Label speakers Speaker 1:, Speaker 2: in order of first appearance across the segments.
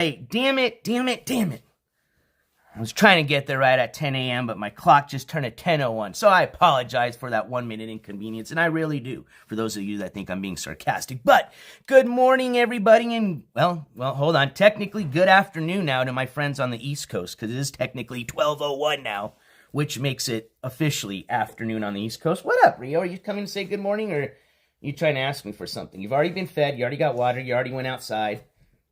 Speaker 1: Hey, damn it. I was trying to get there right at 10 a.m., but my clock just turned at 10:01, so I apologize for that 1-minute inconvenience, and I really do, for those of you that think I'm being sarcastic. But good morning, everybody, and, well, hold on. Technically, good afternoon now to my friends on the East Coast, because it is technically 12:01 now, which makes it officially afternoon on the East Coast. What up, Rio? Are you coming to say good morning, or are you trying to ask me for something? You've already been fed, you already got water, you already went outside.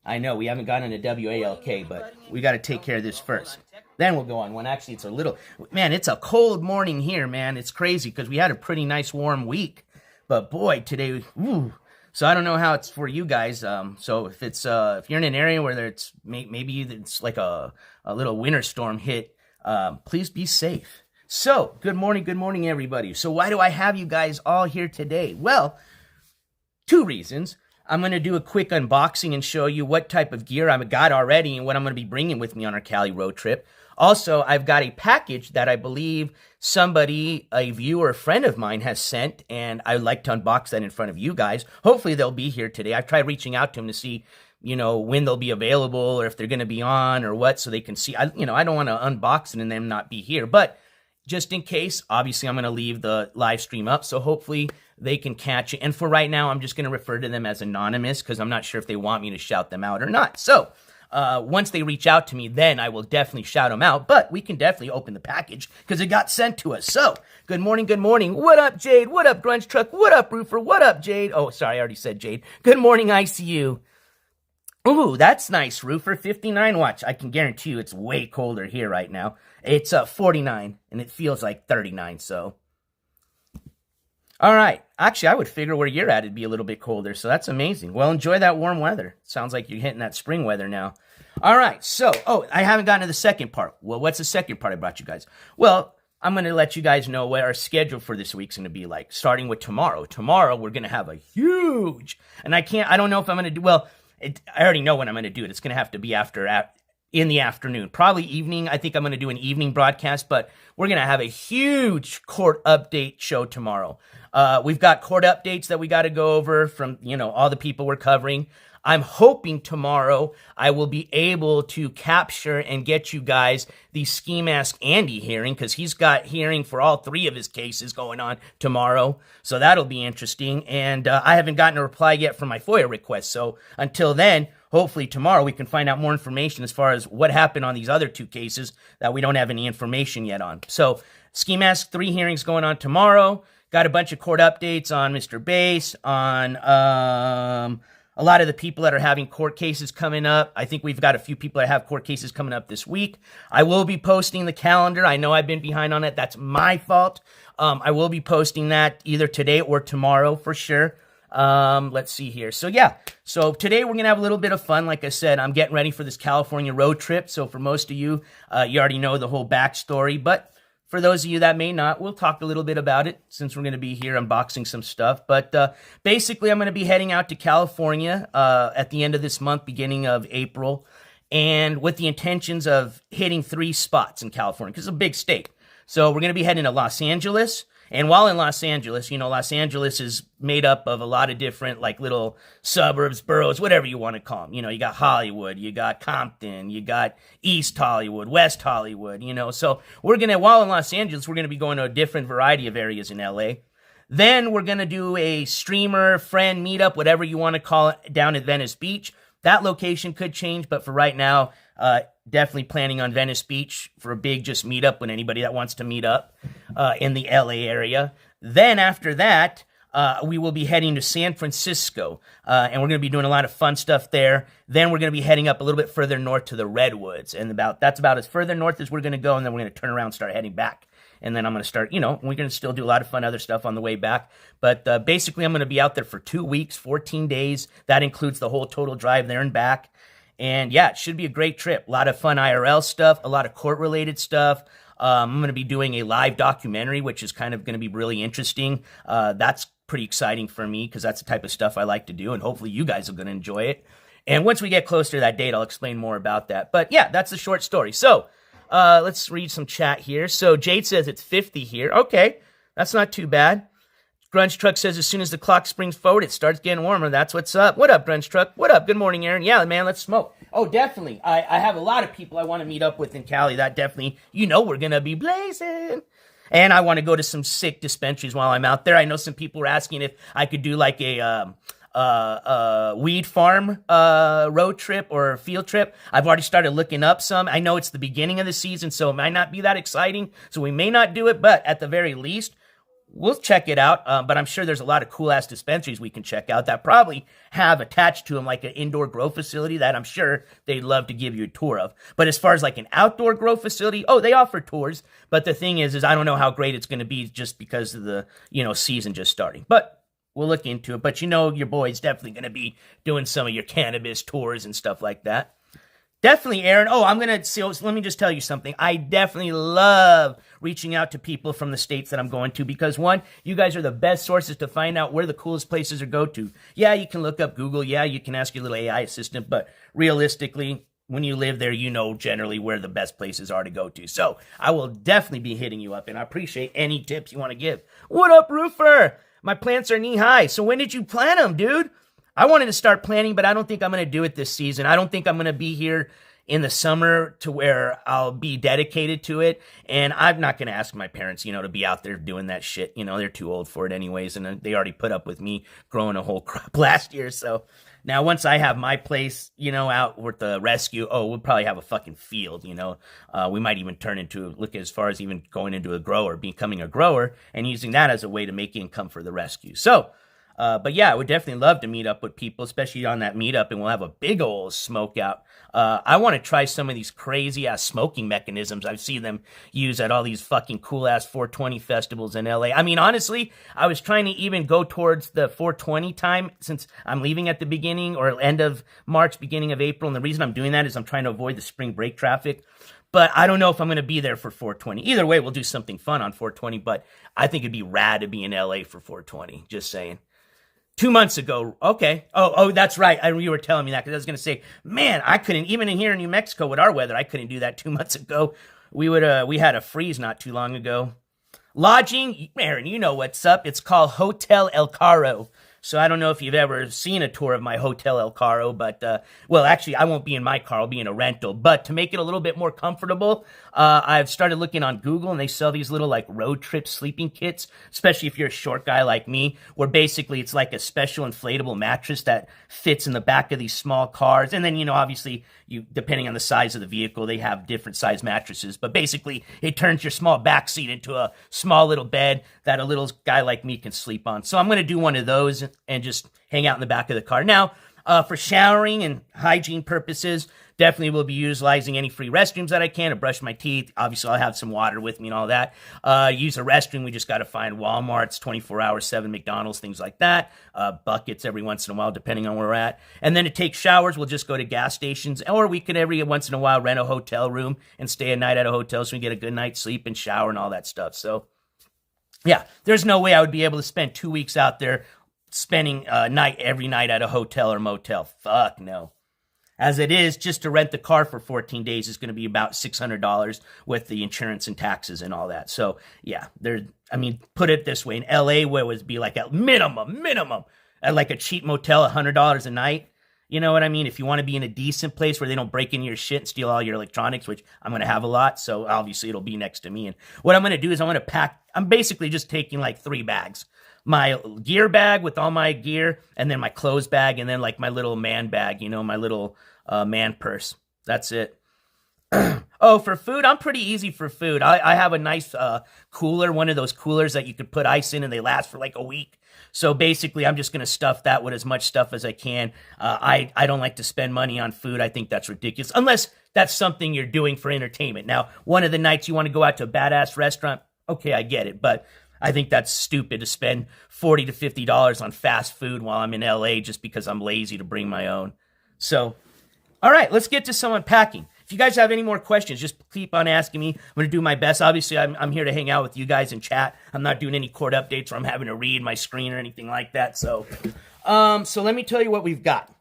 Speaker 1: I know, we haven't gotten into WALK, but we got to take care of this first. Then we'll go on one. Actually, it's a little... Man, it's a cold morning here, man. It's crazy because we had a pretty nice warm week. But boy, today... Ooh. So I don't know how it's for you guys. So if it's if you're in an area where it's maybe it's like a little winter storm hit, please be safe. So, good morning, everybody. So why do I have you guys all here today? Well, two reasons. I'm going to do a quick unboxing and show you what type of gear I've got already and what I'm going to be bringing with me on our Cali road trip. Also, I've got a package that I believe somebody, a viewer, a friend of mine has sent, and I'd like to unbox that in front of you guys. Hopefully, they'll be here today. I've tried reaching out to them to see, when they'll be available or if they're going to be on or what, so they can see. I don't want to unbox it and them not be here, but just in case, obviously, I'm going to leave the live stream up, so hopefully they can catch it. And for right now, I'm just going to refer to them as anonymous because I'm not sure if they want me to shout them out or not. So once they reach out to me, then I will definitely shout them out. But we can definitely open the package because it got sent to us. So good morning. What up, Jade? What up, Grunge Truck? What up, Roofer? What up, Jade? Oh, sorry, I already said Jade. Good morning, ICU. Ooh, that's nice, Roofer. 59 watts. I can guarantee you it's way colder here right now. It's 49, and it feels like 39, so... All right. Actually, I would figure where you're at, it'd be a little bit colder, so that's amazing. Well, enjoy that warm weather. Sounds like you're hitting that spring weather now. All right. So, I haven't gotten to the second part. Well, what's the second part I brought you guys? Well, I'm going to let you guys know what our schedule for this week's going to be like, starting with tomorrow. Tomorrow, we're going to have a huge, and I don't know if I'm going to do, I already know when I'm going to do it. It's going to have to be in the afternoon, probably evening. I think I'm going to do an evening broadcast, but we're going to have a huge court update show tomorrow. We've got court updates that we got to go over from, all the people we're covering. I'm hoping tomorrow I will be able to capture and get you guys the Ski Mask Andy hearing, because he's got hearing for all three of his cases going on tomorrow. So that'll be interesting. And I haven't gotten a reply yet from my FOIA request. So until then, hopefully tomorrow we can find out more information as far as what happened on these other two cases that we don't have any information yet on. So Ski Mask 3 hearings going on tomorrow. Got a bunch of court updates on Mr. Bass, on a lot of the people that are having court cases coming up. I think we've got a few people that have court cases coming up this week. I will be posting the calendar. I know I've been behind on it. That's my fault. I will be posting that either today or tomorrow for sure. Let's see here. So yeah, so today we're going to have a little bit of fun. Like I said, I'm getting ready for this California road trip. So for most of you, you already know the whole backstory, but for those of you that may not, we'll talk a little bit about it since we're going to be here unboxing some stuff. But basically, I'm going to be heading out to California at the end of this month, beginning of April, and with the intentions of hitting 3 spots in California, because it's a big state. So we're going to be heading to Los Angeles. And while in Los Angeles, Los Angeles is made up of a lot of different, like, little suburbs, boroughs, whatever you want to call them. You got Hollywood, you got Compton, you got East Hollywood, West Hollywood, So while in Los Angeles, we're going to be going to a different variety of areas in LA. Then we're going to do a streamer, friend, meetup, whatever you want to call it, down at Venice Beach. That location could change, but for right now, definitely planning on Venice Beach for a big just meetup when anybody that wants to meet up in the LA area. Then after that, we will be heading to San Francisco, and we're going to be doing a lot of fun stuff there. Then we're going to be heading up a little bit further north to the Redwoods, and that's about as further north as we're going to go, and then we're going to turn around and start heading back. And then I'm going to start, we're going to still do a lot of fun other stuff on the way back. But basically, I'm going to be out there for 2 weeks, 14 days. That includes the whole total drive there and back. And yeah, it should be a great trip. A lot of fun IRL stuff, a lot of court-related stuff. I'm going to be doing a live documentary, which is kind of going to be really interesting. That's pretty exciting for me because that's the type of stuff I like to do, and hopefully you guys are going to enjoy it. And once we get closer to that date, I'll explain more about that. But yeah, that's the short story. So let's read some chat here. So Jade says it's 50 here. Okay, that's not too bad. Grunge Truck says, as soon as the clock springs forward, it starts getting warmer. That's what's up. What up, Grunge Truck? What up? Good morning, Aaron. Yeah, man, let's smoke. Oh, definitely. I have a lot of people I want to meet up with in Cali. That definitely, we're going to be blazing. And I want to go to some sick dispensaries while I'm out there. I know some people were asking if I could do like a weed farm road trip or field trip. I've already started looking up some. I know it's the beginning of the season, so it might not be that exciting. So we may not do it, but at the very least, we'll check it out, but I'm sure there's a lot of cool-ass dispensaries we can check out that probably have attached to them like an indoor grow facility that I'm sure they'd love to give you a tour of. But as far as like an outdoor grow facility, they offer tours. But the thing is I don't know how great it's going to be just because of the, season just starting. But we'll look into it. But your boy's definitely going to be doing some of your cannabis tours and stuff like that. Definitely, Aaron. Let me just tell you something. I definitely love reaching out to people from the states that I'm going to because, one, you guys are the best sources to find out where the coolest places to go to. Yeah, you can look up Google. Yeah, you can ask your little AI assistant. But realistically, when you live there, generally where the best places are to go to. So I will definitely be hitting you up, and I appreciate any tips you want to give. What up, Roofer? My plants are knee-high. So when did you plant them, dude? I wanted to start planting, but I don't think I'm going to do it this season. I don't think I'm going to be here in the summer to where I'll be dedicated to it. And I'm not going to ask my parents, to be out there doing that shit. They're too old for it anyways. And they already put up with me growing a whole crop last year. So now once I have my place, out with the rescue, we'll probably have a fucking field, we might even turn into, look as far as even going into a grower, becoming a grower and using that as a way to make income for the rescue. So, but yeah, I would definitely love to meet up with people, especially on that meetup, and we'll have a big old smoke out. I want to try some of these crazy-ass smoking mechanisms I've seen them use at all these fucking cool-ass 420 festivals in LA. I mean, honestly, I was trying to even go towards the 420 time since I'm leaving at the beginning or end of March, beginning of April, and the reason I'm doing that is I'm trying to avoid the spring break traffic. But I don't know if I'm going to be there for 420. Either way, we'll do something fun on 420, but I think it'd be rad to be in LA for 420, just saying. 2 months ago, okay. Oh, that's right. You were telling me that because I was going to say, man, I couldn't, even in here in New Mexico with our weather, I couldn't do that 2 months ago. We had a freeze not too long ago. Lodging, Aaron, you know what's up. It's called Hotel El Caro. So I don't know if you've ever seen a tour of my Hotel El Caro, but, actually, I won't be in my car. I'll be in a rental. But to make it a little bit more comfortable, I've started looking on Google, and they sell these little, road trip sleeping kits, especially if you're a short guy like me, where basically it's like a special inflatable mattress that fits in the back of these small cars. And then, obviously, depending on the size of the vehicle, they have different size mattresses. But basically, it turns your small back seat into a small little bed that a little guy like me can sleep on. So I'm going to do one of those and just hang out in the back of the car. Now, for showering and hygiene purposes, definitely will be utilizing any free restrooms that I can to brush my teeth. Obviously, I'll have some water with me and all that. Use a restroom. We just got to find Walmart's, 24 hours, 7 McDonald's, things like that. Buckets every once in a while, depending on where we're at. And then to take showers, we'll just go to gas stations. Or we could every once in a while rent a hotel room and stay a night at a hotel so we get a good night's sleep and shower and all that stuff. So, yeah, there's no way I would be able to spend 2 weeks out there spending a night every night at a hotel or motel. Fuck no. As it is, just to rent the car for 14 days is going to be about $600 with the insurance and taxes and all that. So, yeah, put it this way. In LA, where it would be like a minimum, at like a cheap motel, $100 a night. You know what I mean? If you want to be in a decent place where they don't break into your shit and steal all your electronics, which I'm going to have a lot, so obviously it'll be next to me. And what I'm going to do is I'm basically just taking 3 bags. My gear bag with all my gear, and then my clothes bag, and then my little man bag, my little man purse. That's it. For food, I'm pretty easy for food. I have a nice cooler, one of those coolers that you could put ice in and they last for a week. So basically, I'm just going to stuff that with as much stuff as I can. I don't like to spend money on food. I think that's ridiculous, unless that's something you're doing for entertainment. Now, one of the nights you want to go out to a badass restaurant, okay, I get it, but I think that's stupid to spend $40 to $50 on fast food while I'm in LA just because I'm lazy to bring my own. So, all right, let's get to some unpacking. If you guys have any more questions, just keep on asking me. I'm going to do my best. Obviously, I'm here to hang out with you guys and chat. I'm not doing any court updates or I'm having to read my screen or anything like that. So let me tell you what we've got.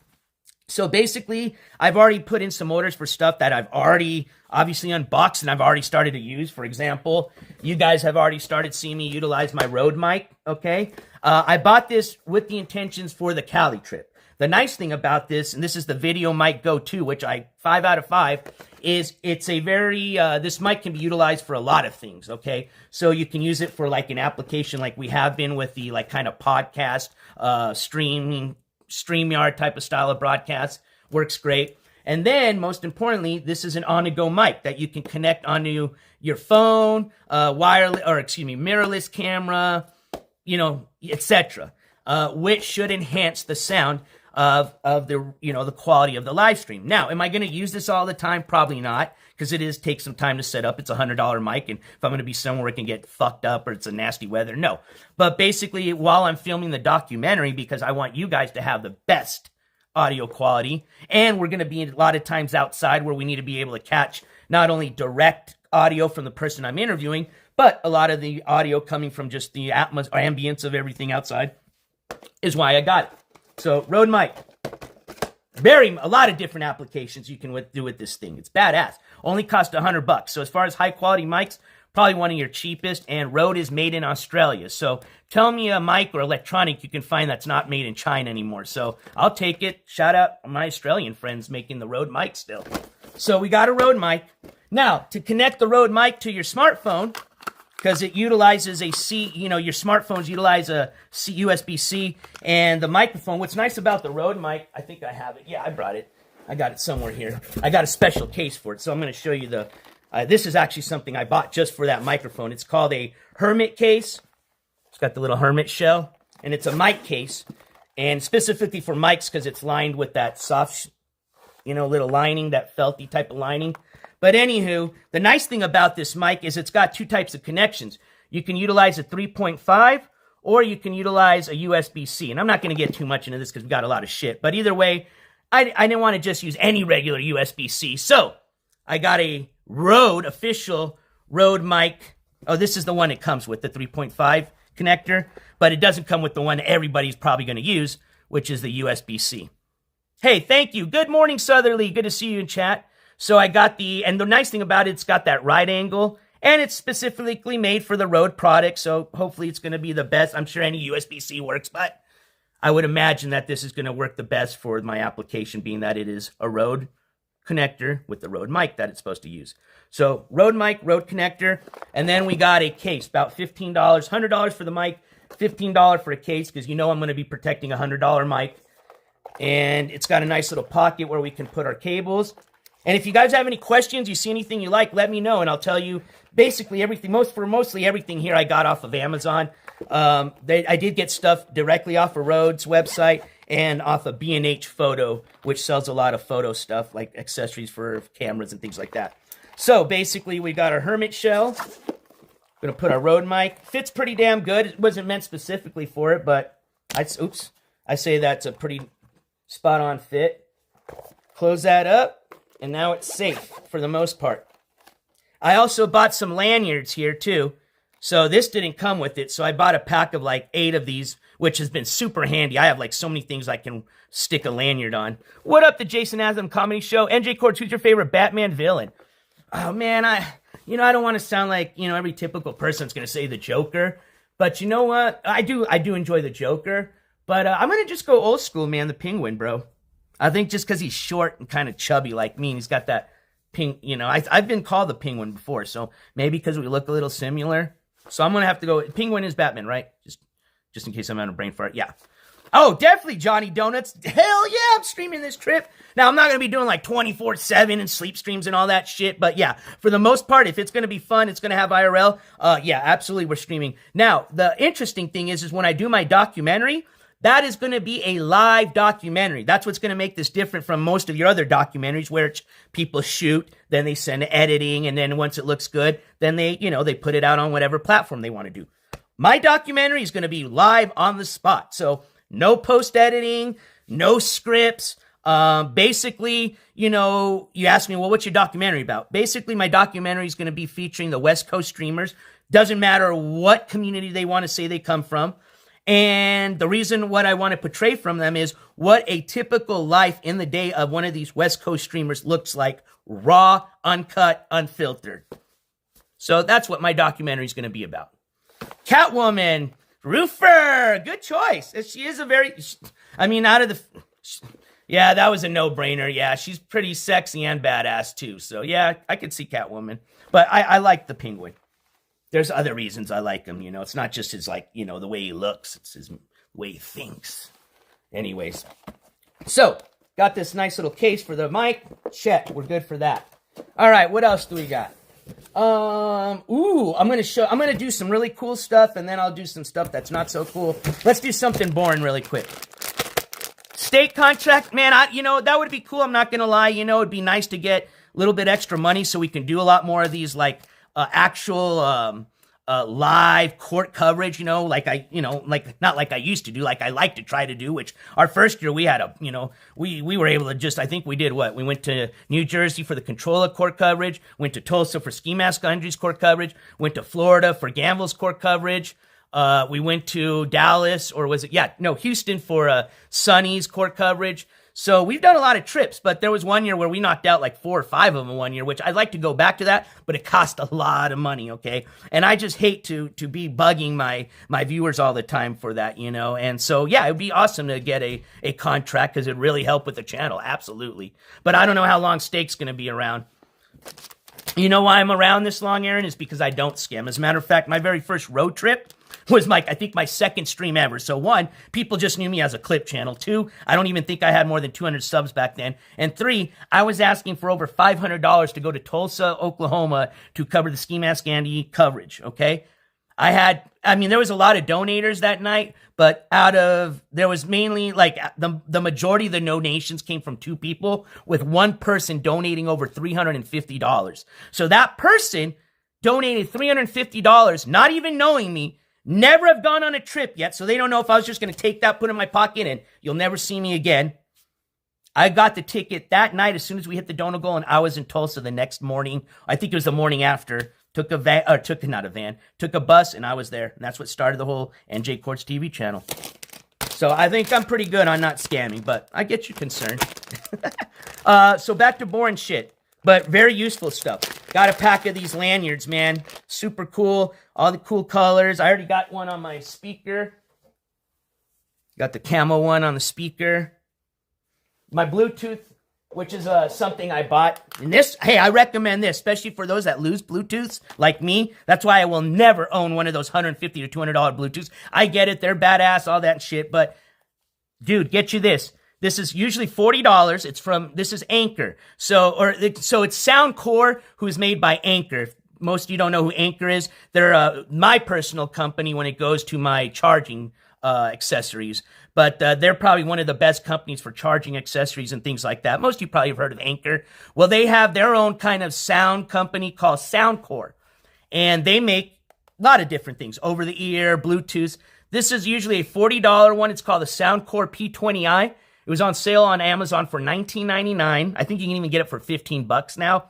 Speaker 1: So basically, I've already put in some orders for stuff that I've already obviously unboxed and I've already started to use. For example, you guys have already started seeing me utilize my Rode mic, okay? I bought this with the intentions for the Cali trip. The nice thing about this, and this is the video mic go-to, which 5 out of 5, is it's a very, this mic can be utilized for a lot of things, okay? So you can use it for like an application like we have been with the like kind of podcast, StreamYard type of style of broadcast. Works great. And then, most importantly, this is an on-the-go mic that you can connect onto your phone, mirrorless camera, etc., which should enhance the sound of the, the quality of the live stream. Now, am I going to use this all the time? Probably not, because it takes some time to set up. It's a $100 mic, and if I'm going to be somewhere it can get fucked up or it's a nasty weather, no. But basically, while I'm filming the documentary, because I want you guys to have the best audio quality, and we're going to be a lot of times outside where we need to be able to catch not only direct audio from the person I'm interviewing, but a lot of the audio coming from just the ambience of everything outside, is why I got it. So, Rode mic. A lot of different applications you can do with this thing. It's badass. Only cost $100. So as far as high quality mics, probably one of your cheapest, and Rode is made in Australia. So tell me a mic or electronic you can find that's not made in China anymore. So I'll take it. Shout out my Australian friends making the Rode mic still. So we got a Rode mic. Now, to connect the Rode mic to your smartphone, because it utilizes your smartphones utilize a USB-C, and the microphone. What's nice about the Rode mic, I think I have it. Yeah, I brought it. I got it somewhere here. I got a special case for it, so I'm going to show you this is actually something I bought just for that microphone. It's called a Hermit case. It's got the little Hermit shell, and it's a mic case, and specifically for mics because it's lined with that soft, little lining, that felty type of lining. But anywho, the nice thing about this mic is it's got two types of connections. You can utilize a 3.5 or you can utilize a USB-C. And I'm not going to get too much into this because we got a lot of shit. But either way, I didn't want to just use any regular USB-C. So I got a official Rode mic. Oh, this is the one it comes with, the 3.5 connector. But it doesn't come with the one everybody's probably going to use, which is the USB-C. Hey, thank you. Good morning, Southerly. Good to see you in chat. So I got and the nice thing about it's got that right angle, and it's specifically made for the Rode product, so hopefully it's going to be the best. I'm sure any USB-C works, but I would imagine that this is going to work the best for my application, being that it is a Rode connector with the Rode mic that it's supposed to use. So Rode mic, Rode connector, and then we got a case, about $15, $100 for the mic, $15 for a case, because I'm going to be protecting a $100 mic, and it's got a nice little pocket where we can put our cables. And if you guys have any questions, you see anything you like, let me know, and I'll tell you basically everything. Mostly everything here I got off of Amazon. I did get stuff directly off of Rode's website and off of B&H Photo, which sells a lot of photo stuff, like accessories for cameras and things like that. So basically, we got our Hermit shell. Going to put our Rode mic. Fits pretty damn good. It wasn't meant specifically for it, but I say that's a pretty spot-on fit. Close that up. And now it's safe for the most part. I also bought some lanyards here too. So this didn't come with it. So I bought a pack of like 8 of these, which has been super handy. I have like so many things I can stick a lanyard on. What up, the Jason Aslam Comedy Show? NJCourts, who's your favorite Batman villain? Oh man, I don't want to sound like, every typical person's going to say the Joker. But you know what? I do enjoy the Joker. But I'm going to just go old school, man. The Penguin, bro. I think just because he's short and kind of chubby like me, and he's got that pink, I've been called the Penguin before, so maybe because we look a little similar. So I'm going to have to go, Penguin is Batman, right? Just in case I'm on a brain fart, yeah. Oh, definitely Johnny Donuts. Hell yeah, I'm streaming this trip. Now, I'm not going to be doing like 24/7 and sleep streams and all that shit, but yeah, for the most part, if it's going to be fun, it's going to have IRL, yeah, absolutely, we're streaming. Now, the interesting thing is when I do my documentary, that is going to be a live documentary. That's what's going to make this different from most of your other documentaries where people shoot, then they send to editing, and then once it looks good, then they put it out on whatever platform they want to do. My documentary is going to be live on the spot. So no post-editing, no scripts. Basically, you ask me, well, what's your documentary about? Basically, my documentary is going to be featuring the West Coast streamers. Doesn't matter what community they want to say they come from. And the reason what I want to portray from them is what a typical life in the day of one of these West Coast streamers looks like, raw, uncut, unfiltered. So that's what my documentary is going to be about. Catwoman, Roofer, good choice. She is a very, I mean, out of the, yeah, that was a no-brainer. Yeah, she's pretty sexy and badass too. So yeah, I could see Catwoman. But I like the Penguin. There's other reasons I like him, you know. It's not just his, like, you know, the way he looks. It's his way he thinks. Anyways. So, got this nice little case for the mic. Check. We're good for that. All right, what else do we got? I'm gonna do some really cool stuff, and then I'll do some stuff that's not so cool. Let's do something boring really quick. State contract, man, that would be cool. I'm not gonna lie, it'd be nice to get a little bit extra money so we can do a lot more of these, like, actual live court coverage, not like I used to do, like I like to try to do, which our first year we had we were able to just, I think we did what? We went to New Jersey for the Controlla court coverage, went to Tulsa for Ski Mask Injuries court coverage, went to Florida for Gambles court coverage, we went to Dallas, or was it, Houston for Sonny's court coverage. So we've done a lot of trips, but there was one year where we knocked out like 4 or 5 of them in one year, which I'd like to go back to that, but it cost a lot of money, okay? And I just hate to be bugging my viewers all the time for that, And so, yeah, it would be awesome to get a contract because it'd really help with the channel, absolutely. But I don't know how long Stake's going to be around. You know why I'm around this long, Aaron? Is because I don't scam. As a matter of fact, my very first road trip was I think my second stream ever. So 1, people just knew me as a clip channel. 2, I don't even think I had more than 200 subs back then. And 3, I was asking for over $500 to go to Tulsa, Oklahoma to cover the Ski Mask Andy coverage, okay? There was a lot of donators that night, but there was mainly, like, the majority of the donations came from 2 people, with 1 person donating over $350. So that person donated $350, not even knowing me, never have gone on a trip yet, so they don't know if I was just going to take that, put it in my pocket, and you'll never see me again. I got the ticket that night as soon as we hit the donut goal, and I was in Tulsa the next morning. I think it was the morning after. Took a bus, and I was there. And that's what started the whole NJCourts TV channel. So I think I'm pretty good on not scamming, but I get you concerned. So back to boring shit, but very useful stuff. Got a pack of these lanyards, man. Super cool. All the cool colors. I already got one on my speaker. Got the camo one on the speaker. My Bluetooth, which is something I bought. And I recommend this, especially for those that lose Bluetooths, like me. That's why I will never own one of those $150 to $200 Bluetooths. I get it. They're badass, all that shit. But, dude, get you this. This is usually $40. This is Anchor. So it's Soundcore, who's made by Anchor. Most of you don't know who Anchor is. They're my personal company when it goes to my charging accessories. But they're probably one of the best companies for charging accessories and things like that. Most of you probably have heard of Anchor. Well, they have their own kind of sound company called Soundcore. And they make a lot of different things. Over-the-ear, Bluetooth. This is usually a $40 one. It's called the Soundcore P20i. It was on sale on Amazon for $19.99. I think you can even get it for $15 now.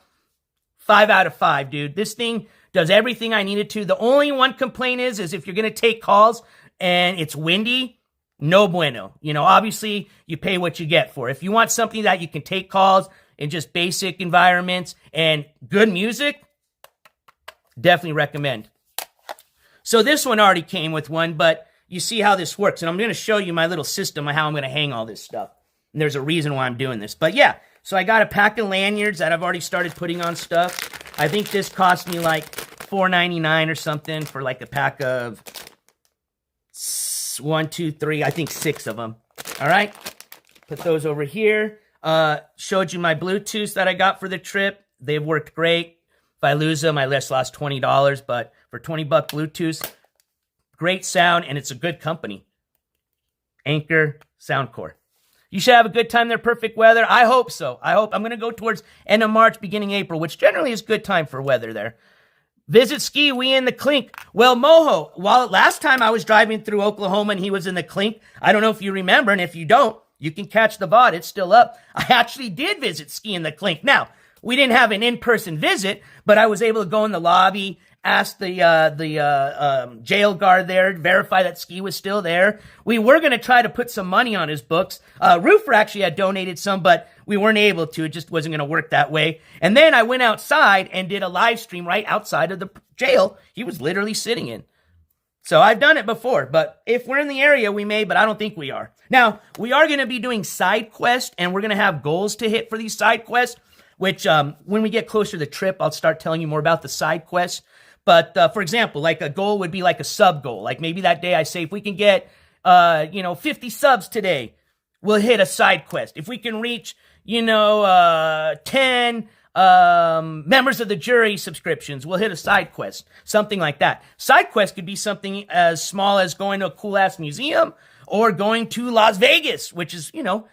Speaker 1: 5 out of 5, dude. This thing does everything I need it to. The only one complaint is if you're going to take calls and it's windy, no bueno. Obviously, you pay what you get for. If you want something that you can take calls in just basic environments and good music, definitely recommend. So this one already came with one, but you see how this works. And I'm going to show you my little system of how I'm going to hang all this stuff. And there's a reason why I'm doing this. But yeah, so I got a pack of lanyards that I've already started putting on stuff. I think this cost me like $4.99 or something for like a pack of 1, 2, 3, I think 6 of them. All right. Put those over here. Showed you my Bluetooths that I got for the trip. They've worked great. If I lose them, I just lost $20. But for $20 Bluetooths, great sound, and it's a good company. Anchor, Soundcore. You should have a good time there, perfect weather. I hope so. I'm going to go towards end of March, beginning April, which generally is good time for weather there. Visit Ski, we in the Clink. Well, Moho, last time I was driving through Oklahoma and he was in the Clink, I don't know if you remember, and if you don't, you can catch the VOD. It's still up. I actually did visit Ski in the Clink. Now, we didn't have an in-person visit, but I was able to go in the lobby, ask the jail guard there, verify that Ski was still there. We were going to try to put some money on his books. Roofer actually had donated some, but we weren't able to. It just wasn't going to work that way. And then I went outside and did a live stream right outside of the jail he was literally sitting in. So I've done it before, but if we're in the area, we may, but I don't think we are. Now, we are going to be doing side quests, and we're going to have goals to hit for these side quests, which when we get closer to the trip, I'll start telling you more about the side quests. But for example, like a goal would be like a sub goal. Like maybe that day I say, if we can get, 50 subs today, we'll hit a side quest. If we can reach, 10 members of the jury subscriptions, we'll hit a side quest. Something like that. Side quest could be something as small as going to a cool-ass museum or going to Las Vegas, which is,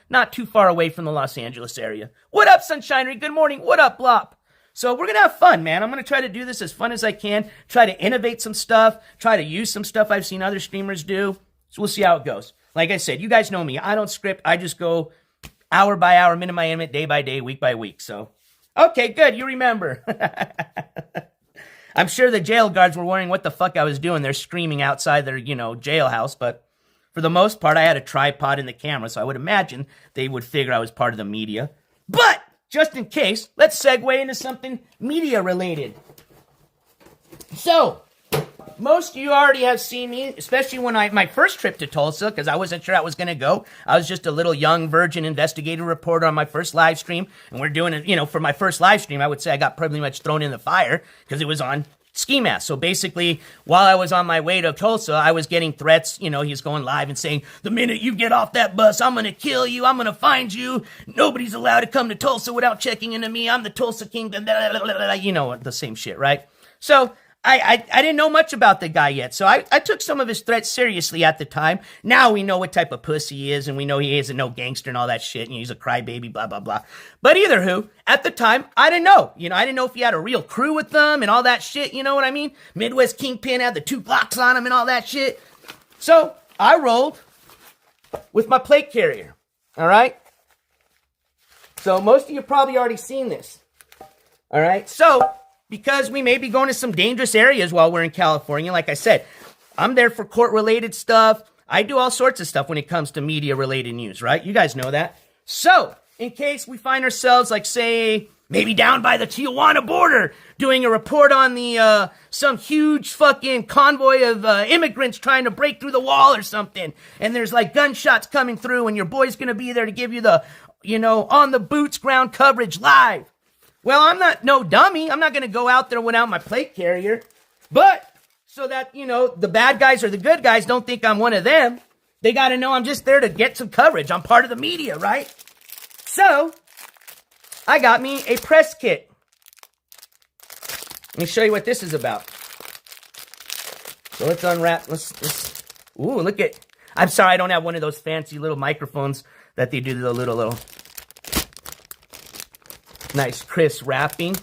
Speaker 1: not too far away from the Los Angeles area. What up, Sunshinery? Good morning. What up, Blop? So we're going to have fun, man. I'm going to try to do this as fun as I can, try to innovate some stuff, try to use some stuff I've seen other streamers do. So we'll see how it goes. Like I said, you guys know me. I don't script. I just go hour by hour, minute by minute, day by day, week by week. So, okay, good. You remember. I'm sure the jail guards were wondering what the fuck I was doing. They're screaming outside their, jailhouse. But for the most part, I had a tripod in the camera, so I would imagine they would figure I was part of the media. But just in case, let's segue into something media related. So, most of you already have seen me, especially when my first trip to Tulsa, because I wasn't sure I was going to go. I was just a little young virgin investigative reporter on my first live stream, and we're doing it, for my first live stream, I would say I got pretty much thrown in the fire, because it was on ski mask. So basically, while I was on my way to Tulsa, I was getting threats. He's going live and saying, the minute you get off that bus, I'm going to kill you. I'm going to find you. Nobody's allowed to come to Tulsa without checking into me. I'm the Tulsa King. The same shit, right? So I didn't know much about the guy yet. So I took some of his threats seriously at the time. Now we know what type of pussy he is, and we know he isn't no gangster and all that shit. He's a crybaby, blah, blah, blah. But either who, at the time, I didn't know. I didn't know if he had a real crew with them and all that shit. You know what I mean? Midwest Kingpin had the 2 Glocks on him and all that shit. So I rolled with my plate carrier. All right? So most of you probably already seen this. All right? So because we may be going to some dangerous areas while we're in California. Like I said, I'm there for court-related stuff. I do all sorts of stuff when it comes to media-related news, right? You guys know that. So, in case we find ourselves, like, say, maybe down by the Tijuana border, doing a report on the some huge fucking convoy of immigrants trying to break through the wall or something, and there's, like, gunshots coming through, and your boy's going to be there to give you the, on-the-boots ground coverage live. Well, I'm not no dummy. I'm not going to go out there without my plate carrier. But so that, the bad guys or the good guys don't think I'm one of them, they got to know I'm just there to get some coverage. I'm part of the media, right? So I got me a press kit. Let me show you what this is about. So let's unwrap. Ooh, look at. I'm sorry, I don't have one of those fancy little microphones that they do the little. Nice, crisp wrapping.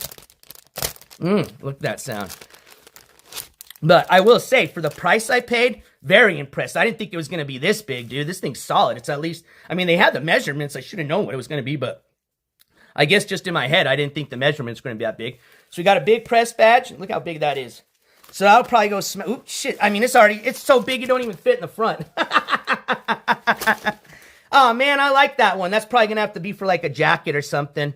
Speaker 1: Look at that sound. But I will say, for the price I paid, very impressed. I didn't think it was going to be this big, dude. This thing's solid. It's at least, they had the measurements. I should have known what it was going to be, but I guess just in my head, I didn't think the measurements were going to be that big. So we got a big press badge. Look how big that is. So I'll probably go, oops, shit. It's so big, it don't even fit in the front. Oh, man, I like that one. That's probably going to have to be for like a jacket or something.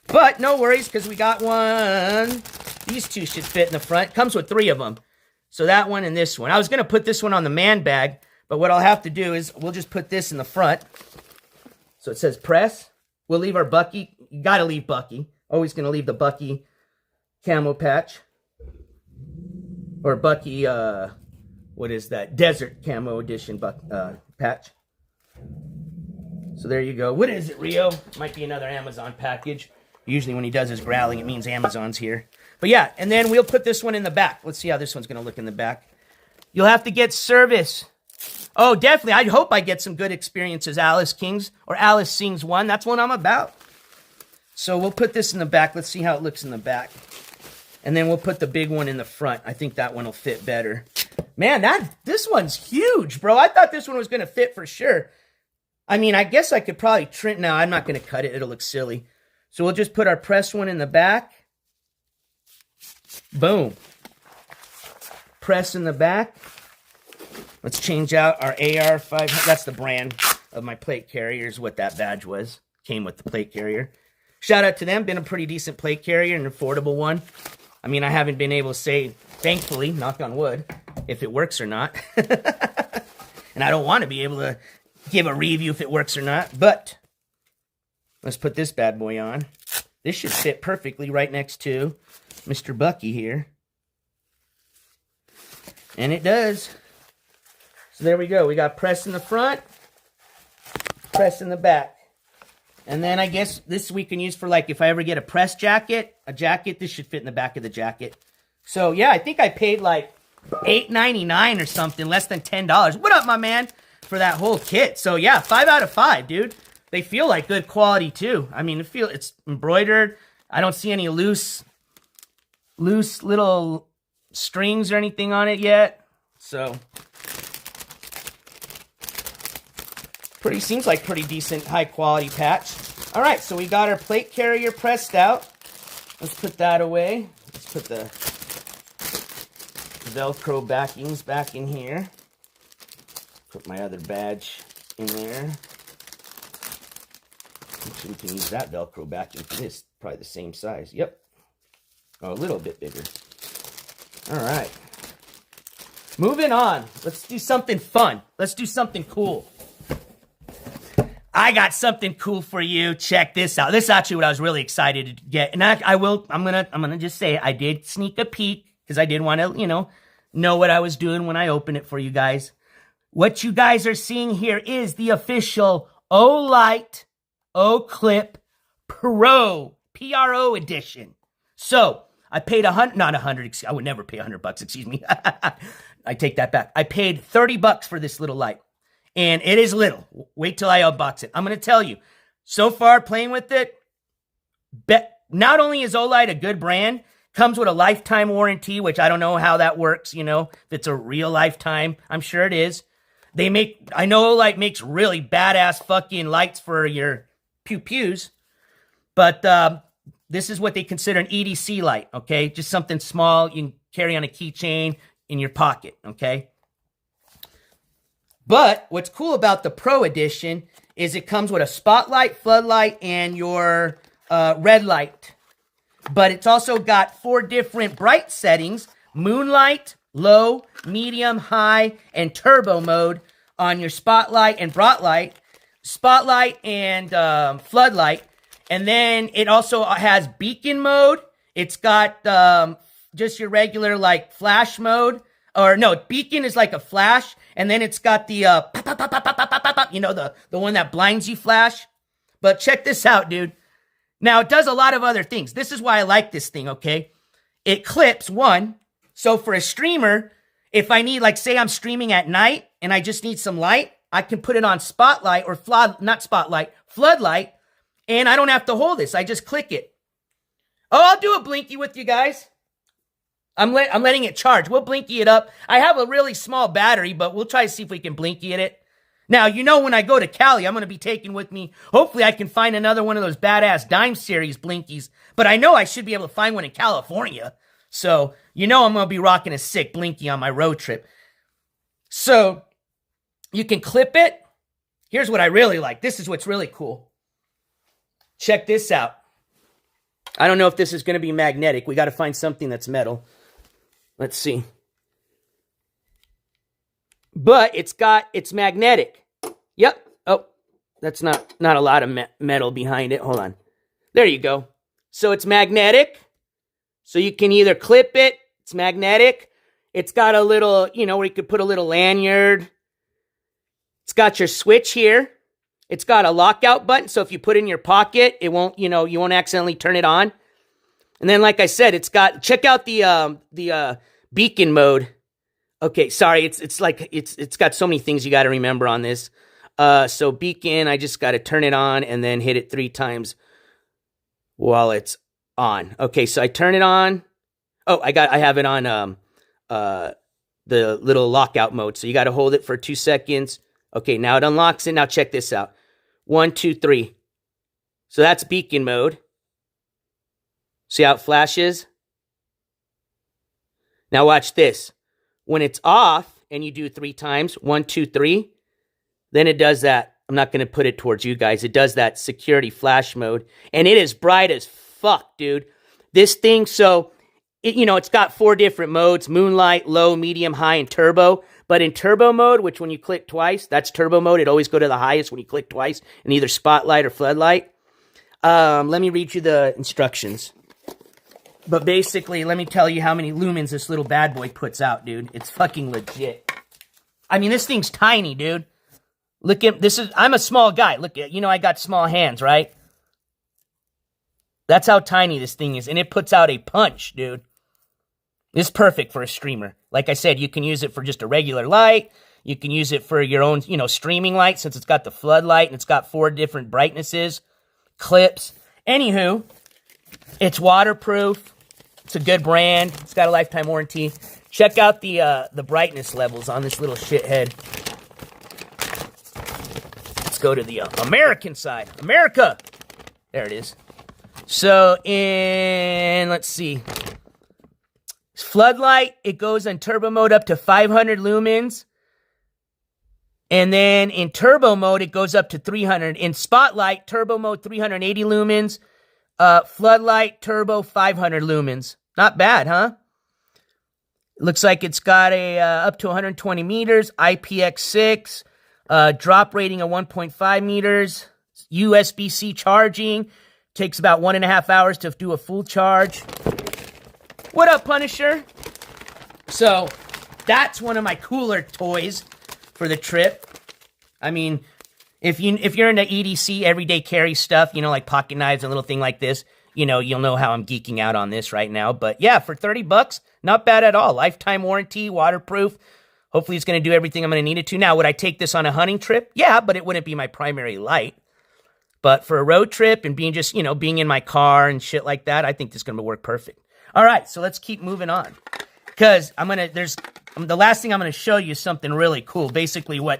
Speaker 1: But no worries, because we got one. These 2 should fit in the front. Comes with 3 of them. So that one and this one. I was going to put this one on the man bag, but what I'll have to do is we'll just put this in the front. So it says press. We'll leave our Bucky. You got to leave Bucky. Always going to leave the Bucky camo patch. Or Bucky, what is that? Desert camo edition patch. So there you go. What is it, Rio? Might be another Amazon package. Usually when he does his growling, it means Amazon's here. But yeah, and then we'll put this one in the back. Let's see how this one's going to look in the back. You'll have to get service. Oh, definitely. I hope I get some good experiences, Alice Kings, or Alice Sings 1. That's what I'm about. So we'll put this in the back. Let's see how it looks in the back. And then we'll put the big one in the front. I think that one will fit better. Man, this one's huge, bro. I thought this one was going to fit for sure. I guess I could probably trim. No, I'm not going to cut it. It'll look silly. So we'll just put our press one in the back. Boom. Press in the back. Let's change out our AR-500. That's the brand of my plate carrier, is what that badge was. Came with the plate carrier. Shout out to them. Been a pretty decent plate carrier, an affordable one. I haven't been able to say, thankfully, knock on wood, if it works or not. And I don't want to be able to give a review if it works or not, but let's put this bad boy on. This should fit perfectly right next to Mr. Bucky here. And it does. So there we go. We got press in the front, press in the back. And then I guess this we can use for, like, if I ever get a press jacket, this should fit in the back of the jacket. So yeah, I think I paid like $8.99 or something, less than $10. What up, my man, for that whole kit? So yeah, 5 out of 5, dude. They feel like good quality too. I mean, it's embroidered. I don't see any loose little strings or anything on it yet. So seems like pretty decent high quality patch. All right, so we got our plate carrier pressed out. Let's put that away. Let's put the Velcro backings back in here. Put my other badge in there. Actually, we can use that Velcro backing for this. Probably the same size. Yep. Oh, a little bit bigger. All right. Moving on. Let's do something fun. Let's do something cool. I got something cool for you. Check this out. This is actually what I was really excited to get. And I'm gonna just say I did sneak a peek because I did want to, know what I was doing when I opened it for you guys. What you guys are seeing here is the official Olight O-Clip Pro, P-R-O edition. So I paid I would never pay $100, excuse me. I take that back. I paid $30 for this little light. And it is little. Wait till I unbox it. I'm going to tell you, so far playing with it, not only is Olight a good brand, comes with a lifetime warranty, which I don't know how that works, if it's a real lifetime. I'm sure it is. I know Olight makes really badass fucking lights for your pew-pews, but this is what they consider an EDC light, okay? Just something small you can carry on a keychain in your pocket, okay? But what's cool about the Pro Edition is it comes with a spotlight, floodlight, and your red light. But it's also got 4 different bright settings: moonlight, low, medium, high, and turbo mode on your spotlight and floodlight. And then it also has beacon mode. It's got just your regular like flash mode. Or no, beacon is like a flash, and then it's got the the one that blinds you flash. But check this out, dude. Now it does a lot of other things. This is why I like this thing, okay? It clips, one. So for a streamer, if I need, like, say I'm streaming at night and I just need some light, I can put it on spotlight or floodlight, and I don't have to hold this. I just click it. Oh, I'll do a blinky with you guys. I'm letting it charge. We'll blinky it up. I have a really small battery, but we'll try to see if we can blinky it. Now, when I go to Cali, I'm going to be taking with me, hopefully I can find another one of those badass Dime Series blinkies, but I know I should be able to find one in California. So, I'm going to be rocking a sick blinky on my road trip. So, you can clip it. Here's what I really like. This is what's really cool. Check this out. I don't know if this is going to be magnetic. We got to find something that's metal. Let's see. But it's magnetic. Yep. Oh, that's not a lot of metal behind it. Hold on. There you go. So it's magnetic. So you can either clip it. It's magnetic. It's got a little, where you could put a little lanyard. It's got your switch here. It's got a lockout button. So if you put it in your pocket, it won't, you won't accidentally turn it on. And then, like I said, check out the beacon mode. Okay, sorry, it's got so many things you got to remember on this. So beacon, I just got to turn it on and then hit it 3 times while it's on. Okay, so I turn it on. Oh, I have it on the little lockout mode. So you got to hold it for 2 seconds. Okay, now it unlocks it. Now check this out. 1, 2, 3. So that's beacon mode. See how it flashes? Now watch this. When it's off and you do 3 times, 1, 2, 3, then it does that. I'm not going to put it towards you guys. It does that security flash mode. And it is bright as fuck, dude. This thing, so it's got 4 different modes: moonlight, low, medium, high, and turbo. But in turbo mode, which when you click twice, that's turbo mode. It always go to the highest when you click twice in either spotlight or floodlight. Let me read you the instructions. But basically, let me tell you how many lumens this little bad boy puts out, dude. It's fucking legit. I mean, this thing's tiny, dude. Look at this. I'm a small guy. Look at, I got small hands, right? That's how tiny this thing is. And it puts out a punch, dude. It's perfect for a streamer. Like I said, you can use it for just a regular light. You can use it for your own, streaming light, since it's got the floodlight and it's got 4 different brightnesses, clips. Anywho, it's waterproof. It's a good brand. It's got a lifetime warranty. Check out the brightness levels on this little shithead. Let's go to the American side. America! There it is. So let's see. Floodlight, it goes in turbo mode up to 500 lumens. And then in turbo mode, it goes up to 300. In spotlight, turbo mode, 380 lumens. Floodlight, turbo, 500 lumens. Not bad, huh? Looks like it's got a up to 120 meters, IPX6, drop rating of 1.5 meters, USB-C charging. Takes about 1.5 hours to do a full charge. What up, Punisher? So, that's one of my cooler toys for the trip. I mean, if you're into EDC, everyday carry stuff, like pocket knives and little thing like this, you'll know how I'm geeking out on this right now. But yeah, for $30, not bad at all. Lifetime warranty, waterproof. Hopefully it's going to do everything I'm going to need it to. Now, would I take this on a hunting trip? Yeah, but it wouldn't be my primary light. But for a road trip and being just, being in my car and shit like that, I think this is going to work perfect. All right, so let's keep moving on. Because the last thing I'm going to show you is something really cool. Basically why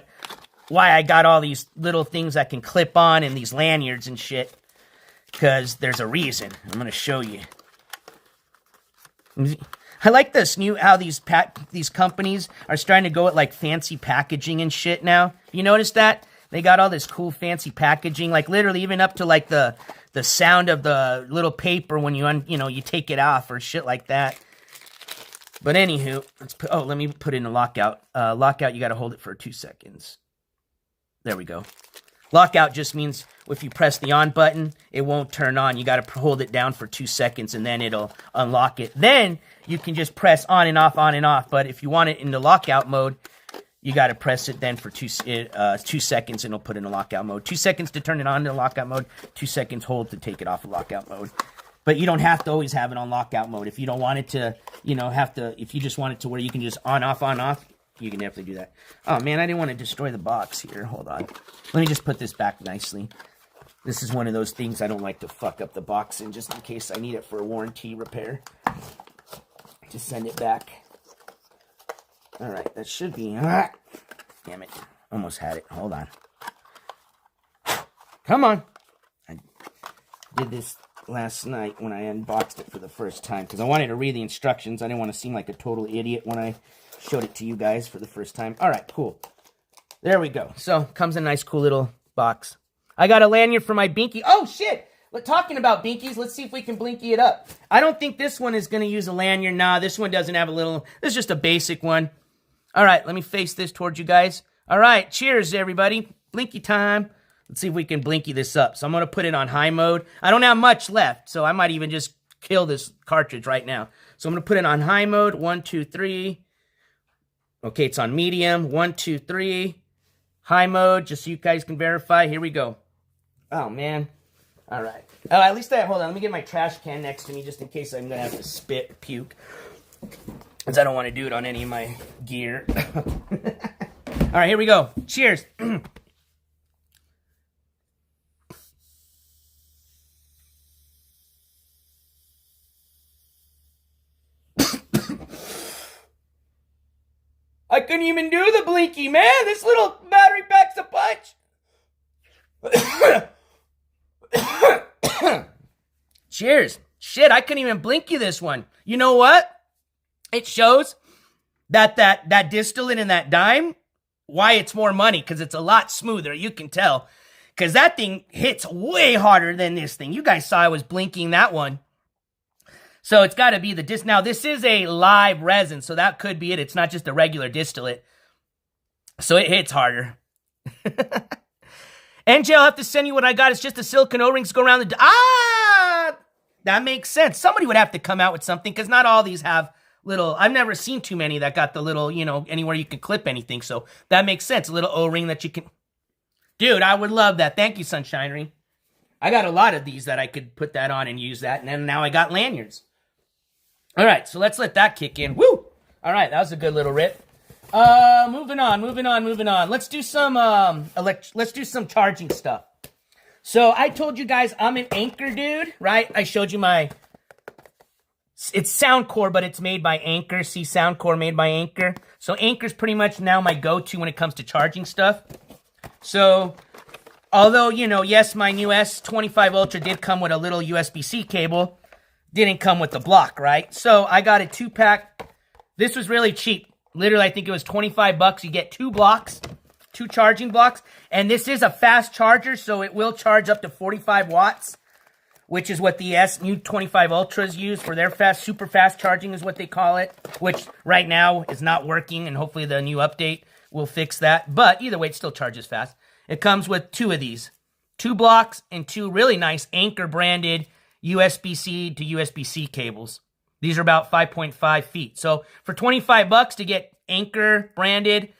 Speaker 1: I got all these little things I can clip on and these lanyards and shit. Because there's a reason. I'm going to show you. I like this how these companies are starting to go at like fancy packaging and shit now. You notice that? They got all this cool fancy packaging, like literally even up to like the sound of the little paper when you take it off or shit like that. But anywho, let me put in a lockout. Lockout, you got to hold it for 2 seconds. There we go. Lockout just means if you press the on button, it won't turn on. You got to hold it down for 2 seconds and then it'll unlock it. Then you can just press on and off, on and off. But if you want it in the lockout mode, you got to press it then for 2 seconds and it'll put it in lockout mode. 2 seconds to turn it on to lockout mode. 2 seconds hold to take it off of lockout mode. But you don't have to always have it on lockout mode. If you don't want it to, if you just want it to where you can just on, off, you can definitely do that. Oh, man, I didn't want to destroy the box here. Hold on. Let me just put this back nicely. This is one of those things I don't like to fuck up the box in just in case I need it for a warranty repair. Just send it back. All right, that should be... Damn it. Almost had it. Hold on. Come on. I did this last night when I unboxed it for the first time because I wanted to read the instructions. I didn't want to seem like a total idiot when I showed it to you guys for the first time. All right, cool. There we go. So, comes in a nice, cool little box. I got a lanyard for my binky. Oh, shit! Talking about binkies, let's see if we can blinky it up. I don't think this one is going to use a lanyard. Nah, this one doesn't have a little... This is just a basic one. All right, let me face this towards you guys. All right, cheers, everybody. Blinky time. Let's see if we can blinky this up. So I'm going to put it on high mode. I don't have much left, so I might even just kill this cartridge right now. So I'm going to put it on high mode. 1, 2, 3. Okay, it's on medium. 1, 2, 3. High mode, just so you guys can verify. Here we go. Oh, man. All right. At least hold on. Let me get my trash can next to me just in case I'm going to have to spit or puke. Because I don't want to do it on any of my gear. All right, here we go. Cheers. I couldn't even do the blinky, man. This little battery packs a punch. Cheers. Shit, I couldn't even blinky this one. You know what? It shows that distillate and that dime, why it's more money, because it's a lot smoother. You can tell. Because that thing hits way harder than this thing. You guys saw I was blinking that one. So it's got to be the Now, this is a live resin, so that could be it. It's not just a regular distillate. So it hits harder. NJ, I'll have to send you what I got. It's just the silicone O-rings go around the... That makes sense. Somebody would have to come out with something, because not all these have little... I've never seen too many that got the little, you know, anywhere you can clip anything. So that makes sense. A little O-ring that you can... Dude, I would love that. Thank you, Sunshinery. I got a lot of these that I could put that on and use that. And then now I got lanyards. All right, so let's let that kick in. Woo! All right, that was a good little rip. Moving on. Let's do some let's do some charging stuff. So I told you guys I'm an Anker dude, right? I showed you it's Soundcore, but it's made by Anker. See, Soundcore made by Anker. So Anker's pretty much now my go-to when it comes to charging stuff. So, although, you know, yes, my new S25 Ultra did come with a little USB-C cable, didn't come with the block, right? So I got a 2-pack. This was really cheap. Literally, I think it was 25 bucks. You get 2 blocks, 2 charging blocks. And this is a fast charger, so it will charge up to 45 watts, which is what the new 25 Ultras use for their super fast charging is what they call it, which right now is not working, and hopefully the new update will fix that. But either way, it still charges fast. It comes with 2 of these, 2 blocks and 2 really nice Anker branded USB-C to USB-C cables. These are about 5.5 feet. So for 25 bucks to get Anker branded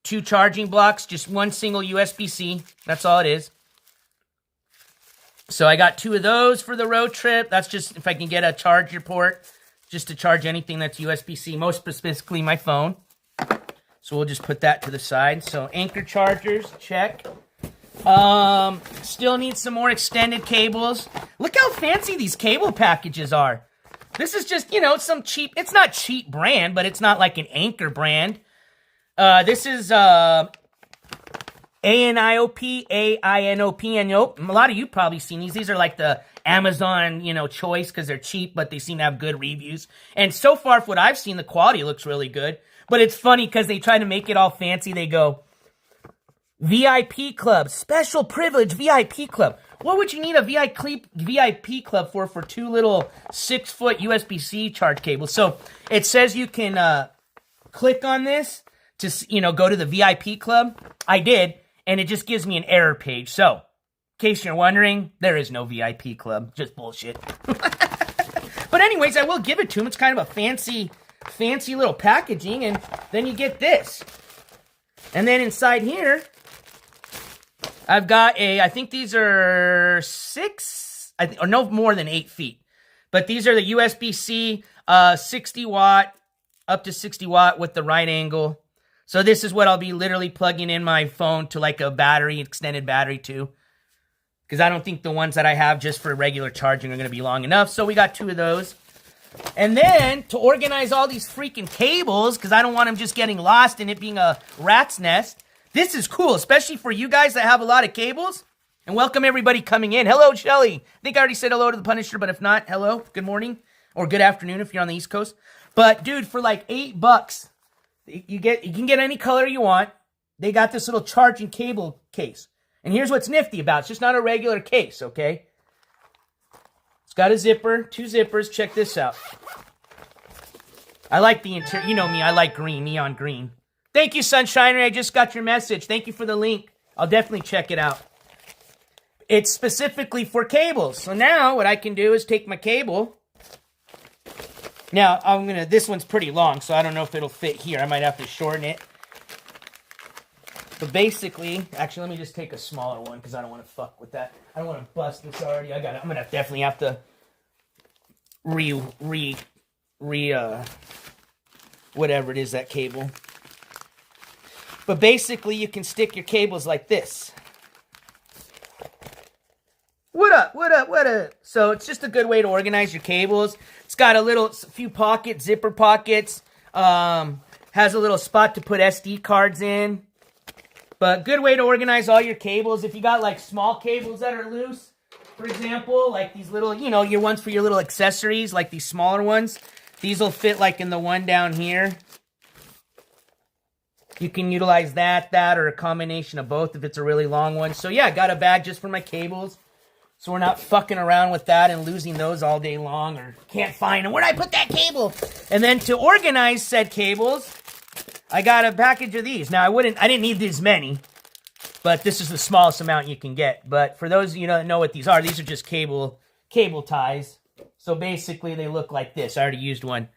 Speaker 1: 2 charging blocks, just 1 single USB-C. That's all it is. So I got 2 of those for the road trip. That's just if I can get a charger port just to charge anything that's USB-C, most specifically my phone. So we'll just put that to the side. So Anker chargers, check. Still need some more extended cables. Look how fancy these cable packages are. This is just, you know, some cheap, it's not cheap brand, but it's not like an Anker brand. This is ANIOP, AINOP, and a lot of you probably seen these. These are like the Amazon, you know, choice because they're cheap, but they seem to have good reviews. And so far, for what I've seen, the quality looks really good. But it's funny because they try to make it all fancy. They go, VIP club, special privilege VIP club. What would you need a VIP club for 2 little 6-foot USB-C charge cables? So it says you can click on this to, you know, go to the VIP club. I did, and it just gives me an error page. So, in case you're wondering, there is no VIP club. Just bullshit. But anyways, I will give it to him. It's kind of a fancy little packaging, and then you get this. And then inside here, I've got I think these are 6, or no more than 8 feet. But these are the USB-C 60 watt, up to 60 watt with the right angle. So this is what I'll be literally plugging in my phone to like a battery, extended battery to. Because I don't think the ones that I have just for regular charging are going to be long enough. So we got 2 of those. And then to organize all these freaking cables, because I don't want them just getting lost and it being a rat's nest. This is cool, especially for you guys that have a lot of cables. And welcome everybody coming in. Hello, Shelly. I think I already said hello to the Punisher, but if not, hello, good morning. Or good afternoon if you're on the East Coast. But dude, for like $8, you can get any color you want. They got this little charging cable case. And here's what's nifty about it. It's just not a regular case, okay? It's got a zipper, 2 zippers. Check this out. I like the interior. You know me, I like green, neon green. Thank you, Sunshiner. I just got your message. Thank you for the link. I'll definitely check it out. It's specifically for cables. So now what I can do is take my cable. Now, this one's pretty long, so I don't know if it'll fit here. I might have to shorten it. But basically, actually, let me just take a smaller one because I don't want to fuck with that. I don't want to bust this already. I'm going to definitely have to whatever it is, that cable. But basically, you can stick your cables like this. What up, what up, what up? So it's just a good way to organize your cables. It's got a few pockets, zipper pockets. Has a little spot to put SD cards in. But good way to organize all your cables. If you got like small cables that are loose, for example, like these little, you know, your ones for your little accessories, like these smaller ones. These will fit like in the one down here. You can utilize that, or a combination of both if it's a really long one. So yeah, I got a bag just for my cables. So we're not fucking around with that and losing those all day long or can't find them. Where'd I put that cable? And then to organize said cables, I got a package of these. Now, I didn't need these many, but this is the smallest amount you can get. But for those of you that know what these are just cable ties. So basically, they look like this. I already used one.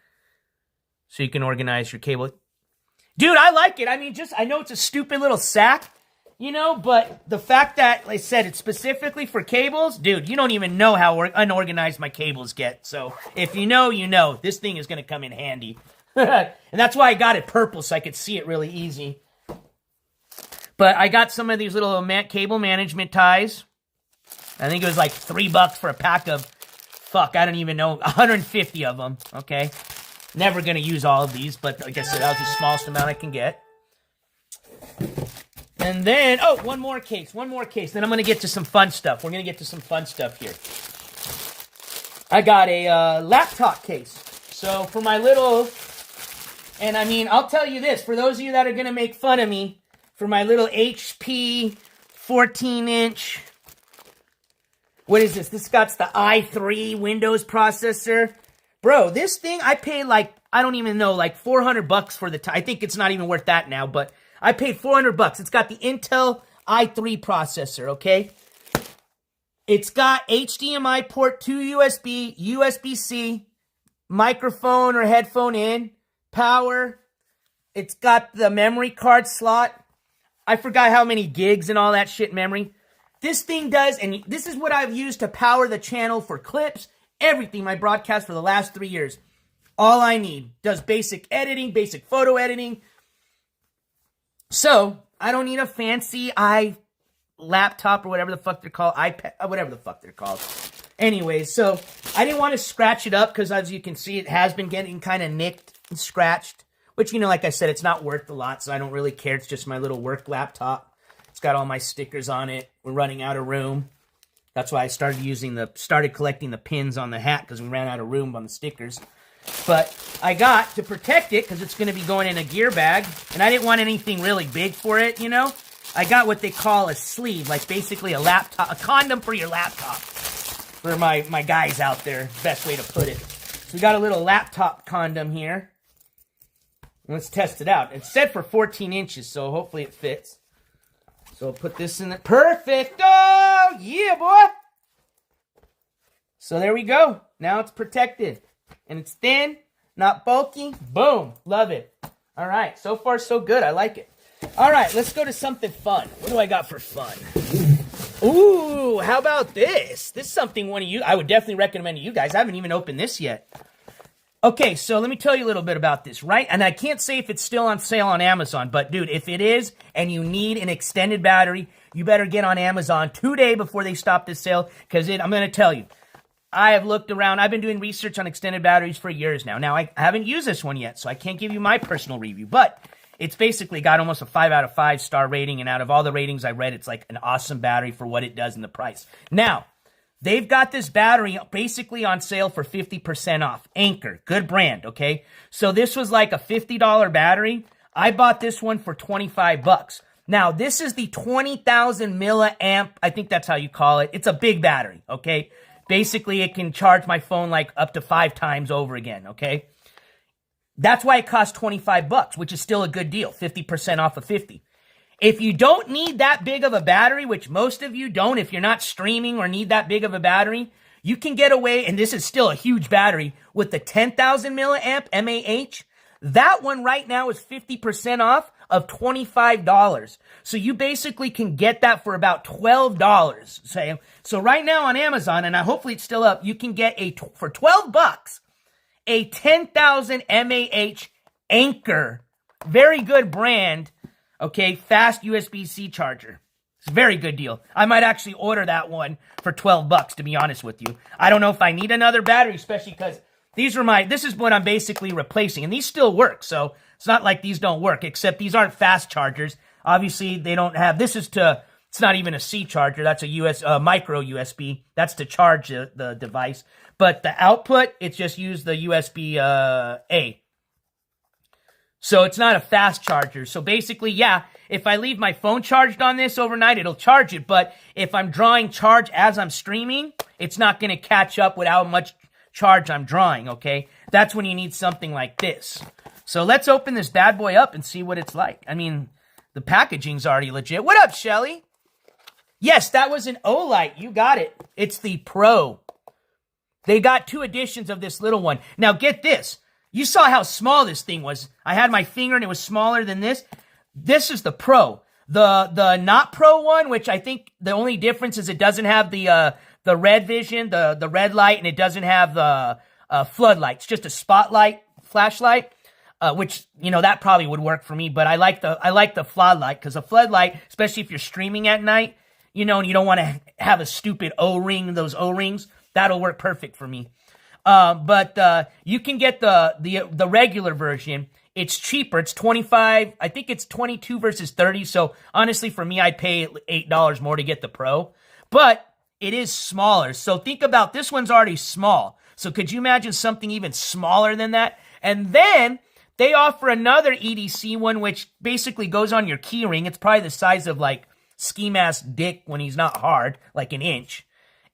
Speaker 1: So you can organize your cable. Dude, I like it. I mean, I know it's a stupid little sack. You know, but the fact that, like I said, it's specifically for cables, dude, you don't even know how unorganized my cables get. So if you know, you know. This thing is going to come in handy. And that's why I got it purple, so I could see it really easy. But I got some of these little cable management ties. I think it was like $3 for a pack of, I don't even know, 150 of them, okay? Never going to use all of these, but like I said, that was the smallest amount I can get. And then, one more case. Then I'm going to get to some fun stuff. We're going to get to some fun stuff here. I got a laptop case. So for my little, and I mean, I'll tell you this. For those of you that are going to make fun of me, for my little HP 14-inch, what is this? This got the i3 Windows processor. Bro, this thing, I paid like, I don't even know, like $400 for the time. I think it's not even worth that now, but I paid $400. It's got the Intel i3 processor, okay? It's got HDMI port to USB, USB-C, microphone or headphone in, power. It's got the memory card slot. I forgot how many gigs and all that shit memory. This thing does, and this is what I've used to power the channel for clips, everything, my broadcast for the last 3 years. All I need. Does basic editing, basic photo editing. So, I don't need a fancy laptop or whatever the fuck they're called. iPad, whatever the fuck they're called. Anyways, so I didn't want to scratch it up because as you can see, it has been getting kind of nicked and scratched. Which, you know, like I said, it's not worth a lot, so I don't really care. It's just my little work laptop. It's got all my stickers on it. We're running out of room. That's why I started collecting the pins on the hat because we ran out of room on the stickers. But I got to protect it because it's going to be going in a gear bag. And I didn't want anything really big for it, you know. I got what they call a sleeve, like basically a condom for your laptop. For my guys out there, best way to put it. So we got a little laptop condom here. Let's test it out. It's set for 14 inches, so hopefully it fits. So I'll put this in there. Perfect! Oh, yeah, boy! So there we go. Now it's protected. And it's thin, not bulky. Boom. Love it. All right. So far, so good. I like it. All right. Let's go to something fun. What do I got for fun? Ooh, how about this? This is something I would definitely recommend to you guys. I haven't even opened this yet. Okay, so let me tell you a little bit about this, right? And I can't say if it's still on sale on Amazon, but dude, if it is and you need an extended battery, you better get on Amazon today before they stop this sale, because I'm going to tell you, I have looked around. I've been doing research on extended batteries for years now. Now, I haven't used this one yet, so I can't give you my personal review, but it's basically got almost a 5 out of 5 star rating, and out of all the ratings I read, it's like an awesome battery for what it does and the price. Now, they've got this battery basically on sale for 50% off. Anker, good brand, okay? So this was like a $50 battery. I bought this one for $25. Now, this is the 20,000 milliamp, I think that's how you call it. It's a big battery, okay? Basically, it can charge my phone like up to 5 times over again, okay? That's why it costs $25, which is still a good deal, 50% off of 50. If you don't need that big of a battery, which most of you don't, if you're not streaming or need that big of a battery, you can get away, and this is still a huge battery, with the 10,000 milliamp MAH. That one right now is 50% off of $25. So you basically can get that for about $12. So right now on Amazon, and hopefully it's still up, you can get for $12 a 10,000 MAH Anker. Very good brand. Okay, fast USB-C charger. It's a very good deal. I might actually order that one for $12, to be honest with you. I don't know if I need another battery, especially because this is what I'm basically replacing, and these still work, so it's not like these don't work, except these aren't fast chargers. Obviously, they don't have, it's not even a C charger, that's a micro USB. That's to charge the device. But the output, it's just use the USB A. So it's not a fast charger. So basically, yeah, if I leave my phone charged on this overnight, it'll charge it. But if I'm drawing charge as I'm streaming, it's not going to catch up with how much charge I'm drawing, okay? That's when you need something like this. So let's open this bad boy up and see what it's like. I mean, the packaging's already legit. What up, Shelly? Yes, that was an Olight. You got it. It's the Pro. They got 2 editions of this little one. Now, get this. You saw how small this thing was. I had my finger and it was smaller than this. This is the Pro. The not Pro one, which I think the only difference is it doesn't have the red vision, the red light, and it doesn't have the floodlight. It's just a spotlight flashlight, which, you know, that probably would work for me. But I like the floodlight, because a floodlight, especially if you're streaming at night, you know, and you don't want to have a stupid O-ring, those O-rings, that'll work perfect for me. But you can get the regular version. It's cheaper. It's $25. I think it's 22 versus 30. So honestly, for me, I'd pay $8 more to get the Pro. But it is smaller. So think about, this one's already small. So could you imagine something even smaller than that? And then they offer another EDC one, which basically goes on your key ring. It's probably the size of like Ski Mask Dick when he's not hard, like an inch.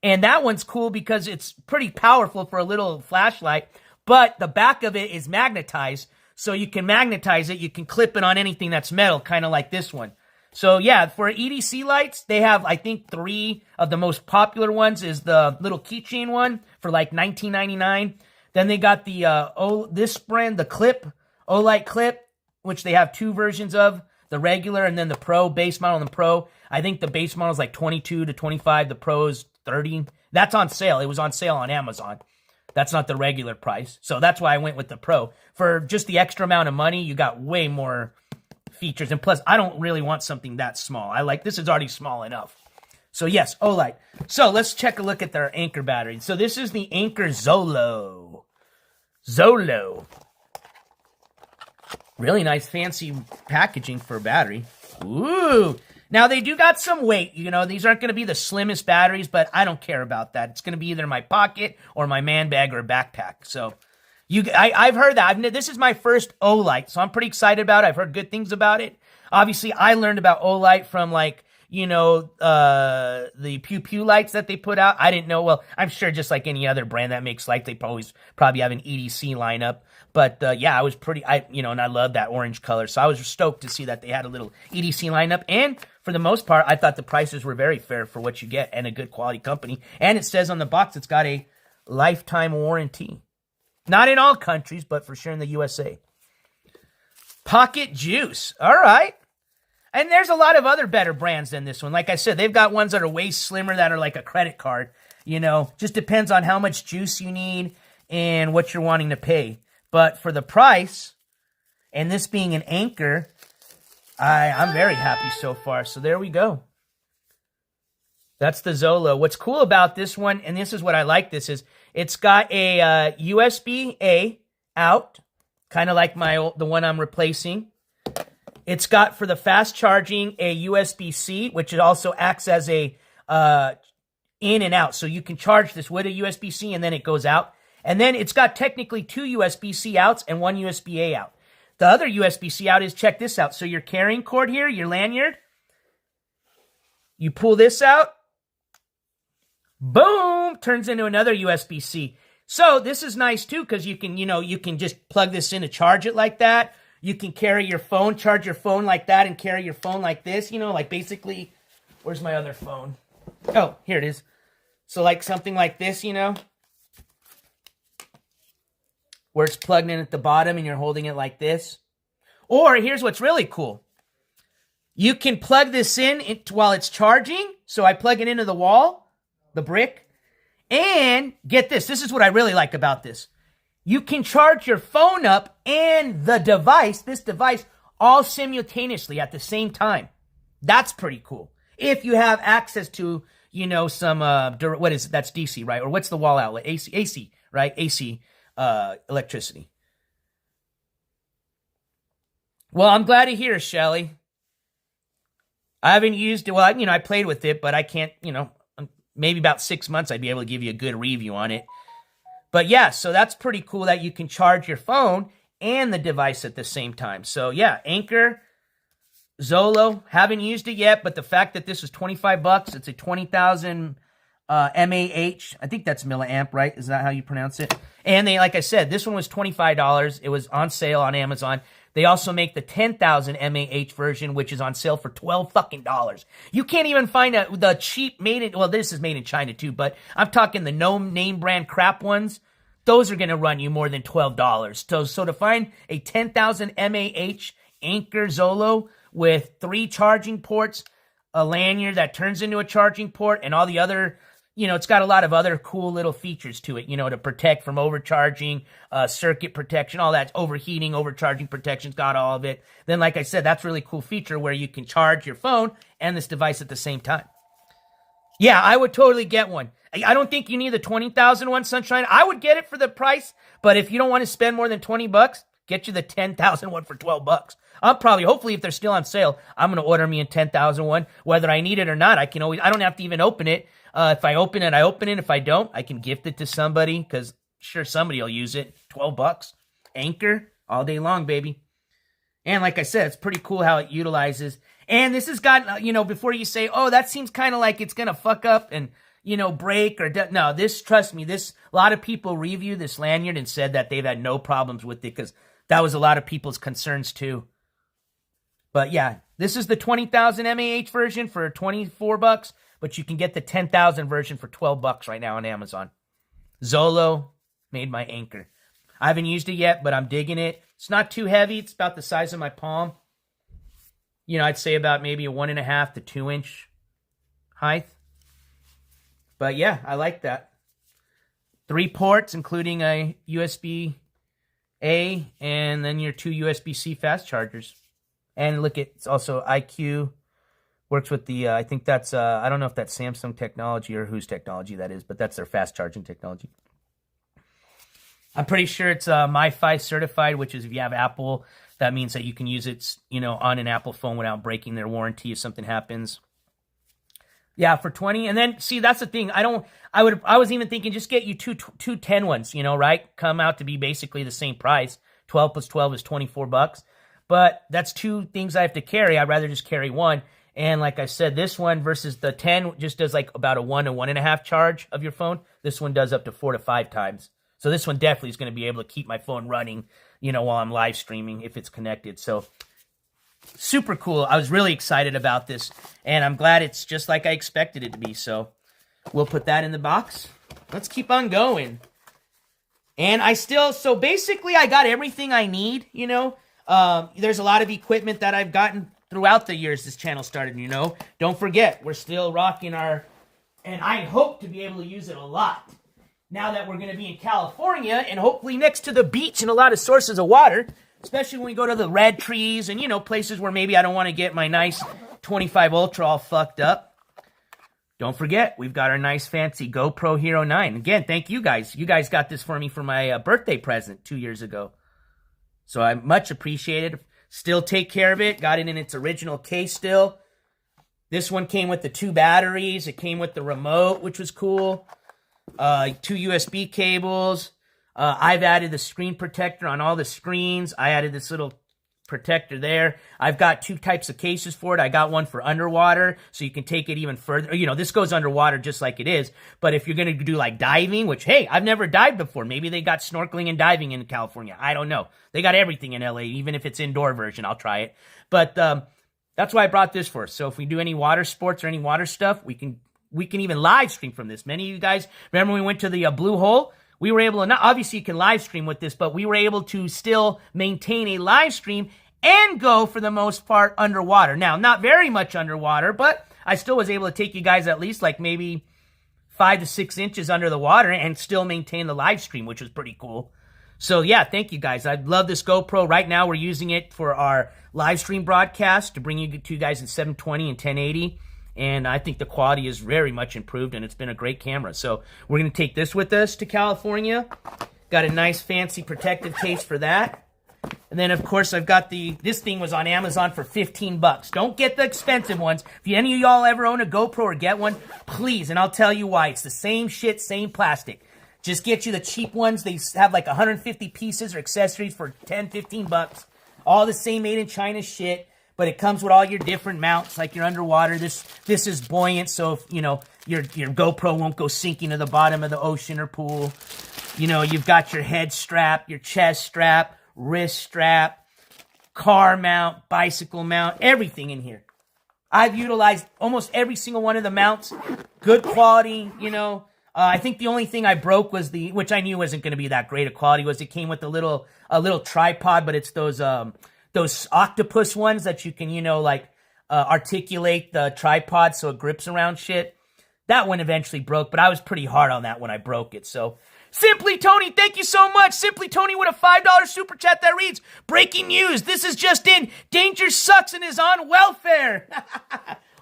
Speaker 1: And that one's cool because it's pretty powerful for a little flashlight, but the back of it is magnetized, so you can magnetize it. You can clip it on anything that's metal, kind of like this one. So yeah, for EDC lights, they have, I think, 3 of the most popular ones is the little keychain one for like $19.99. Then they got the, this brand, the clip, Olight clip, which they have 2 versions of, the regular and then the Pro, base model and the Pro. I think the base model is like 22 to 25, the Pro is 30. That's on sale. It was on sale on Amazon. That's not the regular price. So that's why I went with the Pro. For just the extra amount of money, you got way more features. And plus, I don't really want something that small. I like, this is already small enough. So yes, Olight. So let's check a look at their Anker battery. So this is the Anker Zolo. Zolo. Really nice fancy packaging for a battery. Ooh. Now, they do got some weight. You know, these aren't going to be the slimmest batteries, but I don't care about that. It's going to be either in my pocket or my man bag or backpack. So, I've heard that. This is my first Olight, so I'm pretty excited about it. I've heard good things about it. Obviously, I learned about Olight from, like, you know, the Pew Pew lights that they put out. I didn't know. Well, I'm sure just like any other brand that makes lights, they probably have an EDC lineup. But, yeah, I was and I love that orange color. So I was stoked to see that they had a little EDC lineup. And for the most part, I thought the prices were very fair for what you get and a good quality company. And it says on the box it's got a lifetime warranty. Not in all countries, but for sure in the USA. Pocket Juice. All right. And there's a lot of other better brands than this one. Like I said, they've got ones that are way slimmer that are like a credit card. You know, just depends on how much juice you need and what you're wanting to pay. But for the price, and this being an Anker, I'm very happy so far. So there we go. That's the Zolo. What's cool about this one, and this is what I like this, is it's got a USB-A out, kind of like the one I'm replacing. It's got, for the fast charging, a USB-C, which it also acts as a in and out. So you can charge this with a USB-C, and then it goes out. And then it's got technically 2 USB-C outs and 1 USB-A out. The other USB-C out is, check this out. So your carrying cord here, your lanyard, you pull this out, boom, turns into another USB-C. So this is nice too, because you can just plug this in to charge it like that. You can carry your phone, charge your phone like that, and carry your phone like this, like basically, where's my other phone? Oh, here it is. So like something like this, where it's plugged in at the bottom and you're holding it like this. Or here's what's really cool. You can plug this in while it's charging. So I plug it into the wall, the brick. And get this. This is what I really like about this. You can charge your phone up and the device, this device, all simultaneously at the same time. That's pretty cool. If you have access to, some, what is it? That's DC, right? Or what's the wall outlet? AC, right? AC. Electricity. Well, I'm glad to hear, Shelly. I haven't used it. Well, I played with it, but I can't, maybe about 6 months I'd be able to give you a good review on it. But yeah, so that's pretty cool that you can charge your phone and the device at the same time. So yeah, Anker, Zolo, haven't used it yet, but the fact that this is $25, it's a 20,000 mAh. I think that's milliamp, right? Is that how you pronounce it? And they, like I said, this one was $25. It was on sale on Amazon. They also make the 10,000 mAh version, which is on sale for $12 fucking dollars. You can't even find the cheap this is made in China too, but I'm talking the no name brand crap ones. Those are going to run you more than $12. So to find a 10,000 mAh Anker Zolo with 3 charging ports, a lanyard that turns into a charging port, and all the other, it's got a lot of other cool little features to it, to protect from overcharging, circuit protection, all that, overheating, overcharging protection's got all of it. Then, like I said, that's a really cool feature where you can charge your phone and this device at the same time. Yeah, I would totally get one. I don't think you need the 20,000 one, Sunshine. I would get it for the price, but if you don't want to spend more than $20, get you the 10,000 one for $12. Hopefully, if they're still on sale, I'm going to order me a 10,000 one. Whether I need it or not, I don't have to even open it. If I open it, I open it. If I don't, I can gift it to somebody, because sure, somebody will use it. $12. Anker, all day long, baby. And like I said, it's pretty cool how it utilizes. And this has got, before you say, oh, that seems kind of like it's going to fuck up and, break or... No, trust me, a lot of people review this lanyard and said that they've had no problems with it, because that was a lot of people's concerns too. But yeah, this is the 20,000 mAh version for $24, but you can get the 10,000 version for $12 right now on Amazon. Zolo made my Anker. I haven't used it yet, but I'm digging it. It's not too heavy. It's about the size of my palm. I'd say about maybe a 1.5 to 2 inch height. But yeah, I like that. 3 ports, including a USB-A and then your 2 USB-C fast chargers. And look, it's also IQ. Works with the, I think that's, I don't know if that's Samsung technology or whose technology that is, but that's their fast charging technology. I'm pretty sure it's MiFi certified, which is if you have Apple, that means that you can use it, on an Apple phone without breaking their warranty if something happens. Yeah, for 20. And then, see, that's the thing. I was even thinking just get you two 10 ones, right? Come out to be basically the same price. 12 plus 12 is $24. But that's 2 things I have to carry. I'd rather just carry one. And like I said, this one versus the 10 just does like about a 1 to 1.5 charge of your phone. This one does up to 4 to 5 times. So this one definitely is going to be able to keep my phone running, while I'm live streaming if it's connected. So super cool. I was really excited about this, and I'm glad it's just like I expected it to be. So we'll put that in the box. Let's keep on going. And so basically I got everything I need, There's a lot of equipment that I've gotten throughout the years this channel started, Don't forget, we're still rocking and I hope to be able to use it a lot now that we're going to be in California and hopefully next to the beach and a lot of sources of water, especially when we go to the red trees and, places where maybe I don't want to get my nice 25 Ultra all fucked up. Don't forget, we've got our nice fancy GoPro Hero 9. Again, thank you guys. You guys got this for me for my birthday present 2 years ago. So I much appreciate it. Still take care of it. Got it in its original case still. This one came with the 2 batteries. It came with the remote, which was cool. 2 USB cables. I've added the screen protector on all the screens. I added this little protector there. I've got 2 types of cases for it. I got one for underwater, so you can take it even further. This goes underwater just like it is. But if you're going to do like diving, which, hey, I've never dived before. Maybe they got snorkeling and diving in California. I don't know. They got everything in LA, even if it's indoor version. I'll try it. But that's why I brought this for. So if we do any water sports or any water stuff, we can even live stream from this. Many of you guys, remember when we went to the Blue Hole? We were able to, not obviously you can live stream with this, but we were able to still maintain a live stream and go, for the most part, underwater. Now, not very much underwater, but I still was able to take you guys at least like maybe 5 to 6 inches under the water and still maintain the live stream, which was pretty cool. So yeah, thank you guys. I love this GoPro. Right now we're using it for our live stream broadcast to bring you to you guys in 720 and 1080. And I think the quality is very much improved, and it's been a great camera. So we're going to take this with us to California. Got a nice fancy protective case for that. And then, of course, I've got this thing was on Amazon for $15. Don't get the expensive ones. If any of y'all ever own a GoPro or get one, please, and I'll tell you why. It's the same shit, same plastic. Just get you the cheap ones. They have like 150 pieces or accessories for 10, 15 bucks. All the same made in China shit, but it comes with all your different mounts, like you're underwater. This is buoyant, so if, you know, your GoPro won't go sinking to the bottom of the ocean or pool. You know, you've got your head strap, your chest strap, wrist strap, car mount, bicycle mount, everything in here. I've utilized almost every single one of the mounts. Good quality, you know. I think the only thing I broke was which I knew wasn't going to be that great of quality, was it came with a little tripod, but it's those octopus ones that you can, you know, like articulate the tripod so it grips around shit. That one eventually broke, but I was pretty hard on that when I broke it. So, Simply Tony, thank you so much. Simply Tony with a $5 super chat that reads, breaking news, this is just in, Danger sucks and is on welfare.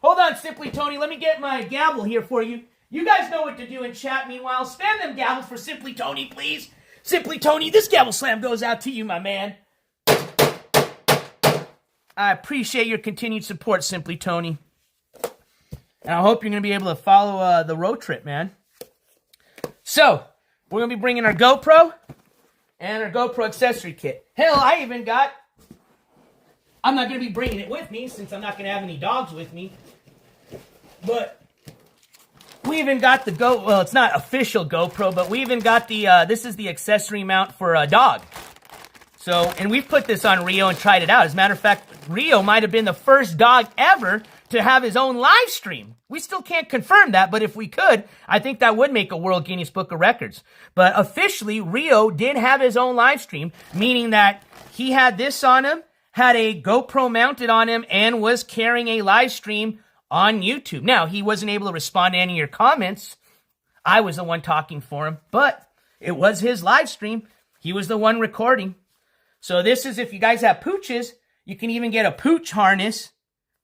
Speaker 1: Hold on, Simply Tony, let me get my gavel here for you. You guys know what to do in chat. Meanwhile, spam them gavels for Simply Tony, please. Simply Tony, this gavel slam goes out to you, my man. I appreciate your continued support, Simply Tony. And I hope you're going to be able to follow the road trip, man. So, we're going to be bringing our GoPro and our GoPro accessory kit. Hell, I even got... I'm not going to be bringing it with me since I'm not going to have any dogs with me. But we even got the well, it's not official GoPro, but we even got the, this is the accessory mount for a dog. So, and we've put this on Rio and tried it out. As a matter of fact, Rio might have been the first dog ever to have his own live stream. We still can't confirm that, but if we could, I think that would make a World Guinness Book of Records. But officially, Rio did have his own live stream, meaning that he had this on him, had a GoPro mounted on him, and was carrying a live stream on YouTube. Now, he wasn't able to respond to any of your comments. I was the one talking for him, but it was his live stream. He was the one recording. So this is, if you guys have pooches, you can even get a pooch harness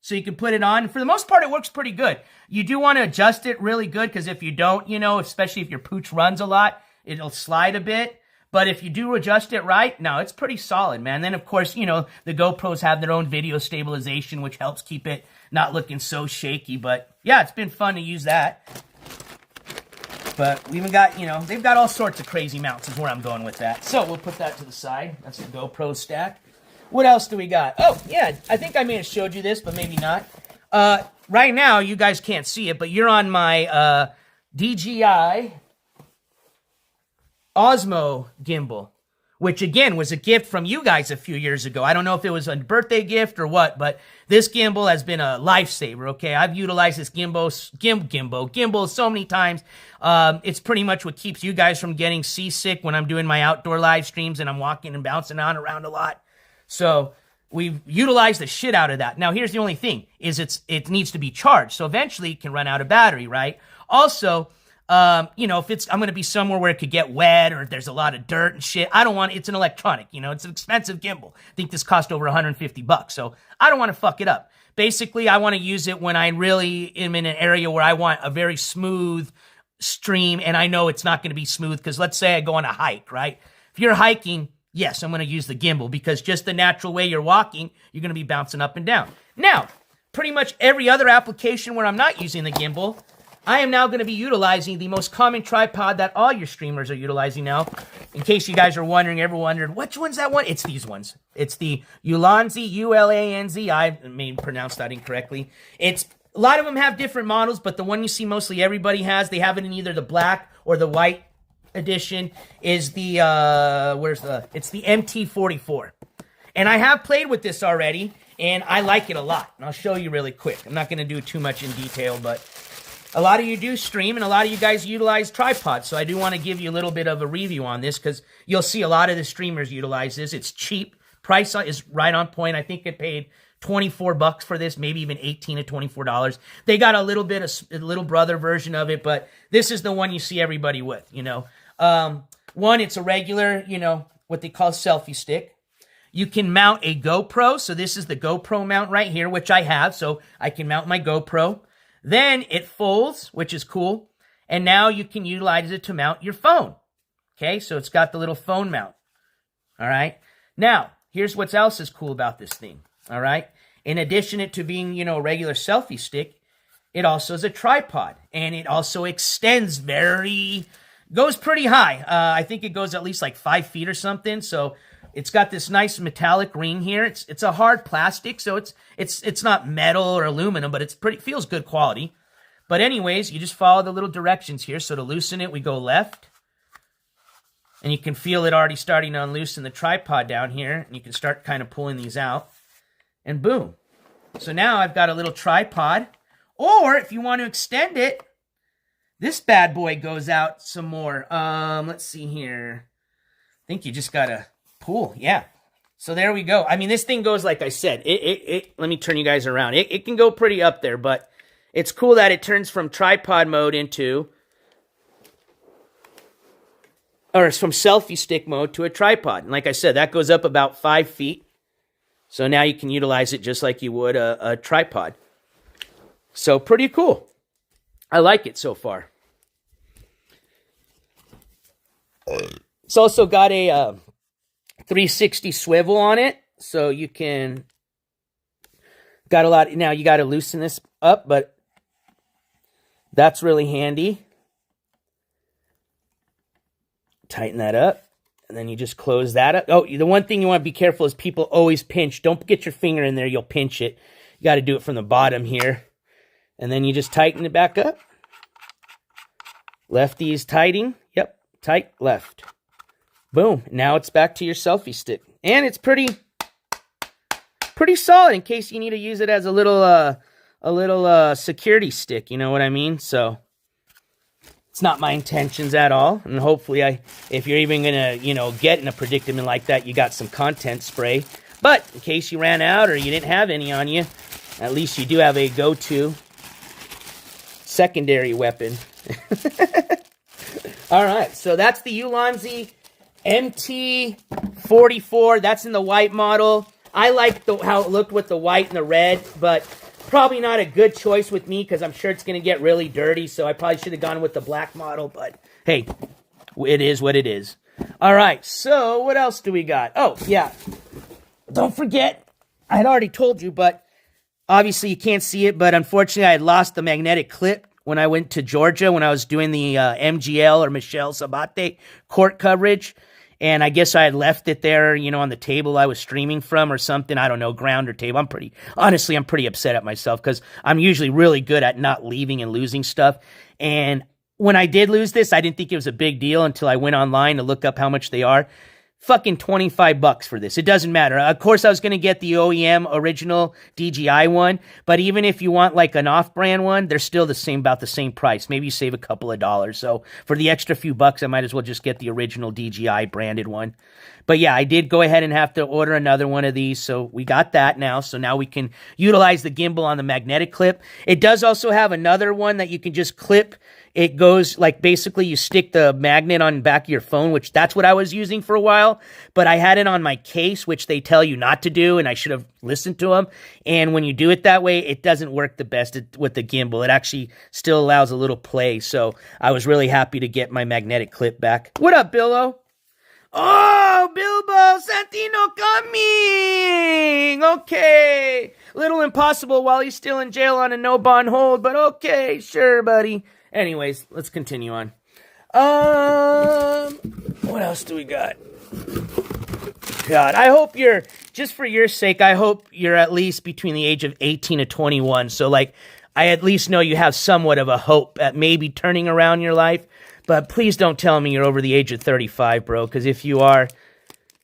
Speaker 1: so you can put it on. For the most part, it works pretty good. You do want to adjust it really good, because if you don't, you know, especially if your pooch runs a lot, it'll slide a bit. But if you do adjust it right, no, it's pretty solid, man. Then, of course, you know, the GoPros have their own video stabilization, which helps keep it not looking so shaky. But, yeah, it's been fun to use that. But we even got, you know, they've got all sorts of crazy mounts is where I'm going with that. So we'll put that to the side. That's the GoPro stack. What else do we got? Oh, yeah, I think I may have showed you this, but maybe not. Right now, you guys can't see it, but you're on my DJI Osmo gimbal, which, again, was a gift from you guys a few years ago. I don't know if it was a birthday gift or what, but this gimbal has been a lifesaver, okay? I've utilized this gimbal so many times. It's pretty much what keeps you guys from getting seasick when I'm doing my outdoor live streams and I'm walking and bouncing on around a lot. So we've utilized the shit out of that. Now, here's the only thing, is it needs to be charged. So eventually it can run out of battery, right? Also, you know, if I'm going to be somewhere where it could get wet or there's a lot of dirt and shit, I don't want, it's an electronic, you know, it's an expensive gimbal. I think this cost over 150 bucks. So I don't want to fuck it up. Basically, I want to use it when I really am in an area where I want a very smooth stream, and I know it's not going to be smooth because let's say I go on a hike, right? If you're hiking, yes, I'm going to use the gimbal because just the natural way you're walking, you're going to be bouncing up and down. Now, pretty much every other application where I'm not using the gimbal, I am now going to be utilizing the most common tripod that all your streamers are utilizing now. In case you guys are wondering, ever wondered, which one's that one? It's these ones. It's the Ulanzi, U-L-A-N-Z. I may pronounce that incorrectly. It's a lot of them have different models, but the one you see mostly everybody has, they have it in either the black or the white edition, is the, it's the MT44. And I have played with this already, and I like it a lot. And I'll show you really quick. I'm not going to do too much in detail, but a lot of you do stream, and a lot of you guys utilize tripods, so I do want to give you a little bit of a review on this, because you'll see a lot of the streamers utilize this. It's cheap. Price is right on point. I think it paid 24 bucks for this, maybe even 18 to $24. They got a little bit of a little brother version of it, but this is the one you see everybody with, you know. One, it's a regular, you know, what they call selfie stick. You can mount a GoPro, so this is the GoPro mount right here, which I have, so I can mount my GoPro. Then it folds, which is cool, and now you can utilize it to mount your phone. Okay, so it's got the little phone mount. All right, now here's what else is cool about this thing. All right, in addition to being, you know, a regular selfie stick, it also is a tripod, and it also extends very, Goes pretty high. I think it goes at least like 5 feet or something. So it's got this nice metallic ring here. It's a hard plastic, so it's not metal or aluminum, but feels good quality. But anyways, you just follow the little directions here. So to loosen it, we go left. And you can feel it already starting to unloosen the tripod down here. And you can start kind of pulling these out. And boom. So now I've got a little tripod. Or if you want to extend it, this bad boy goes out some more. Let's see here. I think you just got to pull. Yeah. So there we go. I mean, this thing goes, like I said, let me turn you guys around. It can go pretty up there, but it's cool that it turns from tripod mode into, or from selfie stick mode to a tripod. And like I said, that goes up about 5 feet. So now you can utilize it just like you would a tripod. So pretty cool. I like it so far. It's also got a 360 swivel on it. So you can, got a lot, now you got to loosen this up, but that's really handy. Tighten that up, and then you just close that up. Oh, the one thing you want to be careful is people always pinch. Don't get your finger in there, you'll pinch it. You got to do it from the bottom here. And then you just tighten it back up. Lefty's tighting. Yep, tight, left. Boom, now it's back to your selfie stick. And it's pretty solid in case you need to use it as a little security stick, you know what I mean? So it's not my intentions at all. And hopefully, if you're even going to, get in a predicament like that, you got some content spray. But in case you ran out or you didn't have any on you, at least you do have a go-to secondary weapon. All right, so that's the Ulanzi MT44. That's in the white model. I like how it looked with the white and the red, but probably not a good choice with me because I'm sure it's going to get really dirty, so I probably should have gone with the black model, but hey, it is what it is. All right, so what else do we got? Oh, yeah. Don't forget, I had already told you, but obviously you can't see it, but unfortunately I had lost the magnetic clip when I went to Georgia when I was doing the MGL or Michelle Sabate court coverage. And I guess I had left it there, on the table I was streaming from or something. I don't know, ground or table. I'm pretty upset at myself because I'm usually really good at not leaving and losing stuff. And when I did lose this, I didn't think it was a big deal until I went online to look up how much they are. Fucking $25 for this. It doesn't matter. Of course, I was going to get the OEM original DJI one, but even if you want like an off-brand one, they're still about the same price. Maybe you save a couple of dollars. So for the extra few bucks, I might as well just get the original DJI branded one. But yeah, I did go ahead and have to order another one of these. So we got that now. So now we can utilize the gimbal on the magnetic clip. It does also have another one that you can just clip. It goes like basically you stick the magnet on the back of your phone, which that's what I was using for a while. But I had it on my case, which they tell you not to do. And I should have listened to them. And when you do it that way, it doesn't work the best with the gimbal. It actually still allows a little play. So I was really happy to get my magnetic clip back. What up, Billo? Oh, Bilbo Santino coming! Okay. Little impossible while he's still in jail on a no bond hold, but okay, sure, buddy. Anyways, let's continue on. What else do we got? God, I hope just for your sake, I hope you're at least between the age of 18 to 21. So, like, I at least know you have somewhat of a hope at maybe turning around your life. But please don't tell me you're over the age of 35, bro, because if you are,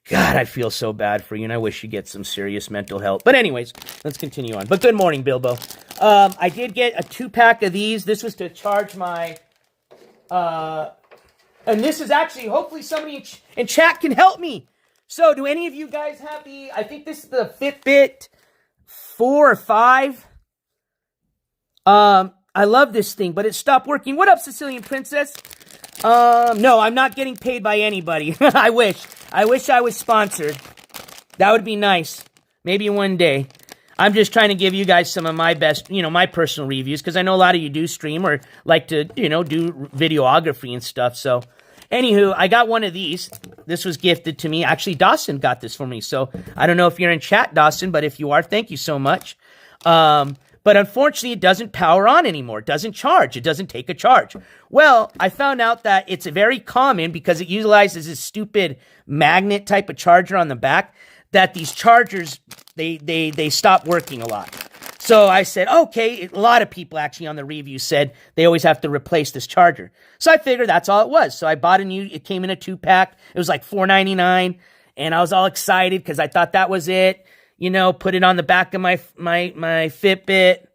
Speaker 1: God, I feel so bad for you, and I wish you get some serious mental help. But anyways, let's continue on. But good morning, Bilbo. I did get a 2-pack of these. This was to charge my, and this is actually, hopefully somebody in chat can help me. So, do any of you guys have I think this is the Fitbit 4 or 5. I love this thing, but it stopped working. What up, Sicilian Princess? No, I'm not getting paid by anybody. I wish I was sponsored. That would be nice. Maybe one day. I'm just trying to give you guys some of my best, my personal reviews, because I know a lot of you do stream or like to, do videography and stuff. So, anywho, I got one of these. This was gifted to me. Actually, Dawson got this for me. So, I don't know if you're in chat, Dawson, but if you are, thank you so much. But unfortunately, it doesn't power on anymore. It doesn't charge. It doesn't take a charge. Well, I found out that it's very common because it utilizes this stupid magnet type of charger on the back that these chargers, they stop working a lot. So I said, okay, a lot of people actually on the review said they always have to replace this charger. So I figured that's all it was. So I bought it came in a 2-pack. It was like $4.99, and I was all excited because I thought that was it. You know, put it on the back of my Fitbit,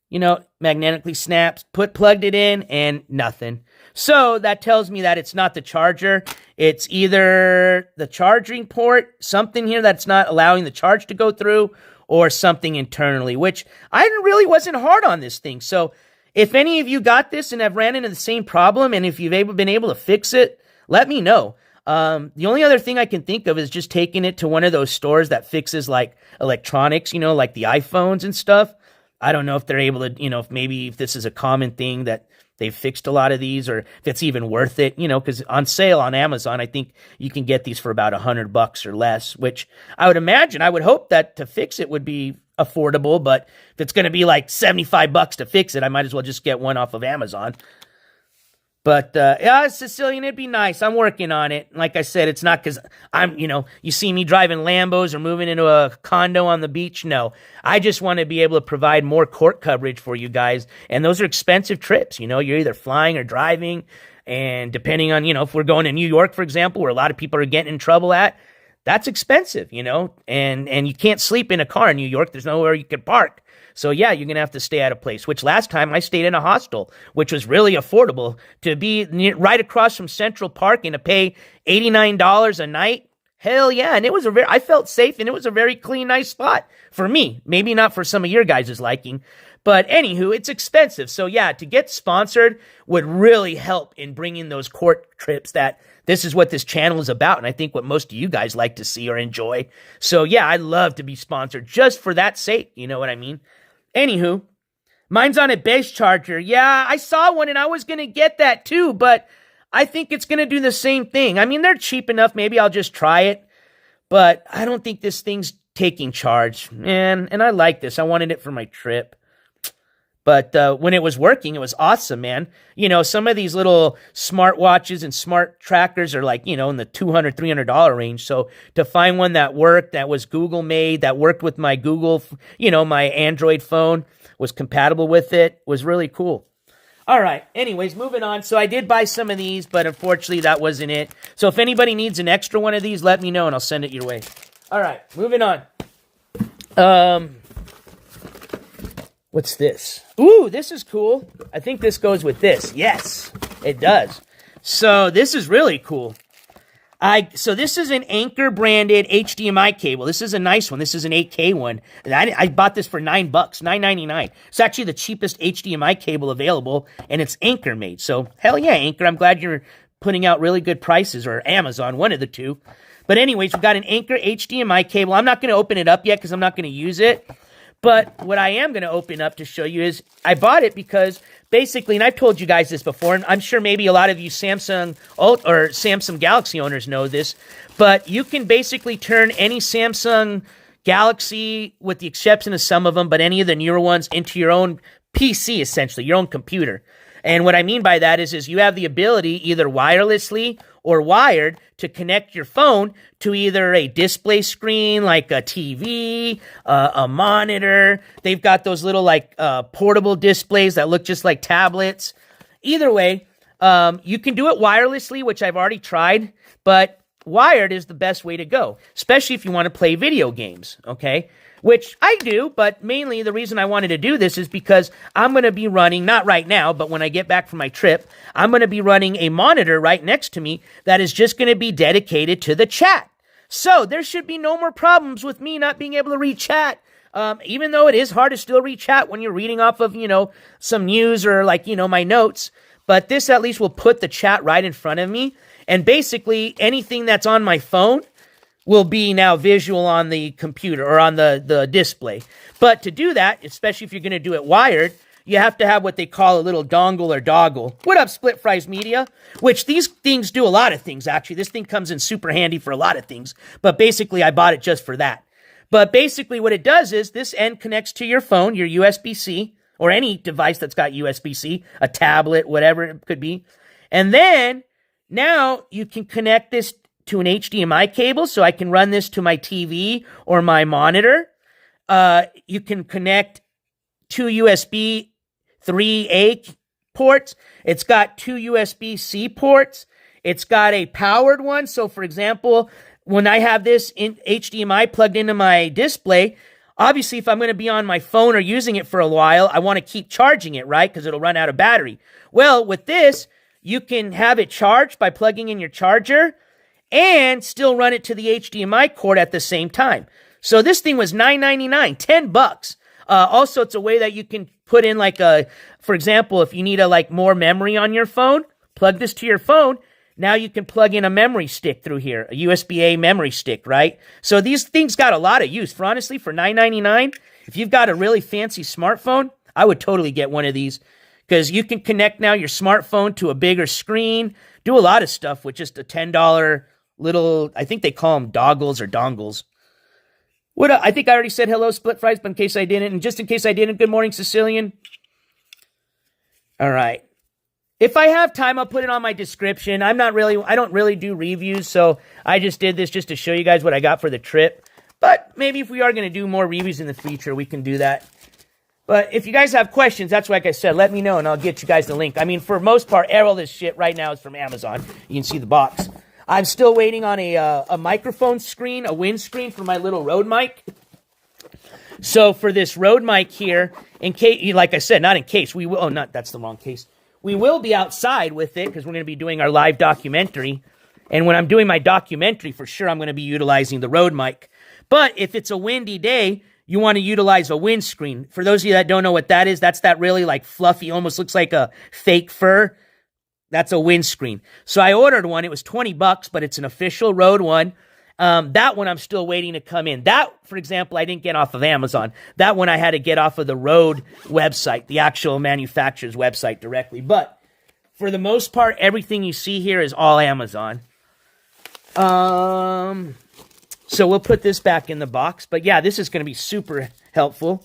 Speaker 1: you know, magnetically snaps, plugged it in, and nothing. So that tells me that it's not the charger. It's either the charging port, something here that's not allowing the charge to go through, or something internally, which I really wasn't hard on this thing. So if any of you got this and have ran into the same problem, and if you've been able to fix it, let me know. The only other thing I can think of is just taking it to one of those stores that fixes like electronics, you know, like the iPhones and stuff. I don't know if they're able to, you know, if this is a common thing that they've fixed a lot of these, or if it's even worth it, you know, because on sale on Amazon, I think you can get these for about $100 or less, which I would hope that to fix it would be affordable, but if it's going to be like $75 to fix it, I might as well just get one off of Amazon. But, yeah, Sicilian, it'd be nice. I'm working on it. Like I said, it's not because I'm, you know, you see me driving Lambos or moving into a condo on the beach. No, I just want to be able to provide more court coverage for you guys. And those are expensive trips. You know, you're either flying or driving. And depending on, you know, if we're going to New York, for example, where a lot of people are getting in trouble at, that's expensive, you know, and you can't sleep in a car in New York. There's nowhere you can park. So, yeah, you're going to have to stay at a place, which last time I stayed in a hostel, which was really affordable to be right across from Central Park and to pay $89 a night. Hell yeah. And I felt safe, and it was a very clean, nice spot for me. Maybe not for some of your guys' liking, but anywho, it's expensive. So, yeah, to get sponsored would really help in bringing those court trips that this is what this channel is about, and I think what most of you guys like to see or enjoy. So, yeah, I'd love to be sponsored just for that sake. You know what I mean? Anywho, mine's on a base charger. Yeah, I saw one, and I was going to get that too, but I think it's going to do the same thing. I mean, they're cheap enough. Maybe I'll just try it, but I don't think this thing's taking charge. And I like this. I wanted it for my trip. But when it was working, it was awesome, man. You know, some of these little smartwatches and smart trackers are like, you know, in the $200, $300 range. So to find one that worked, that was Google made, that worked with my Google, you know, my Android phone, was compatible with it, was really cool. All right. Anyways, moving on. So I did buy some of these, but unfortunately that wasn't it. So if anybody needs an extra one of these, let me know and I'll send it your way. All right. Moving on. What's this? Ooh, this is cool. I think this goes with this. Yes, it does. So this is really cool. So this is an Anker branded HDMI cable. This is a nice one. This is an 8K one. I bought this for $9, $9.99. It's actually the cheapest HDMI cable available, and it's Anker made. So hell yeah, Anker. I'm glad you're putting out really good prices, or Amazon, one of the two. But anyways, we've got an Anker HDMI cable. I'm not going to open it up yet because I'm not going to use it. But what I am going to open up to show you is I bought it because basically, and I've told you guys this before, and I'm sure maybe a lot of you Samsung or Samsung Galaxy owners know this, but you can basically turn any Samsung Galaxy, with the exception of some of them, but any of the newer ones, into your own PC, essentially, your own computer. And what I mean by that is you have the ability, either wirelessly or wired, to connect your phone to either a display screen like a TV, a monitor. They've got those little like portable displays that look just like tablets. Either way, you can do it wirelessly, which I've already tried, but wired is the best way to go, especially if you want to play video games, okay? Which I do, but mainly the reason I wanted to do this is because I'm going to be running, not right now, but when I get back from my trip, I'm going to be running a monitor right next to me that is just going to be dedicated to the chat. So there should be no more problems with me not being able to read chat. Even though it is hard to still read chat when you're reading off of, you know, some news or like, you know, my notes. But this at least will put the chat right in front of me. And basically anything that's on my phone will be now visual on the computer or on the display. But to do that, especially if you're going to do it wired, you have to have what they call a little dongle or doggle. What up, Split Fries Media? Which these things do a lot of things, actually. This thing comes in super handy for a lot of things. But basically, I bought it just for that. But basically what it does is this end connects to your phone, your USB-C, or any device that's got USB-C, a tablet, whatever it could be. And then now you can connect this to an HDMI cable, so I can run this to my TV or my monitor. You can connect two USB 3A ports. It's got two USB-C ports. It's got a powered one. So, for example, when I have this in HDMI plugged into my display, obviously, if I'm going to be on my phone or using it for a while, I want to keep charging it, right? Because it'll run out of battery. Well, with this, you can have it charged by plugging in your charger and still run it to the HDMI cord at the same time. So this thing was $9.99, $10. Also, it's a way that you can put in like for example, if you need more memory on your phone, plug this to your phone. Now you can plug in a memory stick through here, a USB-A memory stick, right? So these things got a lot of use. For honestly, for $9.99, if you've got a really fancy smartphone, I would totally get one of these because you can connect now your smartphone to a bigger screen, do a lot of stuff with just a $10 little, I think they call them doggles or dongles. I think I already said hello, Split Fries, but in case I didn't, and just in case I didn't, good morning, Sicilian. All right. If I have time, I'll put it on my description. I don't really do reviews, so I just did this just to show you guys what I got for the trip. But maybe if we are going to do more reviews in the future, we can do that. But if you guys have questions, that's like I said, let me know, and I'll get you guys the link. I mean, for most part, all this shit right now is from Amazon. You can see the box. I'm still waiting on a microphone screen, a windscreen for my little Rode mic. So for this Rode mic here, in case, like I said, not in case, we will, oh, not, that's the wrong case. We will be outside with it because we're going to be doing our live documentary. And when I'm doing my documentary, for sure, I'm going to be utilizing the Rode mic. But if it's a windy day, you want to utilize a windscreen. For those of you that don't know what that is, that's that really fluffy, almost looks like a fake fur. That's a windscreen. So I ordered one. It was $20, but it's an official Rode one. That one I'm still waiting to come in. That, for example, I didn't get off of Amazon. That one I had to get off of the Rode website, the actual manufacturer's website directly. But for the most part, everything you see here is all Amazon. So we'll put this back in the box. But yeah, this is going to be super helpful.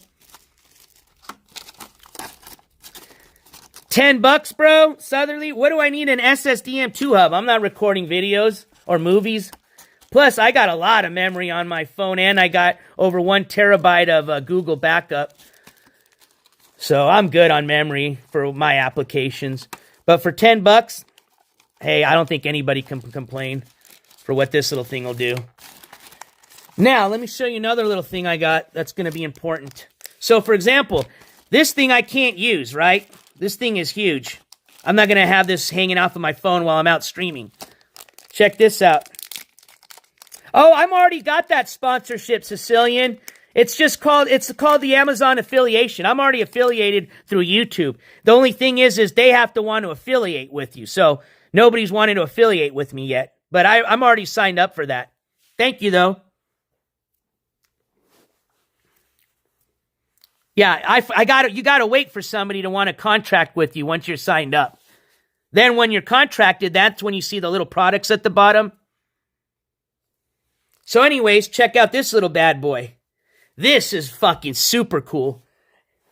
Speaker 1: $10, bro. Southerly, what do I need an SSD M2 hub? I'm not recording videos or movies. Plus, I got a lot of memory on my phone, and I got over 1 terabyte of Google backup. So I'm good on memory for my applications. But for $10, hey, I don't think anybody can complain for what this little thing will do. Now, let me show you another little thing I got that's going to be important. So, for example, this thing I can't use, right? This thing is huge. I'm not going to have this hanging off of my phone while I'm out streaming. Check this out. Oh, I'm already got that sponsorship, Sicilian. It's called the Amazon affiliation. I'm already affiliated through YouTube. The only thing is they have to want to affiliate with you. So nobody's wanted to affiliate with me yet. But I'm already signed up for that. Thank you, though. Yeah, you got to wait for somebody to want to contract with you once you're signed up. Then when you're contracted, that's when you see the little products at the bottom. So anyways, check out this little bad boy. This is fucking super cool.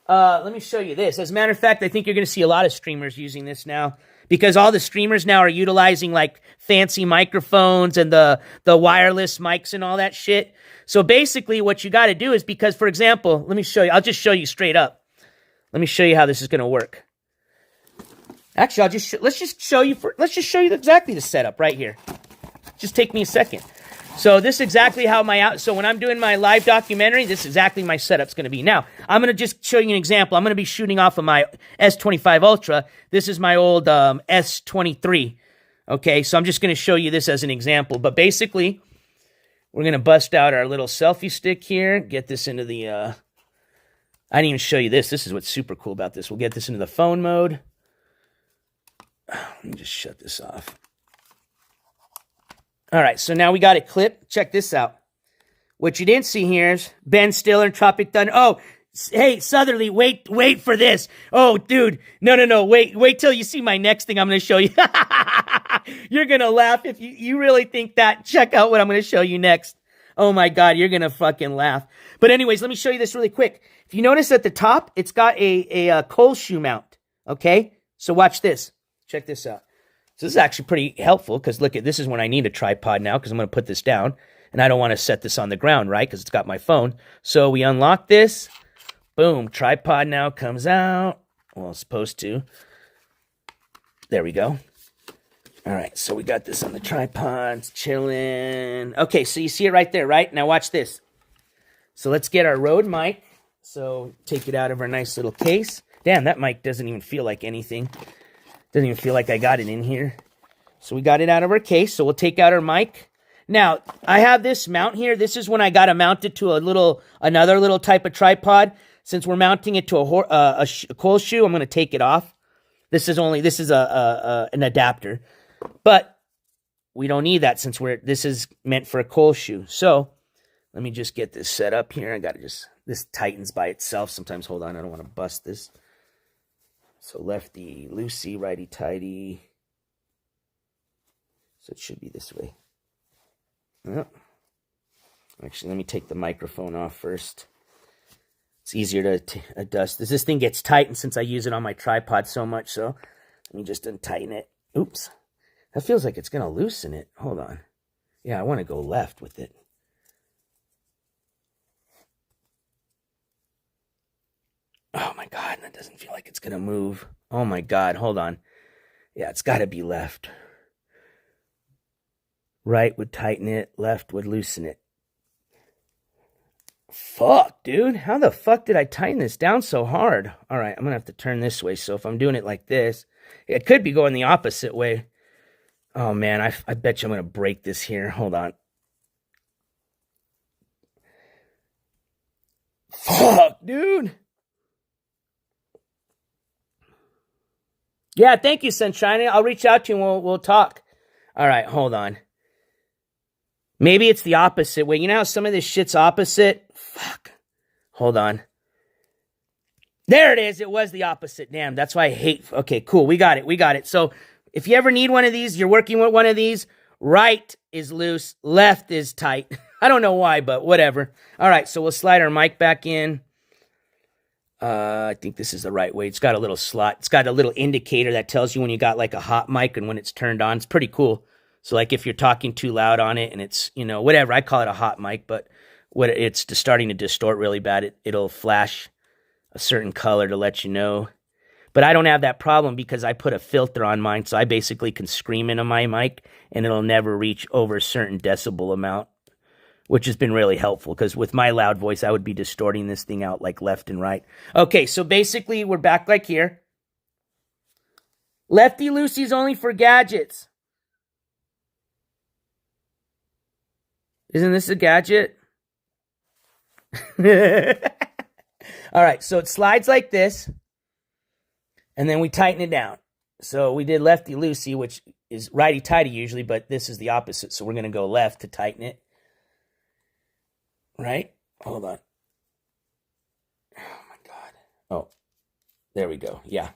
Speaker 1: Let me show you this. As a matter of fact, I think you're going to see a lot of streamers using this now because all the streamers now are utilizing fancy microphones and the wireless mics and all that shit. So basically what you got to do is because, for example, let me show you. I'll just show you straight up. Let me show you how this is going to work. Actually, let's just show you exactly the setup right here. Just take me a second. So this is exactly how so when I'm doing my live documentary, this is exactly my setup's going to be. Now, I'm going to just show you an example. I'm going to be shooting off of my S25 Ultra. This is my old S23. Okay, so I'm just going to show you this as an example. But basically, we're going to bust out our little selfie stick here. Get this into the... I didn't even show you this. This is what's super cool about this. We'll get this into the phone mode. Let me just shut this off. All right, so now we got it clipped. Check this out. What you didn't see here is Ben Stiller and Tropic Thunder. Oh, hey, Southerly, wait for this. Oh, dude, no, wait till you see my next thing I'm going to show you. You're going to laugh if you really think that. Check out what I'm going to show you next. Oh my God, you're going to fucking laugh. But anyways, let me show you this really quick. If you notice at the top, it's got a cold shoe mount. Okay? So watch this. Check this out. So this is actually pretty helpful because look, this is when I need a tripod now because I'm going to put this down. And I don't want to set this on the ground, right? Because it's got my phone. So we unlock this. Boom. Tripod now comes out. Well, it's supposed to. There we go. All right. So we got this on the tripod. It's chilling. Okay. So you see it right there, right? Now watch this. So let's get our Rode mic. So take it out of our nice little case. Damn, that mic doesn't even feel like anything. Doesn't even feel like I got it in here. So we got it out of our case. So we'll take out our mic. Now, I have this mount here. This is when I got to mount it to another little type of tripod. Since we're mounting it to a cold shoe, I'm going to take it off. This is an adapter. But we don't need that since this is meant for a cold shoe. So let me just get this set up here. This tightens by itself. Sometimes, hold on, I don't want to bust this. So lefty loosey, righty tighty. So it should be this way. Oh. Actually, let me take the microphone off first. It's easier to adjust. This thing gets tight, and since I use it on my tripod so much, so let me just untighten it. Oops. That feels like it's going to loosen it. Hold on. Yeah, I want to go left with it. Oh, my God. That doesn't feel like it's going to move. Oh, my God. Hold on. Yeah, it's got to be left. Right would tighten it. Left would loosen it. Fuck, dude. How the fuck did I tighten this down so hard? All right, I'm going to have to turn this way. So if I'm doing it like this, it could be going the opposite way. Oh, man, I bet you I'm going to break this here. Hold on. Fuck, dude. Yeah, thank you, Sunshine. I'll reach out to you and we'll talk. All right, hold on. Maybe it's the opposite way. You know how some of this shit's opposite? Fuck. Hold on. There it is. It was the opposite. Damn, that's why I hate... Okay, cool. We got it. So if you ever need one of these, you're working with one of these, right is loose, left is tight. I don't know why, but whatever. All right, so we'll slide our mic back in. I think this is the right way. It's got a little slot. It's got a little indicator that tells you when you got like a hot mic and when it's turned on. It's pretty cool. So like if you're talking too loud on it and it's, whatever, I call it a hot mic, but when it's starting to distort really bad, it'll flash a certain color to let you know. But I don't have that problem because I put a filter on mine, so I basically can scream into my mic and it'll never reach over a certain decibel amount, which has been really helpful because with my loud voice, I would be distorting this thing out like left and right. Okay, so basically we're back like here. Lefty loosey's only for gadgets. Isn't this a gadget? All right, so it slides like this, and then we tighten it down. So we did lefty-loosey, which is righty-tighty usually, but this is the opposite, so we're going to go left to tighten it. Right? Hold on. Oh, my God. Oh, there we go. Yeah.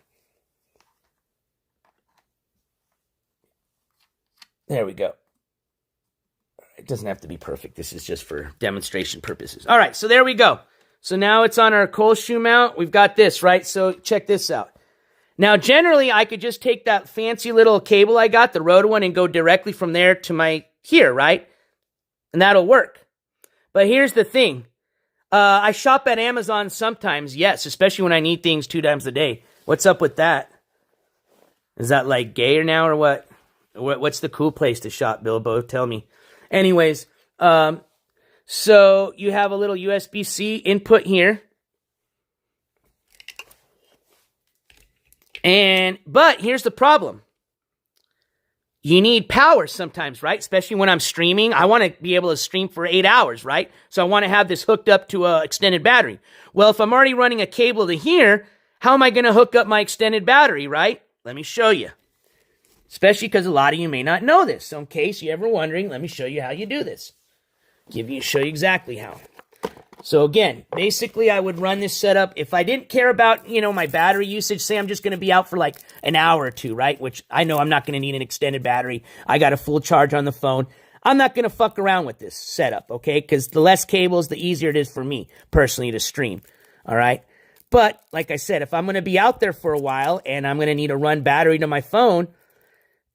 Speaker 1: There we go. It doesn't have to be perfect. This is just for demonstration purposes. All right, so there we go. So now it's on our cold shoe mount. We've got this, right? So check this out. Now, generally, I could just take that fancy little cable I got, the Rode one, and go directly from there to my here, right? And that'll work. But here's the thing. I shop at Amazon sometimes, yes, especially when I need things 2 times a day. What's up with that? Is that like gay now or what? What's the cool place to shop, Bilbo? Tell me. Anyways, so you have a little USB-C input here. But here's the problem. You need power sometimes, right? Especially when I'm streaming. I want to be able to stream for 8 hours, right? So I want to have this hooked up to an extended battery. Well, if I'm already running a cable to here, how am I going to hook up my extended battery, right? Let me show you. Especially because a lot of you may not know this. So in case you're ever wondering, let me show you how you do this. Show you exactly how. So again, basically I would run this setup. If I didn't care about, my battery usage, say I'm just going to be out for like an hour or two, right? Which I know I'm not going to need an extended battery. I got a full charge on the phone. I'm not going to fuck around with this setup, okay? Because the less cables, the easier it is for me, personally, to stream, all right? But, like I said, if I'm going to be out there for a while and I'm going to need to run battery to my phone,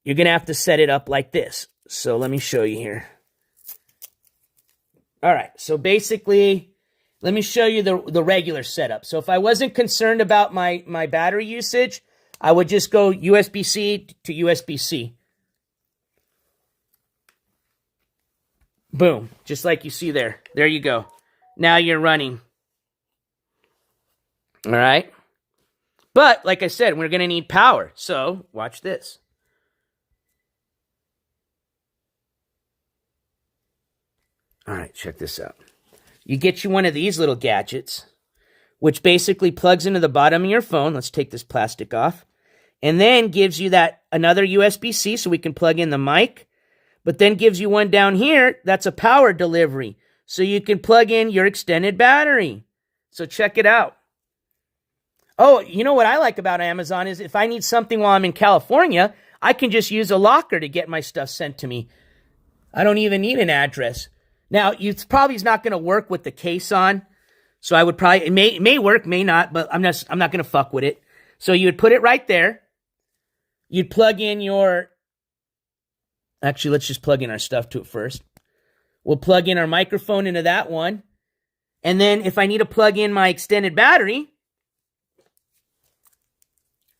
Speaker 1: you're going to have to set it up like this. So let me show you here. All right, so basically, let me show you the regular setup. So if I wasn't concerned about my battery usage, I would just go USB-C to USB-C. Boom, just like you see there. There you go. Now you're running. All right? But, like I said, we're going to need power. So, watch this. All right, check this out. You get you one of these little gadgets, which basically plugs into the bottom of your phone. Let's take this plastic off. And then gives you that another USB-C so we can plug in the mic. But then gives you one down here that's a power delivery. So you can plug in your extended battery. So check it out. Oh, you know what I like about Amazon is if I need something while I'm in California, I can just use a locker to get my stuff sent to me. I don't even need an address. Now, it's probably not going to work with the case on. So I would probably, it may work, may not, but I'm not going to fuck with it. So you would put it right there. You'd plug in your, actually, let's just plug in our stuff to it first. We'll plug in our microphone into that one. And then if I need to plug in my extended battery,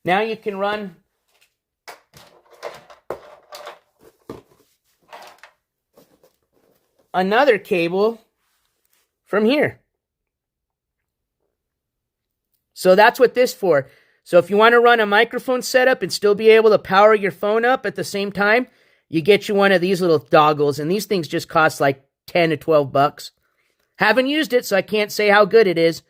Speaker 1: now you can run another cable from here. So that's what this for. So if you want to run a microphone setup and still be able to power your phone up at the same time, you get you one of these little doggles, and these things just cost like 10 to 12 bucks. Haven't used it, so I can't say how good it is.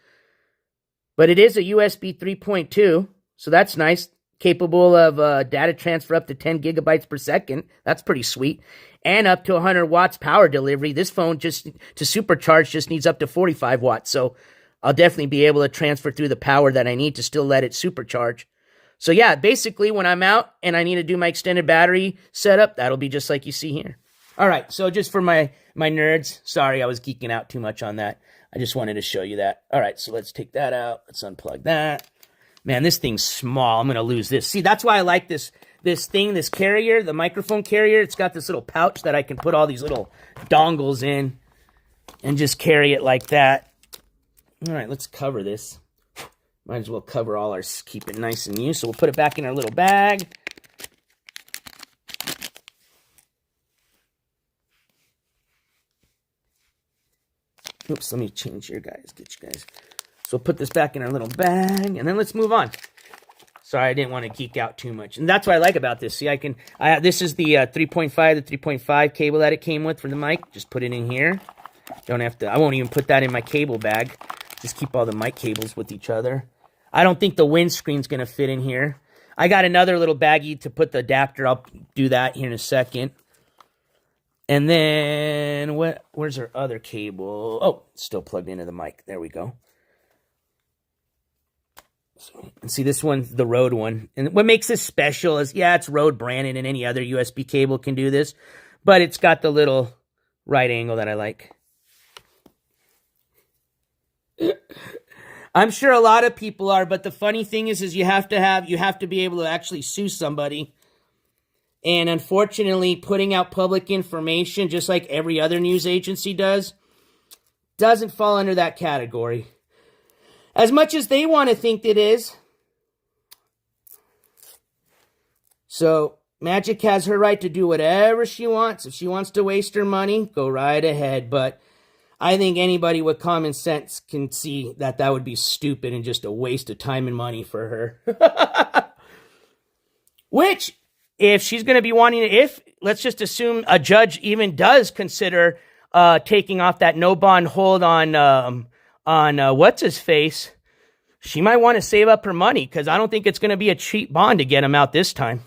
Speaker 1: But it is a USB 3.2, so that's nice. Capable of data transfer up to 10 gigabytes per second. That's pretty sweet. And up to 100 watts power delivery. This phone, just to supercharge, just needs up to 45 watts. So I'll definitely be able to transfer through the power that I need to still let it supercharge. So yeah, basically when I'm out and I need to do my extended battery setup, that'll be just like you see here. All right, so just for my nerds, sorry I was geeking out too much on that. I just wanted to show you that. All right, so let's take that out. Let's unplug that. Man, this thing's small. I'm going to lose this. See, that's why I like this carrier, the microphone carrier. It's got this little pouch that I can put all these little dongles in and just carry it like that. All right, let's cover this. Might as well cover all ours, keep it nice and new. So we'll put it back in our little bag. Oops, let me change here, guys. Get you guys. So we'll put this back in our little bag, and then let's move on. Sorry, I didn't want to geek out too much. And that's what I like about this. See, this is the 3.5 to 3.5 cable that it came with for the mic. Just put it in here. Don't have to, I won't even put that in my cable bag. Just keep all the mic cables with each other. I don't think the windscreen's going to fit in here. I got another little baggie to put the adapter. I'll do that here in a second. And then, where's our other cable? Oh, it's still plugged into the mic. There we go. So, and see, this one's the Rode one. And what makes this special is, yeah, it's Rode branded, and any other USB cable can do this. But it's got the little right angle that I like. I'm sure a lot of people are, but the funny thing is you have to be able to actually sue somebody. And unfortunately, putting out public information, just like every other news agency does, doesn't fall under that category. As much as they want to think it is. So, Magic has her right to do whatever she wants. If she wants to waste her money, go right ahead. But I think anybody with common sense can see that that would be stupid and just a waste of time and money for her. Which, if she's going to be wanting to, let's just assume a judge even does consider taking off that no bond hold on what's-his-face, she might want to save up her money, because I don't think it's going to be a cheap bond to get him out this time.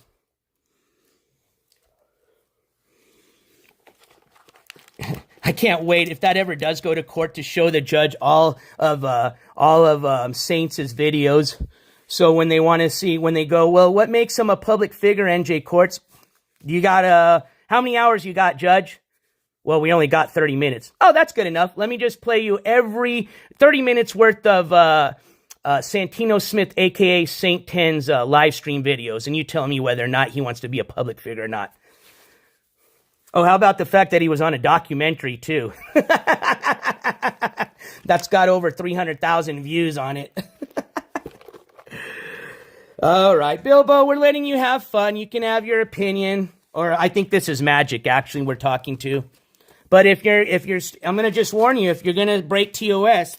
Speaker 1: I can't wait if that ever does go to court to show the judge all of Saints' videos. So when they want to see, when they go, well, what makes him a public figure, NJ Courts? You got how many hours you got, Judge? Well, we only got 30 minutes. Oh, that's good enough. Let me just play you every 30 minutes worth of Santino Smith, a.k.a. Saint Ten's live stream videos, and you tell me whether or not he wants to be a public figure or not. Oh, how about the fact that he was on a documentary, too? That's got over 300,000 views on it. All right, Bilbo, we're letting you have fun. You can have your opinion. Or I think this is Magic, actually, we're talking to. But if you're, I'm going to just warn you, if you're going to break TOS,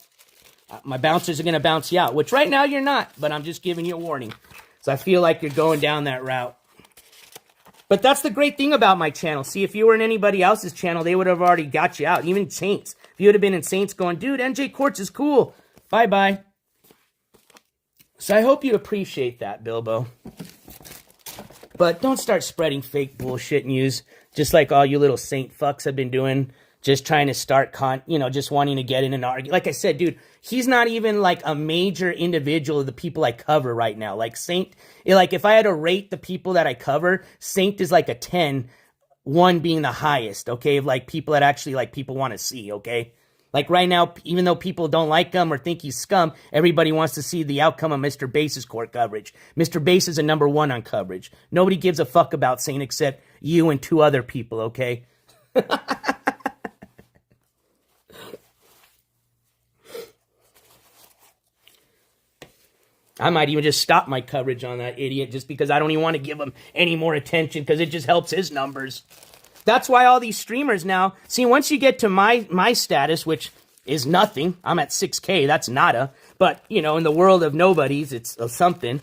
Speaker 1: my bouncers are going to bounce you out, which right now you're not, but I'm just giving you a warning. So I feel like you're going down that route. But that's the great thing about my channel. See, if you were in anybody else's channel, they would have already got you out. Even Saints. If you would have been in Saints going, dude, NJCourts is cool. Bye-bye. So I hope you appreciate that, Bilbo. But don't start spreading fake bullshit news, just like all you little saint fucks have been doing, just trying to start, just wanting to get in an argument. Like I said, dude, he's not even like a major individual of the people I cover right now. Like Saint, like if I had to rate the people that I cover, Saint is like a 10, 1 being the highest, okay? Of like people that actually like people want to see, okay? Like right now, even though people don't like him or think he's scum, everybody wants to see the outcome of Mr. Bass's court coverage. Mr. Bass is a #1 on coverage. Nobody gives a fuck about Saint except you and 2 other people, okay? I might even just stop my coverage on that idiot just because I don't even want to give him any more attention because it just helps his numbers. That's why all these streamers now, see, once you get to my status, which is nothing, I'm at 6K, that's nada, but, in the world of nobodies, it's something,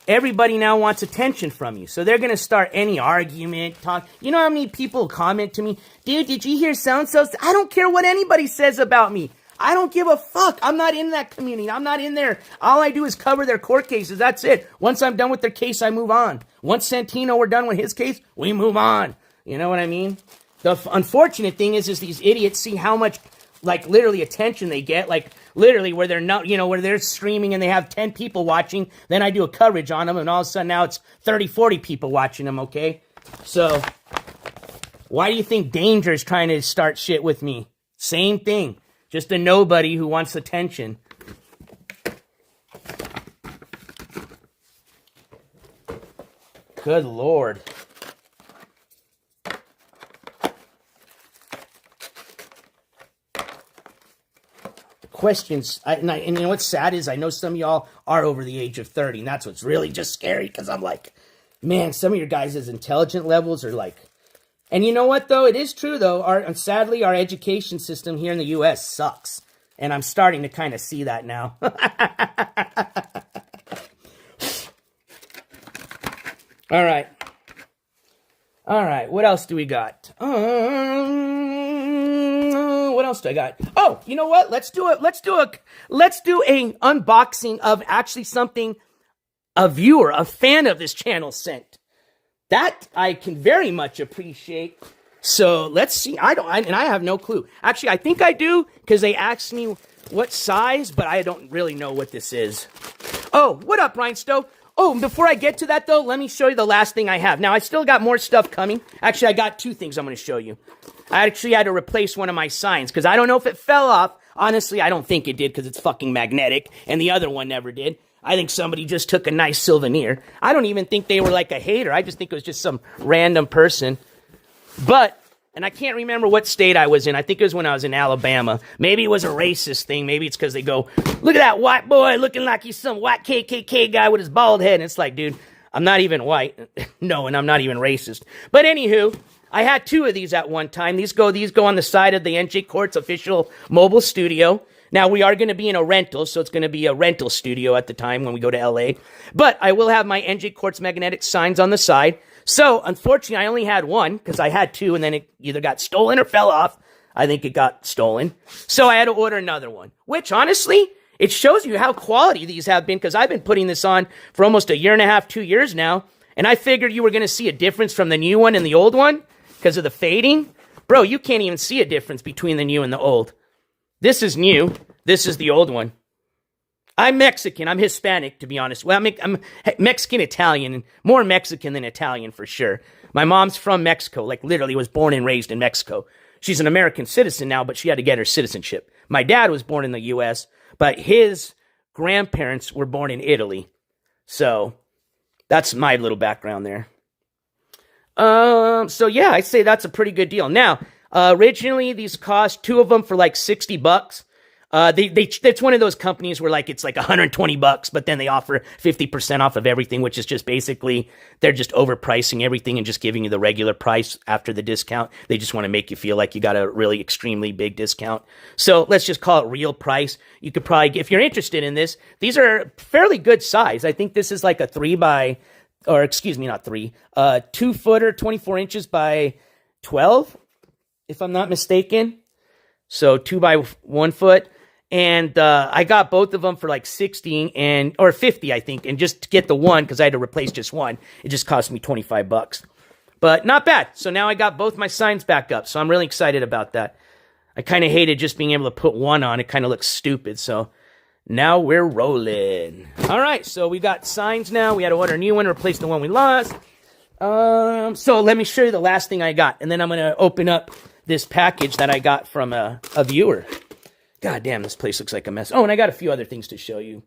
Speaker 1: everybody now wants attention from you, so they're going to start any argument, talk. You know how many people comment to me, dude, did you hear so-and-so? I don't care what anybody says about me. I don't give a fuck. I'm not in that community. I'm not in there. All I do is cover their court cases. That's it. Once I'm done with their case, I move on. Once Santino, we're done with his case, we move on. You know what I mean? The unfortunate thing is these idiots see how much, like, literally attention they get. Like, literally, where they're not, where they're streaming and they have 10 people watching. Then I do a coverage on them, and all of a sudden now it's 30, 40 people watching them, okay? So, why do you think Danger's trying to start shit with me? Same thing. Just a nobody who wants attention. Good Lord. Questions, and you know what's sad is I know some of y'all are over the age of 30, and that's what's really just scary, because I'm like, man, some of your guys' intelligent levels are like, and you know what, though, it is true, though, sadly, our education system here in the U.S. sucks, and I'm starting to kind of see that now. All right, what else do we got? What else do I got? Oh, you know what? Let's do a unboxing of actually something a viewer, a fan of this channel sent. That I can very much appreciate. So let's see. I have no clue. Actually, I think I do because they asked me what size, but I don't really know what this is. Oh, what up, Rhinestone? Oh, before I get to that, though, let me show you the last thing I have. Now, I still got more stuff coming. Actually, I got 2 things I'm going to show you. I actually had to replace one of my signs because I don't know if it fell off. Honestly, I don't think it did because it's fucking magnetic, and the other one never did. I think somebody just took a nice souvenir. I don't even think they were like a hater. I just think it was just some random person. But, and I can't remember what state I was in. I think it was when I was in Alabama. Maybe it was a racist thing. Maybe it's because they go, look at that white boy looking like he's some white KKK guy with his bald head. And it's like, dude, I'm not even white. No, and I'm not even racist. But anywho, I had 2 of these at one time. These go on the side of the NJCourts official mobile studio. Now, we are going to be in a rental, so it's going to be a rental studio at the time when we go to LA. But I will have my NJCourts magnetic signs on the side. So, unfortunately, I only had 1 because I had 2, and then it either got stolen or fell off. I think it got stolen. So I had to order another one, which, honestly, it shows you how quality these have been because I've been putting this on for almost a year and a half, 2 years now. And I figured you were going to see a difference from the new one and the old one because of the fading. Bro, you can't even see a difference between the new and the old. This is new. This is the old one. I'm Mexican. I'm Hispanic, to be honest. Well, I'm Mexican-Italian, more Mexican than Italian for sure. My mom's from Mexico, like literally was born and raised in Mexico. she's an American citizen now, but she had to get her citizenship. My dad was born in the U.S., but his grandparents were born in Italy. So that's my little background there. So yeah, I'd say that's a pretty good deal. Now, originally these cost 2 of them for like $60. It's one of those companies where like it's like $120, but then they offer 50% off of everything, which is just basically they're just overpricing everything and just giving you the regular price after the discount. They just want to make you feel like you got a really extremely big discount. So let's just call it real price. You could probably, if you're interested in this, these are fairly good size. I think this is like a 2-footer, 24 inches by 12, if I'm not mistaken. So 2 by 1 foot. And I got both of them for like 60 or 50, I think. And just to get the one, because I had to replace just one, it just cost me $25. But not bad. So now I got both my signs back up. So I'm really excited about that. I kind of hated just being able to put one on. It kind of looks stupid. So now we're rolling. All right. So we got signs now. We had to order a new one to replace the one we lost. So let me show you the last thing I got. And then I'm going to open up this package that I got from a viewer. God damn, this place looks like a mess. Oh, and I got a few other things to show you.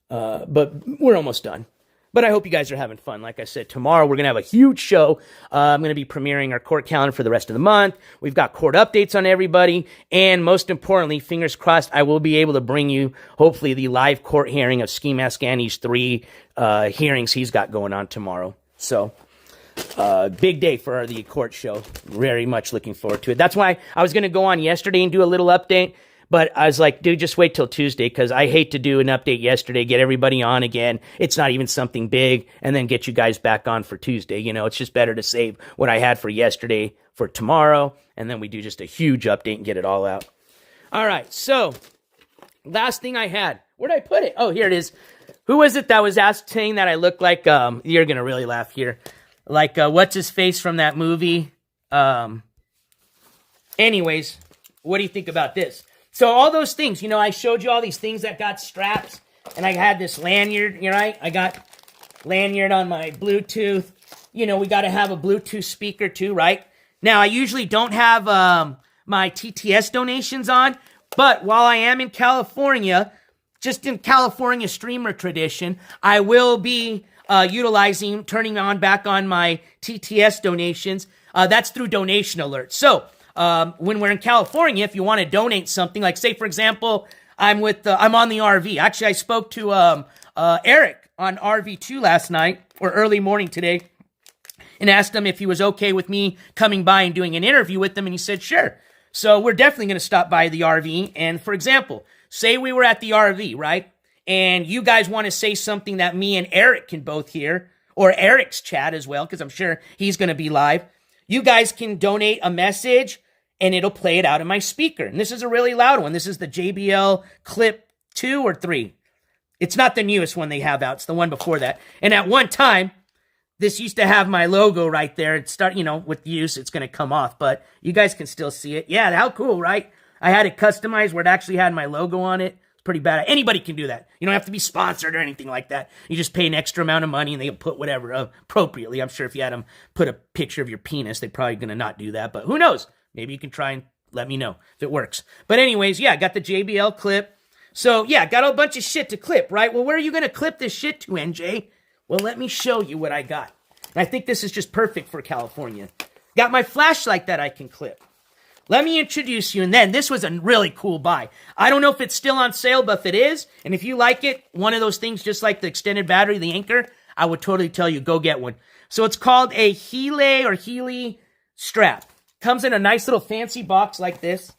Speaker 1: But we're almost done. But I hope you guys are having fun. Like I said, tomorrow we're going to have a huge show. I'm going to be premiering our court calendar for the rest of the month. We've got court updates on everybody. And most importantly, fingers crossed, I will be able to bring you, hopefully, the live court hearing of Ski Mask Andy's 3 hearings he's got going on tomorrow. So, big day for the court show. Very much looking forward to it. That's why I was going to go on yesterday and do a little update. But I was like, dude, just wait till Tuesday, because I hate to do an update yesterday, get everybody on again. It's not even something big, and then get you guys back on for Tuesday. You know, it's just better to save what I had for yesterday for tomorrow, and then we do just a huge update and get it all out. All right, so last thing I had. Where'd I put it? Oh, here it is. Who was it that was saying that I look like, you're going to really laugh here, like, what's his face from that movie? Anyways, what do you think about this? So all those things, you know, I showed you all these things that got straps, and I had this lanyard, you know, right? I got lanyard on my Bluetooth. You know, we got to have a Bluetooth speaker too, right? Now, I usually don't have my TTS donations on, but while I am in California, just in California streamer tradition, I will be turning back on my TTS donations. That's through Donation Alert. So, when we're in California, if you want to donate something, like say, for example, I'm on the RV. Actually, I spoke to Eric on RV2 last night, or early morning today, and asked him if he was okay with me coming by and doing an interview with him, and he said, sure. So we're definitely going to stop by the RV, and for example, say we were at the RV, right? And you guys want to say something that me and Eric can both hear, or Eric's chat as well, because I'm sure he's going to be live. You guys can donate a message, and it'll play it out in my speaker. And this is a really loud one. This is the JBL Clip 2 or 3. It's not the newest one they have out. It's the one before that. And at one time, this used to have my logo right there. It with use, it's going to come off. But you guys can still see it. Yeah, how cool, right? I had it customized where it actually had my logo on it. It's pretty bad. Anybody can do that. You don't have to be sponsored or anything like that. You just pay an extra amount of money and they put whatever appropriately. I'm sure if you had them put a picture of your penis, they're probably going to not do that. But who knows? Maybe you can try and let me know if it works. But anyways, yeah, I got the JBL clip. So, yeah, got a bunch of shit to clip, right? Well, where are you going to clip this shit to, NJ? Well, let me show you what I got. And I think this is just perfect for California. Got my flashlight that I can clip. Let me introduce you, and then this was a really cool buy. I don't know if it's still on sale, but if it is, and if you like it, one of those things just like the extended battery, the Anchor, I would totally tell you, go get one. So it's called a Healy strap. Comes in a nice little fancy box like this.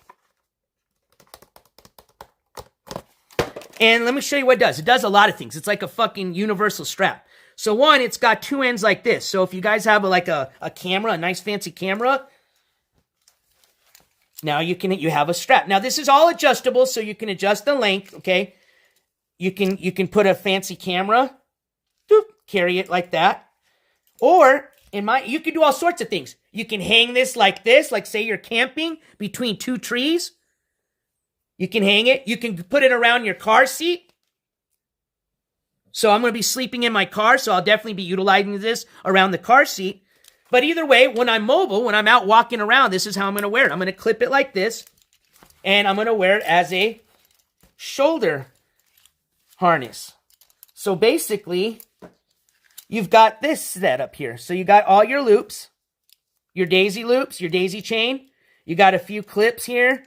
Speaker 1: And let me show you what it does. It does a lot of things. It's like a fucking universal strap. So one, it's got 2 ends like this. So if you guys have a camera, a nice fancy camera, now you have a strap. Now this is all adjustable, so you can adjust the length, okay? You can put a fancy camera, carry it like that. Or you can do all sorts of things. You can hang this, like say you're camping between 2 trees. You can hang it. You can put it around your car seat. So I'm going to be sleeping in my car, so I'll definitely be utilizing this around the car seat. But either way, when I'm mobile, when I'm out walking around, this is how I'm going to wear it. I'm going to clip it like this, and I'm going to wear it as a shoulder harness. So basically, you've got this set up here. So you got all your loops, your daisy chain. You got a few clips here.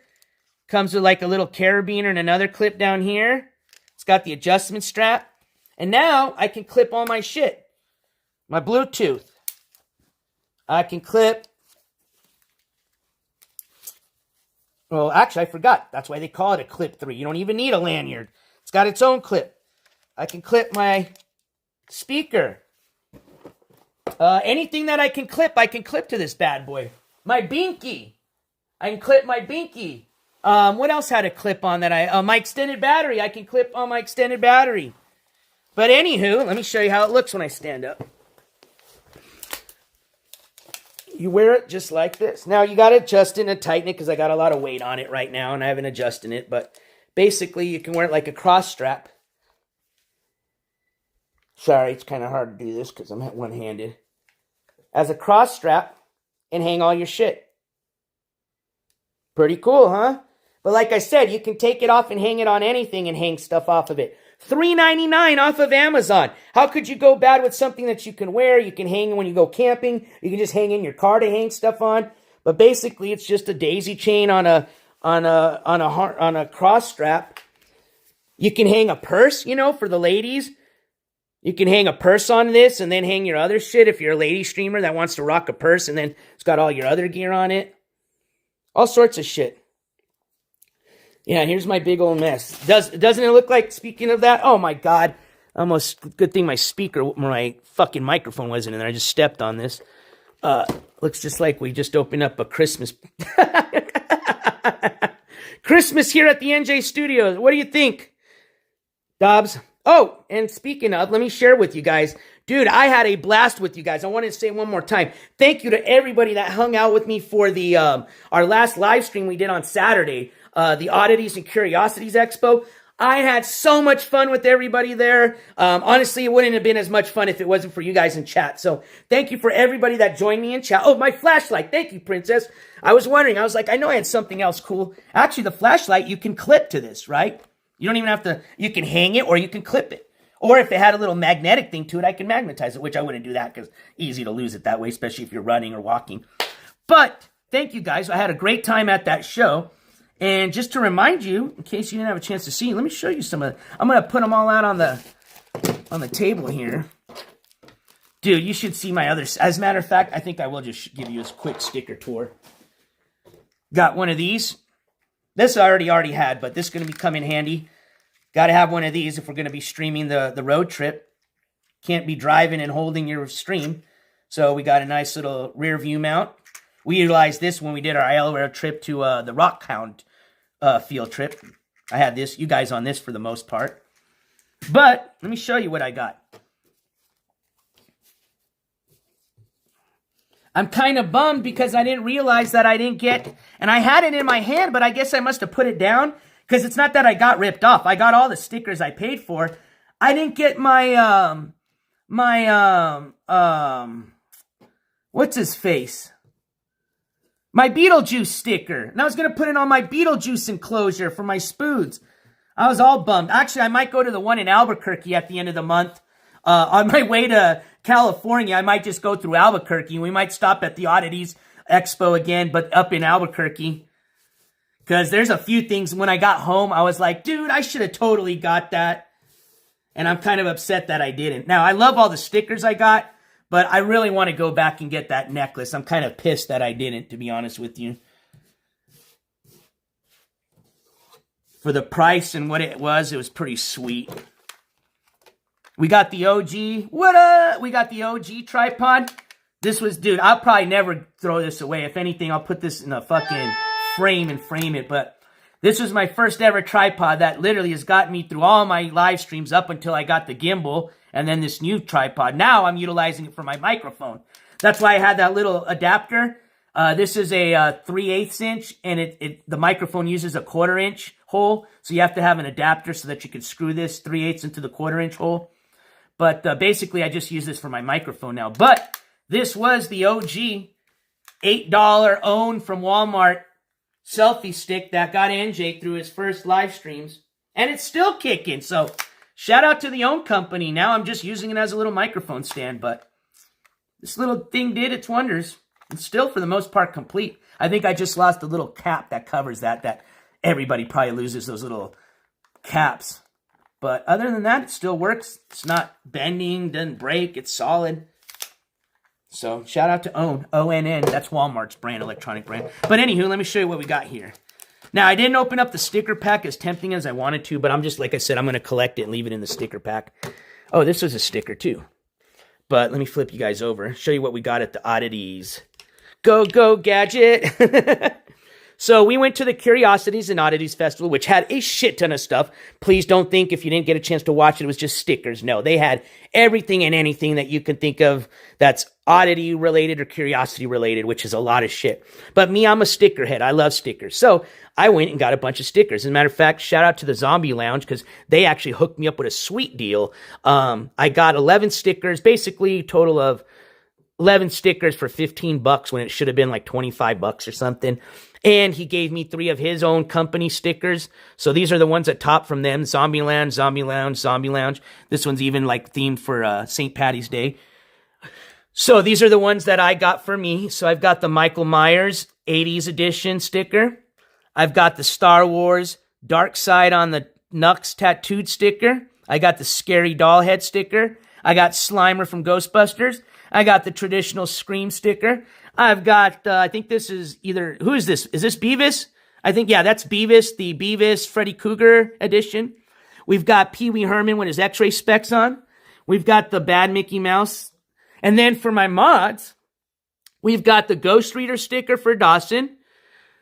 Speaker 1: Comes with like a little carabiner and another clip down here. It's got the adjustment strap. And now I can clip all my shit. My Bluetooth. I can clip. Well, actually, I forgot. That's why they call it a clip 3. You don't even need a lanyard. It's got its own clip. I can clip my speaker. Anything that I can clip to this bad boy. My binky. I can clip my binky. What else had a clip on that my extended battery. I can clip on my extended battery. But anywho, let me show you how it looks when I stand up. You wear it just like this. Now, you got to adjust it and tighten it because I got a lot of weight on it right now and I haven't adjusted it. But basically, you can wear it like a cross strap. Sorry, it's kind of hard to do this because I'm one-handed. As a cross strap and hang all your shit. Pretty cool, huh? But like I said, you can take it off and hang it on anything and hang stuff off of it. $3.99 off of Amazon. How could you go bad with something that you can wear? You can hang when you go camping. You can just hang in your car to hang stuff on. But basically, it's just a daisy chain on a cross strap. You can hang a purse, you know, for the ladies. You can hang a purse on this and then hang your other shit if you're a lady streamer that wants to rock a purse and then it's got all your other gear on it. All sorts of shit. Yeah, here's my big old mess. Doesn't it look like, speaking of that, oh my God, almost, good thing my fucking microphone wasn't in there. I just stepped on this. Looks just like we just opened up a Christmas. Christmas here at the NJ Studios. What do you think, Dobbs? Oh, and speaking of, let me share with you guys. Dude, I had a blast with you guys. I wanted to say one more time, thank you to everybody that hung out with me for the our last live stream we did on Saturday, the Oddities and Curiosities Expo. I had so much fun with everybody there. Honestly, it wouldn't have been as much fun if it wasn't for you guys in chat. So thank you for everybody that joined me in chat. Oh, my flashlight. Thank you, Princess. I was wondering. I was like, I know I had something else cool. Actually, the flashlight, you can clip to this, right? You don't even have to, you can hang it or you can clip it. Or if it had a little magnetic thing to it, I can magnetize it, which I wouldn't do that because easy to lose it that way, especially if you're running or walking. But thank you guys. I had a great time at that show. And just to remind you, in case you didn't have a chance to see, let me show you some of I'm going to put them all out on the table here. Dude, you should see my others. As a matter of fact, I think I will just give you a quick sticker tour. Got one of these. This I already had, but this is going to come in handy. Got to have one of these if we're going to be streaming the road trip. Can't be driving and holding your stream. So we got a nice little rear view mount. We utilized this when we did our Islaware trip to the Rockhound field trip. I had this, you guys on this for the most part. But let me show you what I got. I'm kind of bummed because I didn't realize that I didn't get, and I had it in my hand, but I guess I must have put it down. Because it's not that I got ripped off. I got all the stickers I paid for. I didn't get my, what's his face? My Beetlejuice sticker. And I was going to put it on my Beetlejuice enclosure for my Spoods. I was all bummed. Actually, I might go to the one in Albuquerque at the end of the month. On my way to California, I might just go through Albuquerque. We might stop at the Oddities Expo again, but up in Albuquerque. Because there's a few things, when I got home, I was like, dude, I should have totally got that. And I'm kind of upset that I didn't. Now, I love all the stickers I got, but I really want to go back and get that necklace. I'm kind of pissed that I didn't, to be honest with you. For the price and what it was pretty sweet. We got the OG. What up? We got the OG tripod. This was, dude, I'll probably never throw this away. If anything, I'll put this in a fucking frame and frame it. But this was my first ever tripod that literally has gotten me through all my live streams up until I got the gimbal and then this new tripod. Now I'm utilizing it for my microphone. That's why I had that little adapter. This is a 3/8 inch and the microphone uses a 1/4 inch hole. So you have to have an adapter so that you can screw this 3/8 into the 1/4 inch hole. But basically I just use this for my microphone now. But This was the OG $8 own from Walmart selfie stick that got NJ through his first live streams. And it's still kicking. So shout out to the own company. Now I'm just using it as a little microphone stand. But this little thing did its wonders. It's still, for the most part, complete. I think I just lost the little cap that covers that everybody probably loses, those little caps. But other than that, it still works. It's not bending, doesn't break. It's solid. So shout out to OWN. ONN. That's Walmart's brand, electronic brand. But anywho, let me show you what we got here. Now, I didn't open up the sticker pack as tempting as I wanted to, but I'm just, like I said, I'm going to collect it and leave it in the sticker pack. Oh, this was a sticker too. But let me flip you guys over. Show you what we got at the oddities. Go, go, gadget. So we went to the Curiosities and Oddities Festival, which had a shit ton of stuff. Please don't think if you didn't get a chance to watch it, it was just stickers. No, they had everything and anything that you can think of that's oddity related or curiosity related, which is a lot of shit. But me, I'm a sticker head. I love stickers. So I went and got a bunch of stickers. As a matter of fact, shout out to the Zombie Lounge because they actually hooked me up with a sweet deal. I got 11 stickers, basically a total of 11 stickers for $15 when it should have been like $25 or something. And he gave me 3 of his own company stickers. So these are the ones at top from them. Zombie Lounge, Zombie Lounge, Zombie Lounge. This one's even like themed for St. Patty's Day. So these are the ones that I got for me. So I've got the Michael Myers 80s edition sticker. I've got the Star Wars Dark Side on the Nux tattooed sticker. I got the Scary Doll Head sticker. I got Slimer from Ghostbusters. I got the traditional Scream sticker. I've got, I think this is either, who is this? Is this Beavis? I think, yeah, that's Beavis, the Beavis Freddy Krueger edition. We've got Pee Wee Herman with his x-ray specs on. We've got the Bad Mickey Mouse. And then for my mods, we've got the Ghost Reader sticker for Dawson.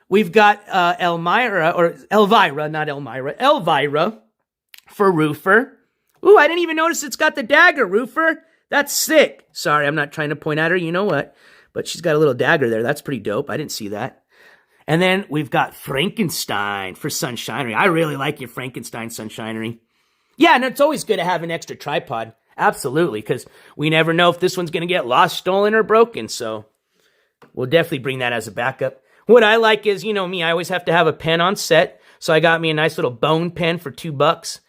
Speaker 1: We've got Elvira for Roofer. Ooh, I didn't even notice it's got the dagger, Roofer. That's sick. Sorry, I'm not trying to point at her. You know what? But she's got a little dagger there. That's pretty dope. I didn't see that. And then we've got Frankenstein for Sunshinery. I really like your Frankenstein Sunshinery. Yeah, and it's always good to have an extra tripod. Absolutely, because we never know if this one's going to get lost, stolen, or broken. So we'll definitely bring that as a backup. What I like is, you know me, I always have to have a pen on set. So I got me a nice little bone pen for $2.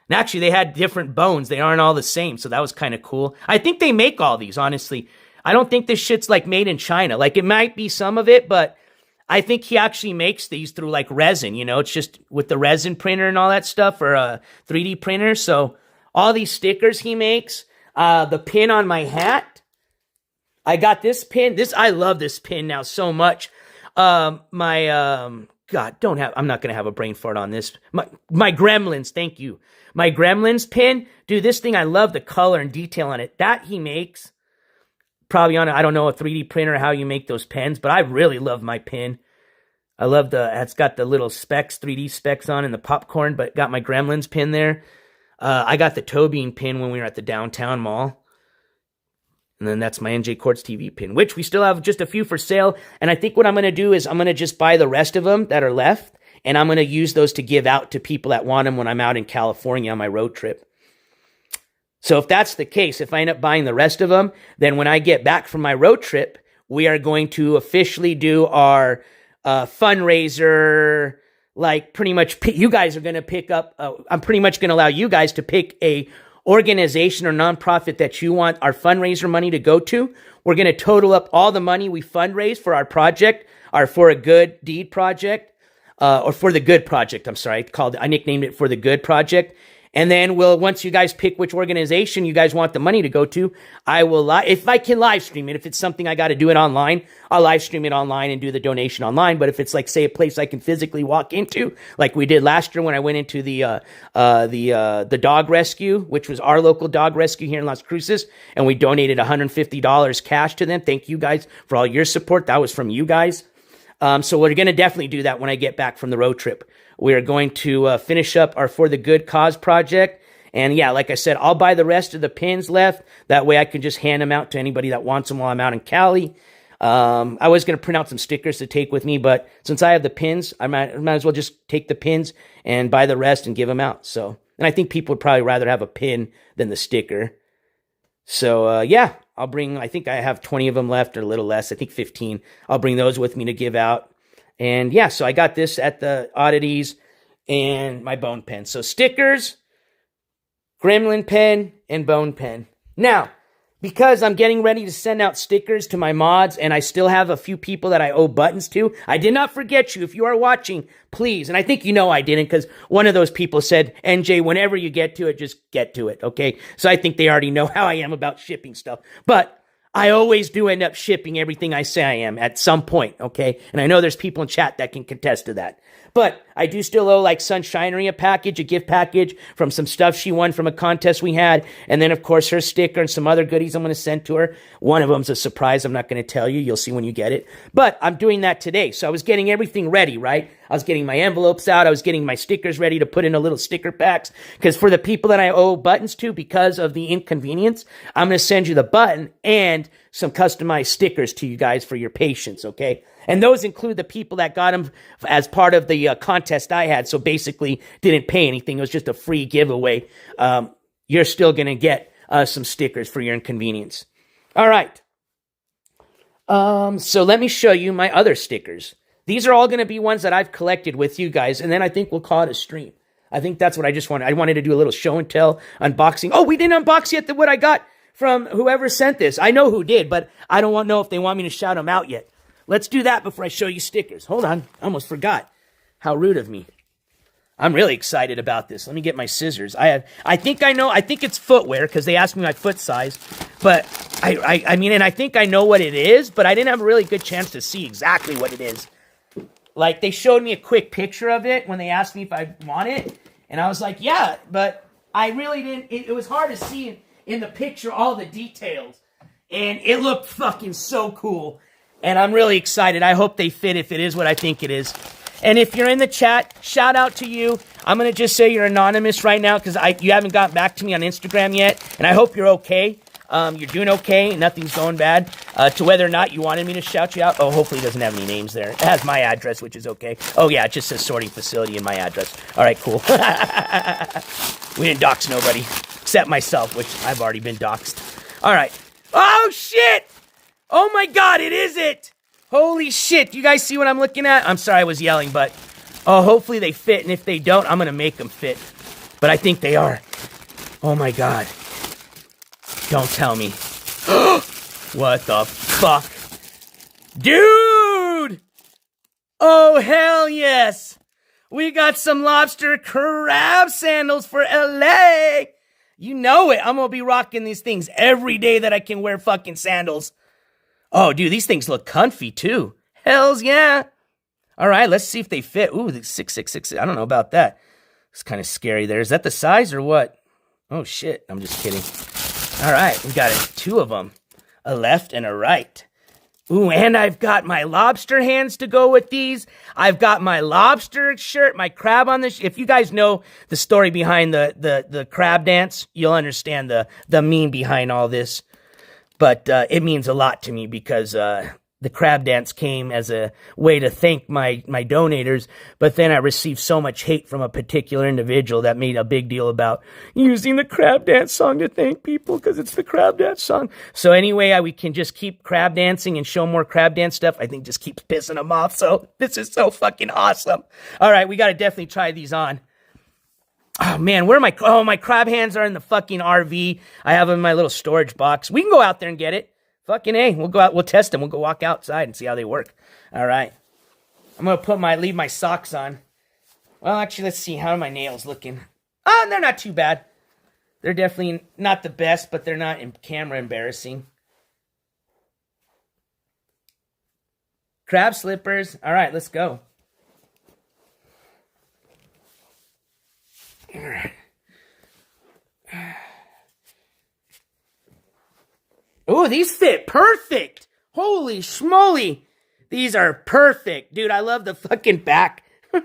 Speaker 1: And actually, they had different bones. They aren't all the same, so that was kind of cool. I think they make all these, honestly. I don't think this shit's like made in China. Like it might be some of it, but I think he actually makes these through like resin, you know, it's just with the resin printer and all that stuff, or a 3D printer. So all these stickers he makes, the pin on my hat. I got this pin. I love this pin now so much. God, I'm not going to have a brain fart on this. My Gremlins. Thank you. My Gremlins pin. Dude, this thing, I love the color and detail on it. That he makes. Probably on, I don't know, a 3D printer, how you make those pens, but I really love my pin. I love it's got the little specs, 3D specs on and the popcorn, but got my Gremlins pin there. I got the toe bean pin when we were at the downtown mall. And then that's my NJCourts TV pin, which we still have just a few for sale. And I think what I'm going to do is I'm going to just buy the rest of them that are left, and I'm going to use those to give out to people that want them when I'm out in California on my road trip. So if that's the case, if I end up buying the rest of them, then when I get back from my road trip, we are going to officially do our fundraiser. Like pretty much you guys are going to pick up, I'm pretty much going to allow you guys to pick a organization or nonprofit that you want our fundraiser money to go to. We're going to total up all the money we fundraise for our project, our For a Good Deed project, or For the Good project. I'm sorry, I nicknamed it For the Good project. And then once you guys pick which organization you guys want the money to go to, I will, if I can live stream it, if it's something I got to do it online, I'll live stream it online and do the donation online. But if it's like, say, a place I can physically walk into, like we did last year when I went into the dog rescue, which was our local dog rescue here in Las Cruces, and we donated $150 cash to them. Thank you guys for all your support. That was from you guys. So we're going to definitely do that when I get back from the road trip. We are going to finish up our For the Good Cause project. And yeah, like I said, I'll buy the rest of the pins left. That way I can just hand them out to anybody that wants them while I'm out in Cali. I was going to print out some stickers to take with me, but since I have the pins, I might as well just take the pins and buy the rest and give them out. So, and I think people would probably rather have a pin than the sticker. So, yeah, I'll bring, I think I have 20 of them left or a little less. I think 15. I'll bring those with me to give out. And yeah, so I got this at the oddities and my bone pen. So stickers, gremlin pen, and bone pen. Now, because I'm getting ready to send out stickers to my mods and I still have a few people that I owe buttons to, I did not forget you. If you are watching, please, and I think you know I didn't because one of those people said, NJ, whenever you get to it, just get to it, okay? So I think they already know how I am about shipping stuff. But I always do end up shipping everything I say I am at some point, okay? And I know there's people in chat that can contest to that. But I do still owe like Sunshinery a package, a gift package from some stuff she won from a contest we had. And then, of course, her sticker and some other goodies I'm going to send to her. One of them's a surprise. I'm not going to tell you. You'll see when you get it. But I'm doing that today. So I was getting everything ready, right? I was getting my envelopes out. I was getting my stickers ready to put in a little sticker packs. Because for the people that I owe buttons to, because of the inconvenience, I'm going to send you the button and some customized stickers to you guys for your patience, okay? And those include the people that got them as part of the contest I had. So basically didn't pay anything. It was just a free giveaway. You're still going to get some stickers for your inconvenience. All right. So let me show you my other stickers. These are all going to be ones that I've collected with you guys. And then I think we'll call it a stream. I think that's what I just wanted. I wanted to do a little show and tell unboxing. Oh, we didn't unbox yet what I got from whoever sent this. I know who did, but I don't know if they want me to shout them out yet. Let's do that before I show you stickers. Hold on. I almost forgot. How rude of me. I'm really excited about this. Let me get my scissors. I think it's footwear because they asked me my foot size. But I mean, and I think I know what it is, but I didn't have a really good chance to see exactly what it is. Like, they showed me a quick picture of it when they asked me if I want it. And I was like, yeah, but I really didn't. It was hard to see in the picture all the details. And it looked fucking so cool. And I'm really excited. I hope they fit if it is what I think it is. And if you're in the chat, shout out to you. I'm going to just say you're anonymous right now because you haven't gotten back to me on Instagram yet. And I hope you're okay. You're doing okay. Nothing's going bad. To whether or not you wanted me to shout you out. Oh, hopefully it doesn't have any names there. It has my address, which is okay. Oh, yeah, it just says sorting facility in my address. All right, cool. We didn't dox nobody except myself, which I've already been doxed. All right. Oh, shit. Oh my God, it is it! Holy shit, you guys see what I'm looking at? I'm sorry I was yelling, but hopefully they fit, and if they don't, I'm gonna make them fit. But I think they are. Oh my God. Don't tell me. What the fuck? Dude! Oh, hell yes! We got some lobster crab sandals for LA! You know it, I'm gonna be rocking these things every day that I can wear fucking sandals. Oh, dude, these things look comfy, too. Hells yeah. All right, let's see if they fit. Ooh, the 666. I don't know about that. It's kind of scary there. Is that the size or what? Oh, shit. I'm just kidding. All right, we got two of them. A left and a right. Ooh, and I've got my lobster hands to go with these. I've got my lobster shirt, my crab on the... If you guys know the story behind the crab dance, you'll understand the meme behind all this. But it means a lot to me because the crab dance came as a way to thank my donators. But then I received so much hate from a particular individual that made a big deal about using the crab dance song to thank people because it's the crab dance song. So anyway, we can just keep crab dancing and show more crab dance stuff. I think just keeps pissing them off. So this is so fucking awesome. All right, we got to definitely try these on. Oh, man, where are my... Oh, my crab hands are in the fucking RV. I have them in my little storage box. We can go out there and get it. Fucking A. We'll go out. We'll test them. We'll go walk outside and see how they work. All right. I'm going to leave my socks on. Well, actually, let's see. How are my nails looking? Oh, they're not too bad. They're definitely not the best, but they're not in camera embarrassing. Crab slippers. All right, let's go. All right. Oh, these fit perfect. Holy schmoly. These are perfect. Dude, I love the fucking back. As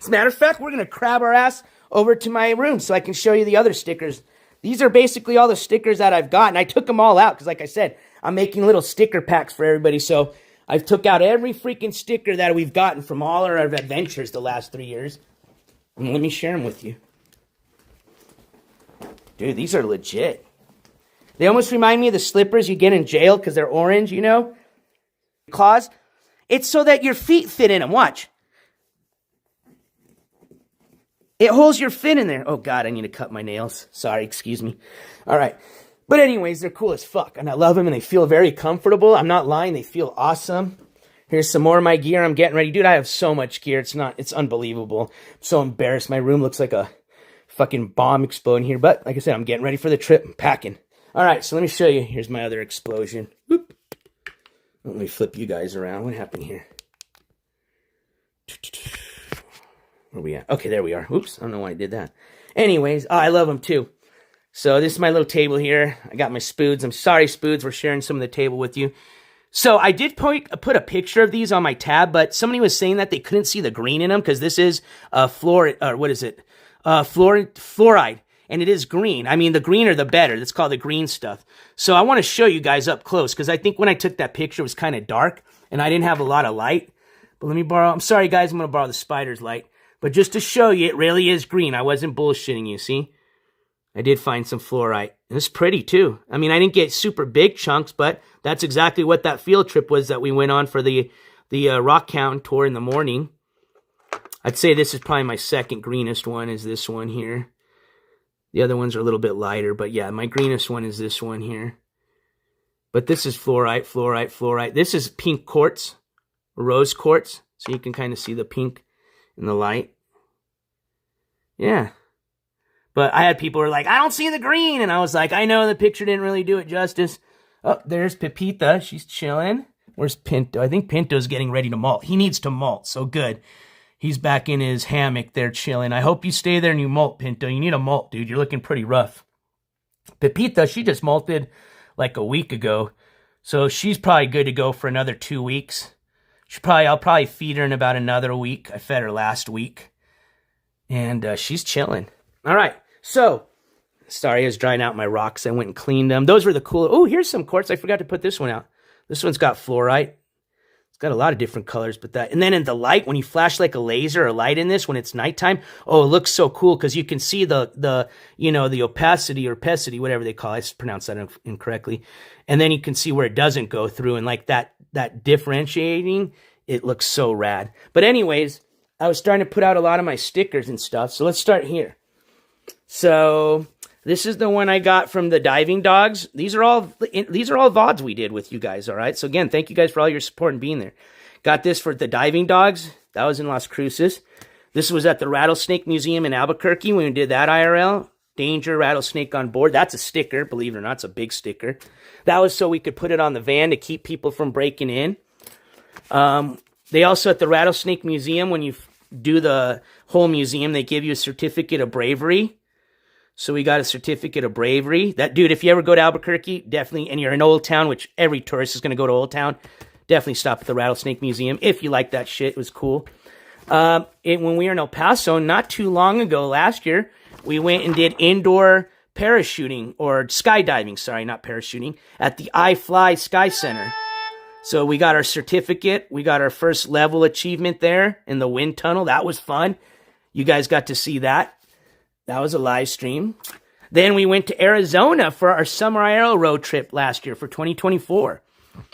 Speaker 1: a matter of fact, we're going to crab our ass over to my room so I can show you the other stickers. These are basically all the stickers that I've got. And I took them all out because, like I said, I'm making little sticker packs for everybody. So I've took out every freaking sticker that we've gotten from all our adventures the last 3 years. And let me share them with you. Dude, these are legit. They almost remind me of the slippers you get in jail because they're orange, you know? Claws. It's so that your feet fit in them. Watch. It holds your feet in there. Oh, God, I need to cut my nails. Sorry, excuse me. All right. But anyways, they're cool as fuck. And I love them, and they feel very comfortable. I'm not lying. They feel awesome. Here's some more of my gear. I'm getting ready. Dude, I have so much gear. It's unbelievable. I'm so embarrassed. My room looks like a fucking bomb exploding here. But like I said, I'm getting ready for the trip. I'm packing. All right, so let me show you. Here's my other explosion. Whoop. Let me flip you guys around. What happened here? Where are we at? Okay, there we are. Oops, I don't know why I did that. Anyways, I love them too. So this is my little table here. I got my Spoods. I'm sorry, Spoods, we're sharing some of the table with you. So I did put a picture of these on my tab, but somebody was saying that they couldn't see the green in them because this is fluoride, and it is green. I mean, the greener the better. That's called the green stuff. So I want to show you guys up close because I think when I took that picture, it was kind of dark and I didn't have a lot of light. But let me borrow. I'm sorry, guys. I'm going to borrow the spider's light. But just to show you, it really is green. I wasn't bullshitting you. See? I did find some fluorite. And it's pretty too. I mean, I didn't get super big chunks, but that's exactly what that field trip was that we went on for the Rock Mountain tour in the morning. I'd say this is probably my second greenest one is this one here. The other ones are a little bit lighter, but yeah, my greenest one is this one here. But this is fluorite, fluorite, fluorite. This is pink quartz, rose quartz. So you can kind of see the pink in the light. Yeah. But I had people who were like, I don't see the green. And I was like, I know the picture didn't really do it justice. Oh, there's Pepita. She's chilling. Where's Pinto? I think Pinto's getting ready to molt. He needs to molt, so good. He's back in his hammock there chilling. I hope you stay there and you molt, Pinto. You need a molt, dude. You're looking pretty rough. Pepita, she just malted like a week ago. So she's probably good to go for another 2 weeks. I'll probably feed her in about another week. I fed her last week. And she's chilling. All right. So, sorry, I was drying out my rocks. I went and cleaned them. Those were the cool. Oh, here's some quartz. I forgot to put this one out. This one's got fluorite. It's got a lot of different colors, but that. And then in the light, when you flash like a laser or light in this, when it's nighttime, oh, it looks so cool because you can see the opacity or opacity, whatever they call it. I pronounced that incorrectly. And then you can see where it doesn't go through, and like that differentiating, it looks so rad. But anyways, I was starting to put out a lot of my stickers and stuff. So let's start here. So this is the one I got from the Diving Dogs. These are all VODs we did with you guys, all right? So again, thank you guys for all your support and being there. Got this for the Diving Dogs. That was in Las Cruces. This was at the Rattlesnake Museum in Albuquerque when we did that IRL. Danger, rattlesnake on board. That's a sticker, believe it or not. It's a big sticker. That was so we could put it on the van to keep people from breaking in. They also, at the Rattlesnake Museum, when you do the whole museum, they give you a certificate of bravery. So we got a certificate of bravery. That, dude, if you ever go to Albuquerque, definitely, and you're in Old Town, which every tourist is going to go to Old Town, definitely stop at the Rattlesnake Museum if you like that shit. It was cool. When we were in El Paso, not too long ago, last year, we went and did indoor parachuting, or skydiving, sorry, not parachuting, at the iFly Sky Center. So we got our certificate. We got our first level achievement there in the wind tunnel. That was fun. You guys got to see that. That was a live stream. Then we went to Arizona for our summer IRL road trip last year for 2024.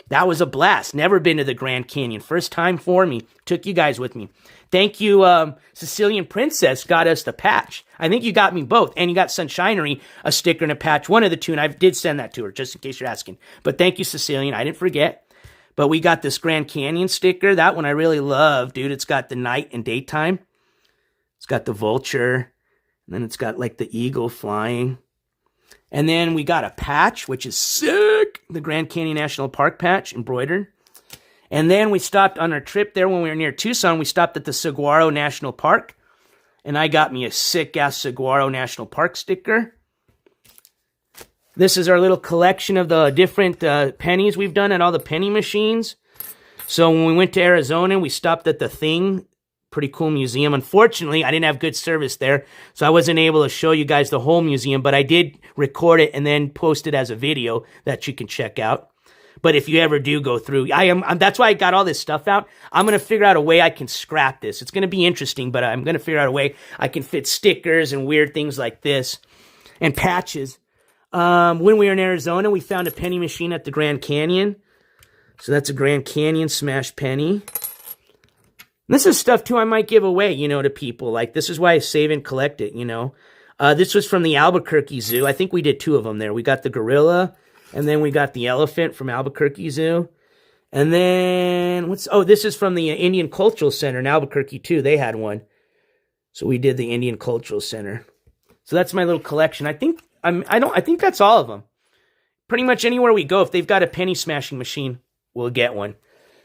Speaker 1: That was a blast. Never been to the Grand Canyon. First time for me. Took you guys with me. Thank you, Sicilian Princess got us the patch. I think you got me both. And you got Sunshinery, a sticker and a patch. One of the two, and I did send that to her, just in case you're asking. But thank you, Sicilian. I didn't forget. But we got this Grand Canyon sticker. That one I really love, dude. It's got the night and daytime. It's got the vulture. And then it's got like the eagle flying. And then we got a patch, which is sick. The Grand Canyon National Park patch, embroidered. And then we stopped on our trip there when we were near Tucson. We stopped at the Saguaro National Park. And I got me a sick-ass Saguaro National Park sticker. This is our little collection of the different pennies we've done at all the penny machines. So when we went to Arizona, we stopped at the Thing. Pretty cool museum. Unfortunately, I didn't have good service there, so I wasn't able to show you guys the whole museum, but I did record it and then post it as a video that you can check out. But if you ever do go through, that's why I got all this stuff out. I'm going to figure out a way I can scrap this. It's going to be interesting, but I'm going to figure out a way I can fit stickers and weird things like this and patches. When we were in Arizona, we found a penny machine at the Grand Canyon. So that's a Grand Canyon smash penny. This is stuff, too, I might give away, you know, to people. Like, this is why I save and collect it, you know. This was from the Albuquerque Zoo. I think we did 2 of them there. We got the gorilla, and then we got the elephant from Albuquerque Zoo. And then, this is from the Indian Cultural Center in Albuquerque, too. They had one. So we did the Indian Cultural Center. So that's my little collection. I think that's all of them. Pretty much anywhere we go, if they've got a penny smashing machine, we'll get one.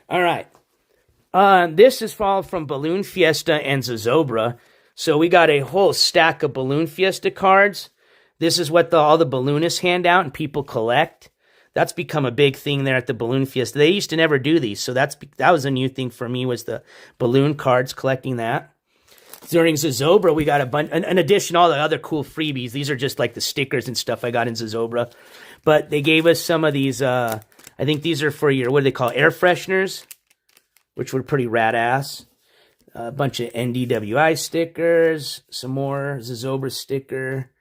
Speaker 1: All right. This is all from Balloon Fiesta and Zozobra. So we got a whole stack of Balloon Fiesta cards. This is what all the balloonists hand out and people collect. That's become a big thing there at the Balloon Fiesta. They used to never do these, so that was a new thing for me, was the balloon cards, collecting that. During Zozobra, we got a bunch, in addition, all the other cool freebies. These are just like the stickers and stuff I got in Zozobra. But they gave us some of these, I think these are for your, what do they call, air fresheners, which were pretty rad-ass. A bunch of NDWI stickers, some more Zozobra sticker,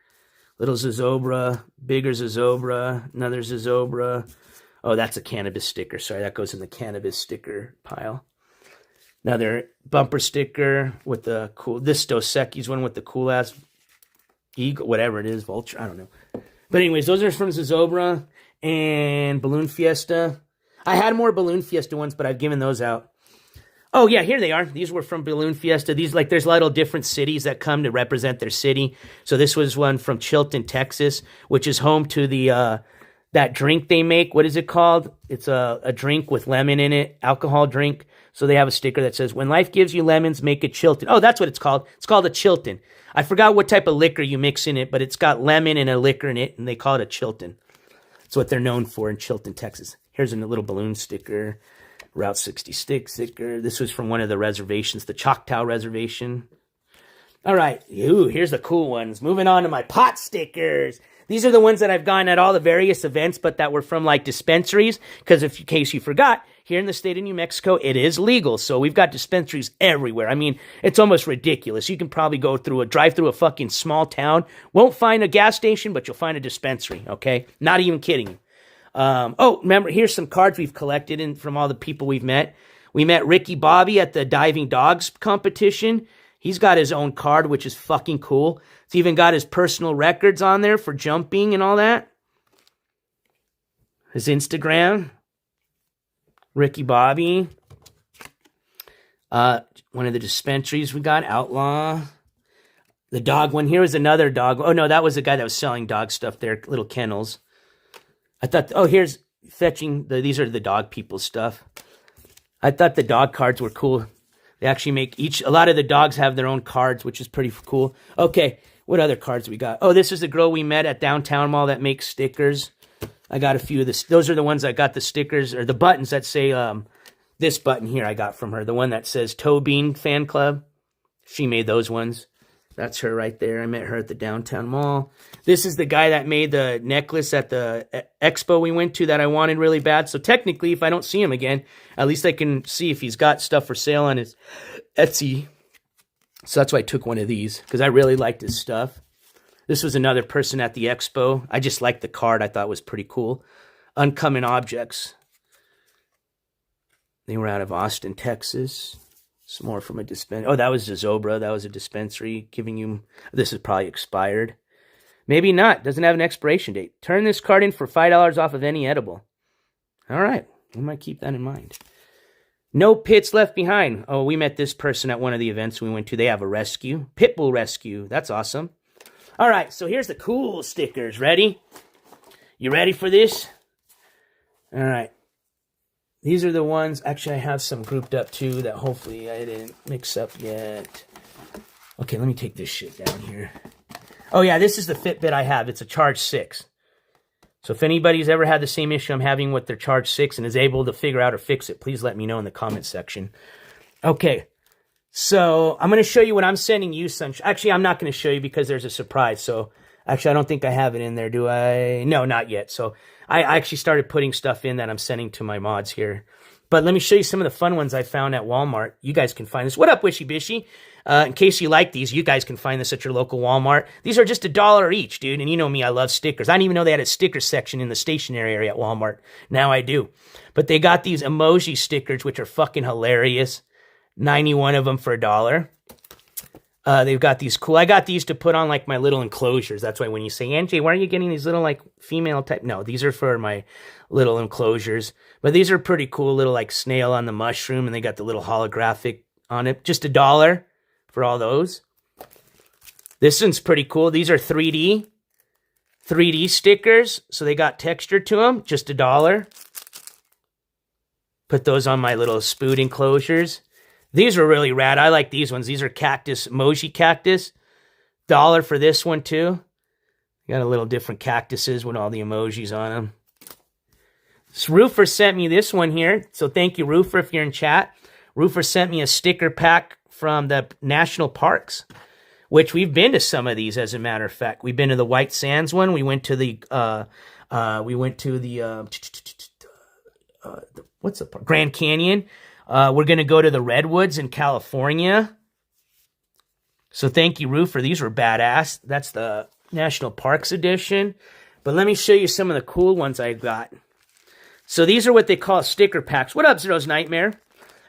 Speaker 1: little Zozobra, bigger Zozobra, another Zozobra. Oh, that's a cannabis sticker. Sorry, that goes in the cannabis sticker pile. Another bumper sticker with the cool, this Dos Equis one with the cool-ass eagle, whatever it is, vulture, I don't know. But anyways, those are from Zozobra and Balloon Fiesta. I had more Balloon Fiesta ones, but I've given those out. Oh, yeah, here they are. These were from Balloon Fiesta. These, like, there's little different cities that come to represent their city. So this was one from Chilton, Texas, which is home to the that drink they make. What is it called? It's a drink with lemon in it, alcohol drink. So they have a sticker that says, when life gives you lemons, make it Chilton. Oh, that's what it's called. It's called a Chilton. I forgot what type of liquor you mix in it, but it's got lemon and a liquor in it, and they call it a Chilton. That's what they're known for in Chilton, Texas. Here's a little balloon sticker. Route 66 sticker. This was from one of the reservations, the Choctaw Reservation. All right. Ooh, here's the cool ones. Moving on to my pot stickers. These are the ones that I've gotten at all the various events, but that were from, like, dispensaries. Because in case you forgot, here in the state of New Mexico, it is legal. So we've got dispensaries everywhere. I mean, it's almost ridiculous. You can probably drive through a fucking small town. Won't find a gas station, but you'll find a dispensary, okay? Not even kidding you. Remember, here's some cards we've collected from all the people we've met. We met Ricky Bobby at the Diving Dogs competition. He's got his own card, which is fucking cool. It's even got his personal records on there for jumping and all that. His Instagram. Ricky Bobby. One of the dispensaries we got, Outlaw. The dog one. Here was another dog. Oh, no, that was the guy that was selling dog stuff there, little kennels. I thought, here's fetching, these are the dog people stuff. I thought the dog cards were cool. They actually make a lot of the dogs have their own cards, which is pretty cool. Okay, what other cards we got? Oh, this is the girl we met at Downtown Mall that makes stickers. I got a few of this. Those are the ones I got the stickers, or the buttons that say, this button here I got from her. The one that says Toe Bean Fan Club. She made those ones. That's her right there. I met her at the Downtown Mall. This is the guy that made the necklace at the expo we went to that I wanted really bad. So technically, if I don't see him again, at least I can see if he's got stuff for sale on his Etsy. So that's why I took one of these, because I really liked his stuff. This was another person at the expo. I just liked the card. I thought it was pretty cool. Uncommon Objects. They were out of Austin, Texas. Some more from a dispensary. Oh, that was Zozobra. That was a dispensary giving you... This is probably expired. Maybe not. Doesn't have an expiration date. Turn this card in for $5 off of any edible. All right. We might keep that in mind. No Pits Left Behind. Oh, we met this person at one of the events we went to. They have a rescue. Pitbull rescue. That's awesome. All right. So here's the cool stickers. Ready? You ready for this? All right. These are the ones, actually I have some grouped up too that hopefully I didn't mix up yet. Okay, let me take this shit down here. Oh yeah, this is the Fitbit I have. It's a Charge 6. So if anybody's ever had the same issue I'm having with their Charge 6 and is able to figure out or fix it, please let me know in the comment section. Okay, so I'm going to show you what I'm sending you. Actually, I'm not going to show you because there's a surprise. So actually, I don't think I have it in there, do I? No, not yet. So I actually started putting stuff in that I'm sending to my mods here. But let me show you some of the fun ones I found at Walmart. You guys can find this. What up, Wishy Bishy? In case you like these, you guys can find this at your local Walmart. These are just $1 each, dude. And you know me, I love stickers. I didn't even know they had a sticker section in the stationery area at Walmart. Now I do. But they got these emoji stickers, which are fucking hilarious. 91 of them for $1. They've got these cool. I got these to put on like my little enclosures. That's why when you say, NJ, why are you getting these little like female type? No, these are for my little enclosures. But these are pretty cool, little like snail on the mushroom, and they got the little holographic on it. Just $1 for all those. This one's pretty cool. These are 3D stickers, so they got texture to them. Just $1. Put those on my little spoon enclosures. These are really rad. I like these ones. These are cactus, emoji cactus. $1 for this one, too. Got a little different cactuses with all the emojis on them. This Roofer sent me this one here. So thank you, Roofer, if you're in chat. Roofer sent me a sticker pack from the national parks, which we've been to some of these, as a matter of fact. We've been to the White Sands one. We went to the, what's the park? Grand Canyon. We're going to go to the Redwoods in California. So thank you, Roofer. These were badass. That's the National Parks edition. But let me show you some of the cool ones I got. So these are what they call sticker packs. What up, Zero's Nightmare?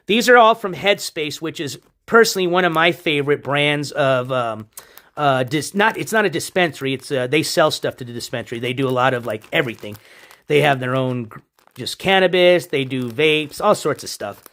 Speaker 1: These are all from Headspace, which is personally one of my favorite brands of, it's not a dispensary. It's they sell stuff to the dispensary. They do a lot of like everything. They have their own just cannabis. They do vapes, all sorts of stuff.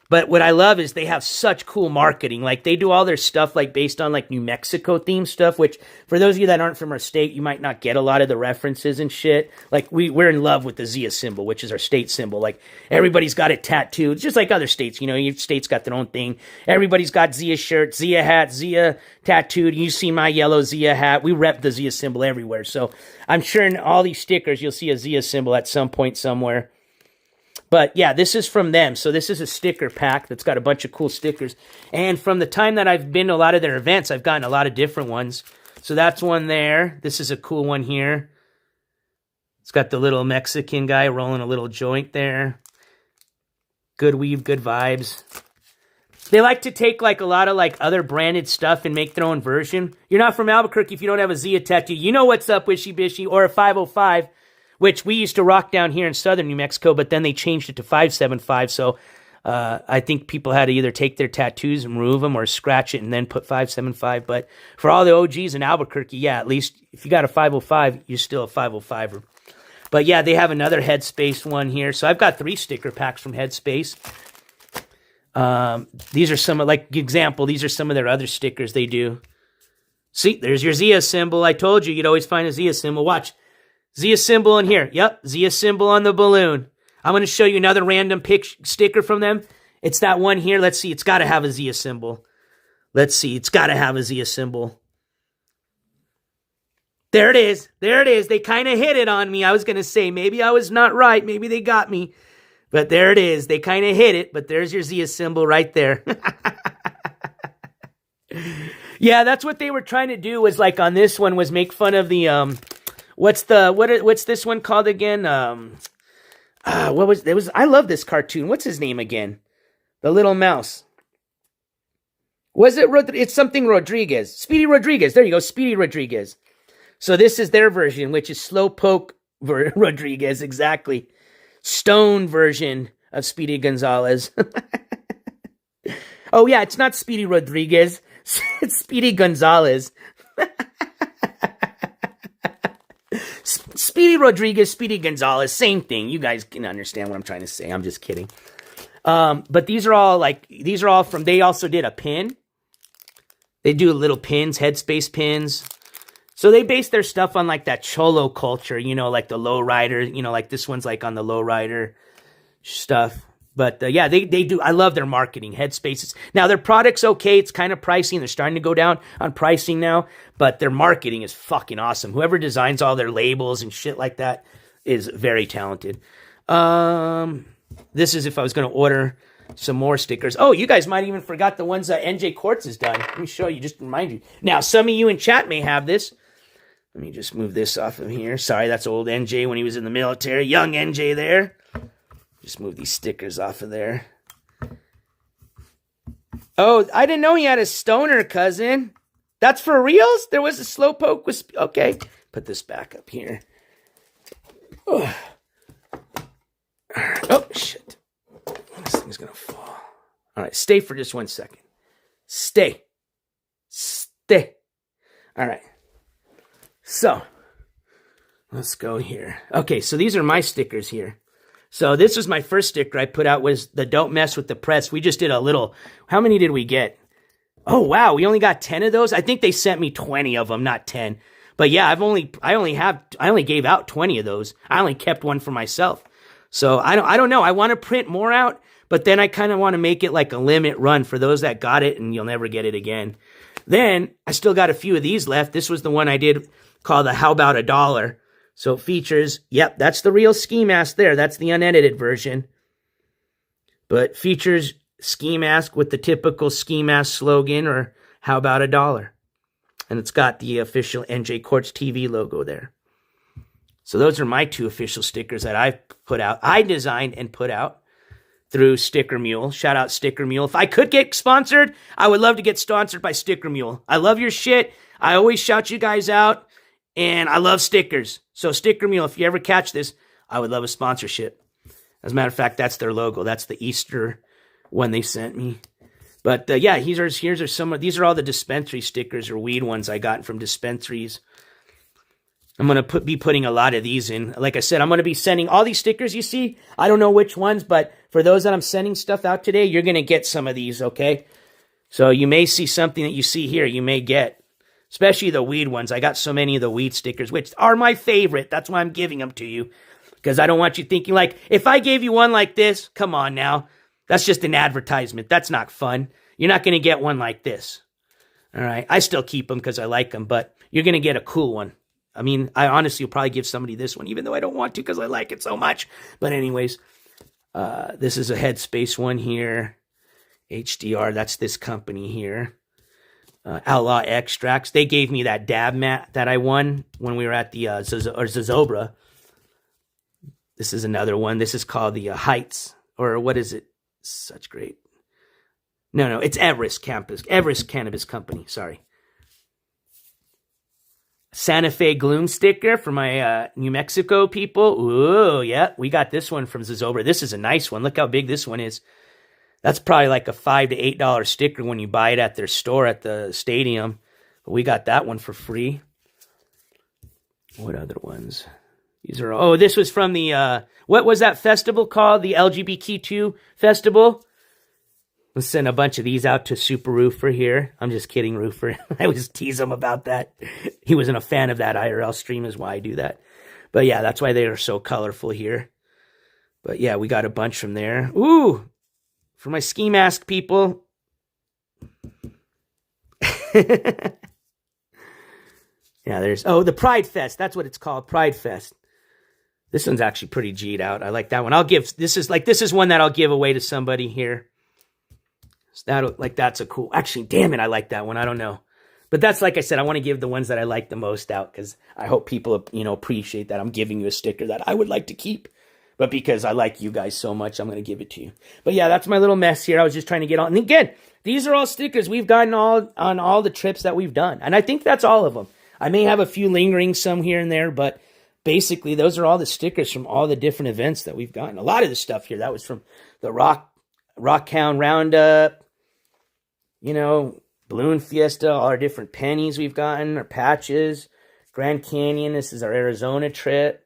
Speaker 1: But what I love is they have such cool marketing. Like, they do all their stuff, like, based on, like, New Mexico themed stuff, which, for those of you that aren't from our state, you might not get a lot of the references and shit. Like, we're in love with the Zia symbol, which is our state symbol. Like, everybody's got it tattooed. It's just like other states, you know, your state's got their own thing. Everybody's got Zia shirts, Zia hats, Zia tattooed. You see my yellow Zia hat. We rep the Zia symbol everywhere. So, I'm sure in all these stickers, you'll see a Zia symbol at some point somewhere. But yeah, this is from them. So this is a sticker pack that's got a bunch of cool stickers. And from the time that I've been to a lot of their events, I've gotten a lot of different ones. So that's one there. This is a cool one here. It's got the little Mexican guy rolling a little joint there. Good weave, good vibes. They like to take like a lot of like other branded stuff and make their own version. You're not from Albuquerque if you don't have a Zia tattoo. You know what's up, Wishy Bishy, or a 505. Which we used to rock down here in southern New Mexico, but then they changed it to 575. So I think people had to either take their tattoos and remove them or scratch it and then put 575. But for all the OGs in Albuquerque, yeah, at least if you got a 505, you're still a 505er. But yeah, they have another Headspace one here. So I've got 3 sticker packs from Headspace. These are some of, like, example, these are some of their other stickers they do. See, there's your Zia symbol. I told you, you'd always find a Zia symbol. Watch. Zia symbol in here. Yep, Zia symbol on the balloon. I'm going to show you another random sticker from them. It's that one here. Let's see. It's got to have a Zia symbol. Let's see. It's got to have a Zia symbol. There it is. There it is. They kind of hit it on me. I was going to say, maybe I was not right. Maybe they got me. But there it is. They kind of hit it. But there's your Zia symbol right there. Yeah, that's what they were trying to do was like on this one was make fun of the... What's this one called again? I love this cartoon. What's his name again? The little mouse. Was it it's something Rodriguez. Speedy Rodriguez. There you go, Speedy Rodriguez. So this is their version, which is Slowpoke Rodriguez, exactly. Stone version of Speedy Gonzalez. Oh yeah, it's not Speedy Rodriguez. It's Speedy Gonzalez. Speedy Rodriguez, Speedy Gonzalez, same thing. You guys can understand what I'm trying to say. I'm just kidding. But these are all from, they also did a pin. They do little pins, Headspace pins. So they base their stuff on like that cholo culture, you know, like the lowrider, you know, like this one's like on the lowrider stuff. But yeah, they do. I love their marketing. Headspaces. Now their product's okay. It's kind of pricey, and they're starting to go down on pricing now. But their marketing is fucking awesome. Whoever designs all their labels and shit like that is very talented. This is if I was going to order some more stickers. Oh, you guys might even forgot the ones that NJCourts has done. Let me show you, just to remind you. Now, some of you in chat may have this. Let me just move this off of here. Sorry, that's old NJ when he was in the military. Young NJ there. Just move these stickers off of there. Oh, I didn't know he had a stoner cousin. That's for reals? There was a slowpoke with... Okay. Put this back up here. Oh, shit. This thing's going to fall. All right. Stay for just 1 second. Stay. All right. So, let's go here. Okay, so these are my stickers here. So this was my first sticker I put out, was the don't mess with the press. We just did a little, how many did we get? Oh, wow, we only got 10 of those. I think they sent me 20 of them, not 10. But yeah, I only gave out 20 of those. I only kept one for myself. So I don't know. I want to print more out, but then I kind of want to make it like a limit run for those that got it and you'll never get it again. Then I still got a few of these left. This was the one I did called the How About $1. So it features, yep, that's the real ski mask there. That's the unedited version. But features ski mask with the typical ski mask slogan, or how about $1? And it's got the official NJCourts TV logo there. So those are my 2 official stickers that I've put out. I designed and put out through Sticker Mule. Shout out Sticker Mule. If I could get sponsored, I would love to get sponsored by Sticker Mule. I love your shit. I always shout you guys out. And I love stickers. So Sticker Mule, if you ever catch this, I would love a sponsorship. As a matter of fact, that's their logo. That's the Easter one they sent me. But yeah, these are all the dispensary stickers or weed ones I got from dispensaries. I'm going to be putting a lot of these in. Like I said, I'm going to be sending all these stickers you see. I don't know which ones, but for those that I'm sending stuff out today, you're going to get some of these, okay? So you may see something that you see here, you may get. Especially the weed ones. I got so many of the weed stickers, which are my favorite. That's why I'm giving them to you. Because I don't want you thinking, like, if I gave you one like this, come on now. That's just an advertisement. That's not fun. You're not going to get one like this. All right? I still keep them because I like them, but you're going to get a cool one. I mean, I honestly will probably give somebody this one, even though I don't want to because I like it so much. But anyways, this is a Headspace one here. HDR, that's this company here. Outlaw Extracts. They gave me that dab mat that I won when we were at the Zozobra. This is another one. This is called the Heights, or what is it? Such great. No, it's Everest Cannabis Company. Sorry. Santa Fe Gloom sticker for my New Mexico people. Ooh, yeah, we got this one from Zozobra. This is a nice one. Look how big this one is. That's probably like a $5 to $8 sticker when you buy it at their store at the stadium. But we got that one for free. What other ones? These are... Oh, this was from the... what was that festival called? The LGBTQ festival? Let's send a bunch of these out to Super Roofer here. I'm just kidding, Roofer. I always tease him about that. He wasn't a fan of that IRL stream is why I do that. But yeah, that's why they are so colorful here. But yeah, we got a bunch from there. Ooh! For my ski mask people. Yeah, there's... Oh, the Pride Fest. That's what it's called. Pride Fest. This one's actually pretty G'd out. I like that one. This is one that I'll give away to somebody here. So that's a cool... Actually, damn it, I like that one. I don't know. But that's, like I said, I want to give the ones that I like the most out because I hope people, appreciate that I'm giving you a sticker that I would like to keep. But because I like you guys so much, I'm going to give it to you. But yeah, that's my little mess here. I was just trying to get on. And again, these are all stickers we've gotten on all the trips that we've done. And I think that's all of them. I may have a few lingering some here and there, but basically those are all the stickers from all the different events that we've gotten. A lot of the stuff here, that was from the Rockhound Roundup, Balloon Fiesta, all our different pennies we've gotten, our patches, Grand Canyon. This is our Arizona trip.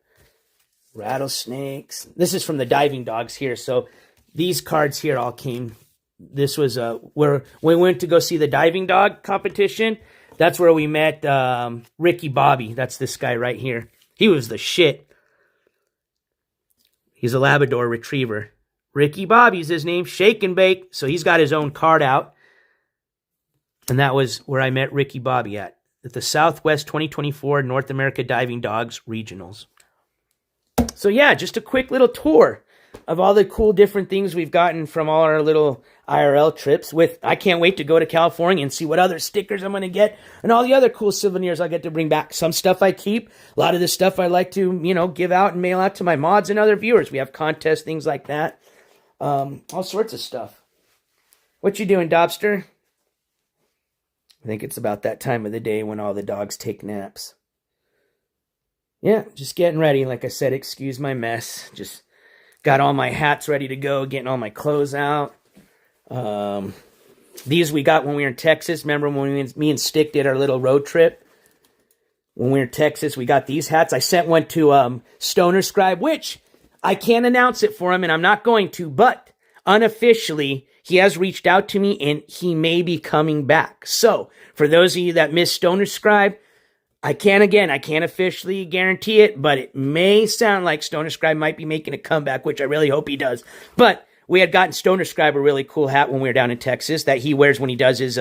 Speaker 1: Rattlesnakes. This is from the diving dogs here. So these cards here all came. This was where we went to go see the diving dog competition. That's where we met Ricky Bobby. That's this guy right here. He was the shit. He's a Labrador Retriever. Ricky Bobby's his name. Shake and Bake. So he's got his own card out. And that was where I met Ricky Bobby at the Southwest 2024 North America Diving Dogs Regionals. So yeah, just a quick little tour of all the cool different things we've gotten from all our little IRL trips. I can't wait to go to California and see what other stickers I'm going to get and all the other cool souvenirs I get to bring back. Some stuff I keep. A lot of this stuff I like to, give out and mail out to my mods and other viewers. We have contests, things like that. All sorts of stuff. What you doing, Dobster? I think it's about that time of the day when all the dogs take naps. Yeah, just getting ready. Like I said, excuse my mess. Just got all my hats ready to go, getting all my clothes out. These we got when we were in Texas. Remember when me and Stick did our little road trip? When we were in Texas, we got these hats. I sent one to Stoner Scribe, which I can't announce it for him, and I'm not going to, but unofficially, he has reached out to me, and he may be coming back. So, for those of you that missed Stoner Scribe, I can't officially guarantee it, but it may sound like Stoner Scribe might be making a comeback, which I really hope he does. But we had gotten Stoner Scribe a really cool hat when we were down in Texas that he wears when he does his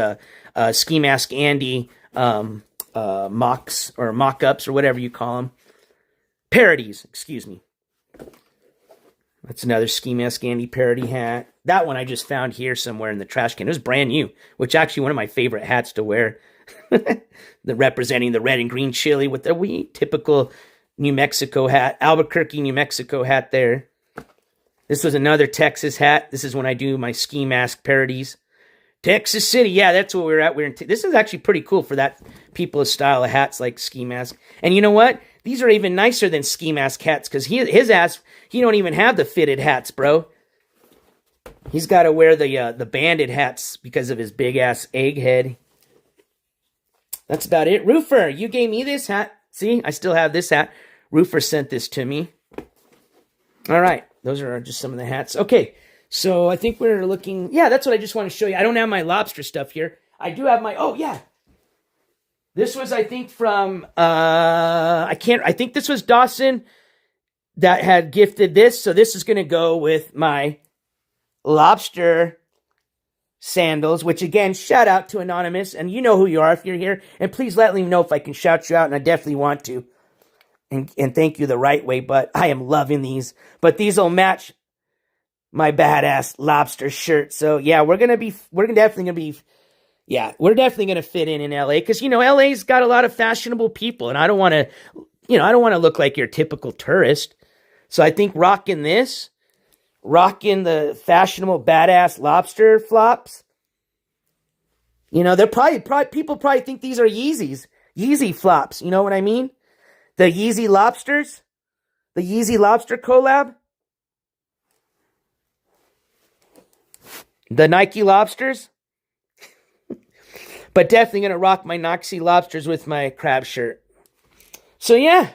Speaker 1: Ski Mask Andy mocks or mock-ups or whatever you call them. Parodies, excuse me. That's another Ski Mask Andy parody hat. That one I just found here somewhere in the trash can. It was brand new, which actually one of my favorite hats to wear. Representing the red and green chili with the wee typical New Mexico hat. Albuquerque, New Mexico hat there. This was another Texas hat. This is when I do my ski mask parodies. Texas City, yeah, that's where we're at. This is actually pretty cool for that people's style of hats like ski mask. And you know what? These are even nicer than ski mask hats because his ass, he don't even have the fitted hats, bro. He's got to wear the banded hats because of his big ass egghead. That's about it. Roofer, you gave me this hat. See, I still have this hat. Roofer sent this to me. All right, those are just some of the hats. Okay, so I think we're looking. Yeah, that's what I just want to show you. I don't have my lobster stuff here. I do have my. Oh yeah, this was I think from. I think this was Dawson that had gifted this. So this is going to go with my lobster sandals, which again, shout out to Anonymous, and you know who you are if you're here, and please let me know if I can shout you out, and I definitely want to, and thank you the right way, but I am loving these, but these will match my badass lobster shirt, so yeah, we're definitely gonna fit in LA, because, LA's got a lot of fashionable people, and I don't want to look like your typical tourist, so I think rocking the fashionable badass lobster flops. They're people probably think these are Yeezys. Yeezy flops. You know what I mean? The Yeezy lobsters. The Yeezy lobster collab. The Nike lobsters. But definitely going to rock my Noxie lobsters with my crab shirt. So yeah.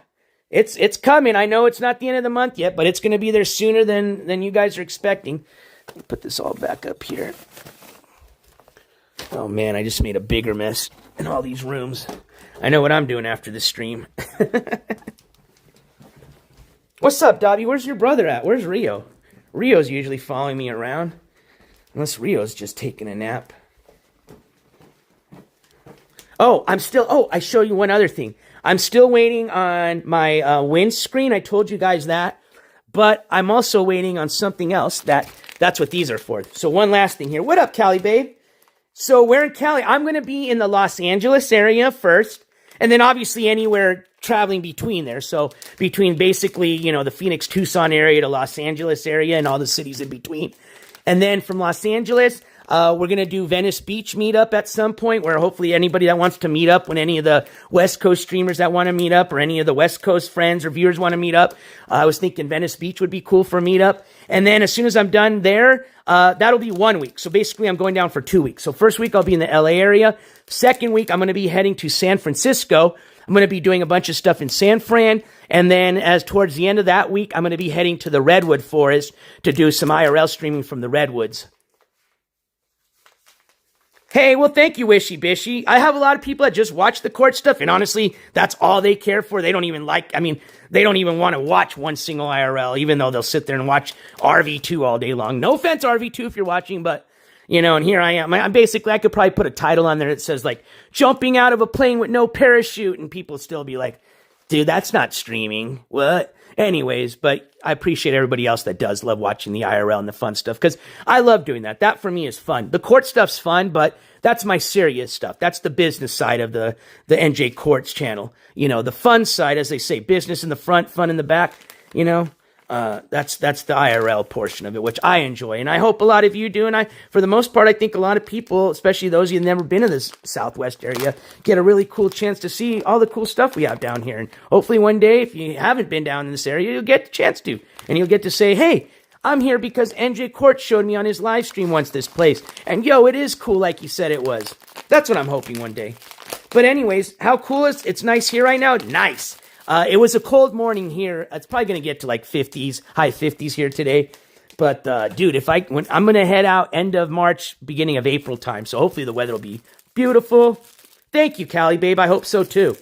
Speaker 1: It's coming. I know it's not the end of the month yet, but it's going to be there sooner than you guys are expecting. Let me put this all back up here. Oh, man, I just made a bigger mess in all these rooms. I know what I'm doing after the stream. What's up, Dobby? Where's your brother at? Where's Rio? Rio's usually following me around. Unless Rio's just taking a nap. I show you one other thing. I'm still waiting on my windscreen. I told you guys that. But I'm also waiting on something else. That's what these are for. So one last thing here. What up, Cali, babe? So we're in Cali. I'm going to be in the Los Angeles area first. And then obviously anywhere traveling between there. So between basically, the Phoenix, Tucson area to Los Angeles area and all the cities in between. And then from Los Angeles, we're going to do Venice Beach meetup at some point where hopefully anybody that wants to meet up, when any of the West Coast streamers that want to meet up or any of the West Coast friends or viewers want to meet up, I was thinking Venice Beach would be cool for a meetup. And then as soon as I'm done there, that'll be 1 week. So basically I'm going down for 2 weeks. So first week I'll be in the LA area. Second week I'm going to be heading to San Francisco. I'm going to be doing a bunch of stuff in San Fran. And then as towards the end of that week, I'm going to be heading to the Redwood Forest to do some IRL streaming from the Redwoods. Hey, well, thank you, Wishy Bishy. I have a lot of people that just watch the court stuff, and honestly, that's all they care for. They don't even they don't even want to watch one single IRL, even though they'll sit there and watch RV2 all day long. No offense, RV2, if you're watching, but, and here I am. I could probably put a title on there that says, jumping out of a plane with no parachute, and people still be like, Dude, that's not streaming. What? Anyways, but I appreciate everybody else that does love watching the IRL and the fun stuff, because I love doing that. That for me is fun. The court stuff's fun, but that's my serious stuff. That's the business side of the NJCourts channel. You know, the fun side, as they say, business in the front, fun in the back, you know. That's the IRL portion of it, which I enjoy, and I hope a lot of you do. And for the most part, I think a lot of people, especially those of you who've never been to this Southwest area, get a really cool chance to see all the cool stuff we have down here. And hopefully one day, if you haven't been down in this area, you'll get the chance to, and you'll get to say, "Hey, I'm here because NJCourts showed me on his live stream once this place, and yo, it is cool like you said it was." That's what I'm hoping one day. But anyways, how cool is it's nice here right now? Nice. It was a cold morning here. It's probably going to get to like 50s, high 50s here today. But, dude, I'm going to head out end of March, beginning of April time. So hopefully the weather will be beautiful. Thank you, Cali, babe. I hope so, too.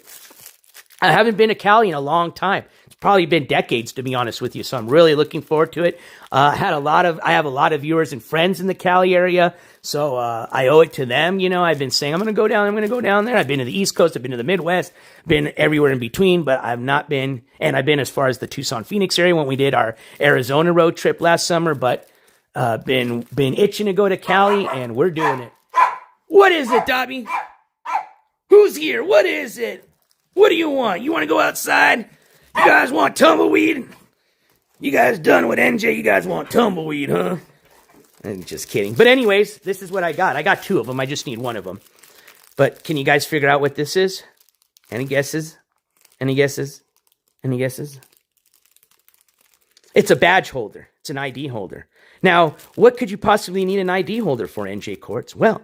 Speaker 1: I haven't been to Cali in a long time. It's probably been decades, to be honest with you. So I'm really looking forward to it. I have a lot of viewers and friends in the Cali area. So I owe it to them. You know, I've been saying, I'm going to go down there. I've been to the East Coast. I've been to the Midwest. Been everywhere in between. But I've not been, and I've been as far as the Tucson, Phoenix area when we did our Arizona road trip last summer. But been itching to go to Cali, and we're doing it. What is it, Dobby? Who's here? What is it? What do you want? You want to go outside? You guys want tumbleweed? You guys done with NJ? You guys want tumbleweed, huh? I'm just kidding. But anyways, this is what I got. I got 2 of them. I just need 1 of them. But can you guys figure out what this is? Any guesses? Any guesses? Any guesses? It's a badge holder. It's an ID holder. Now, what could you possibly need an ID holder for, NJCourts? Well,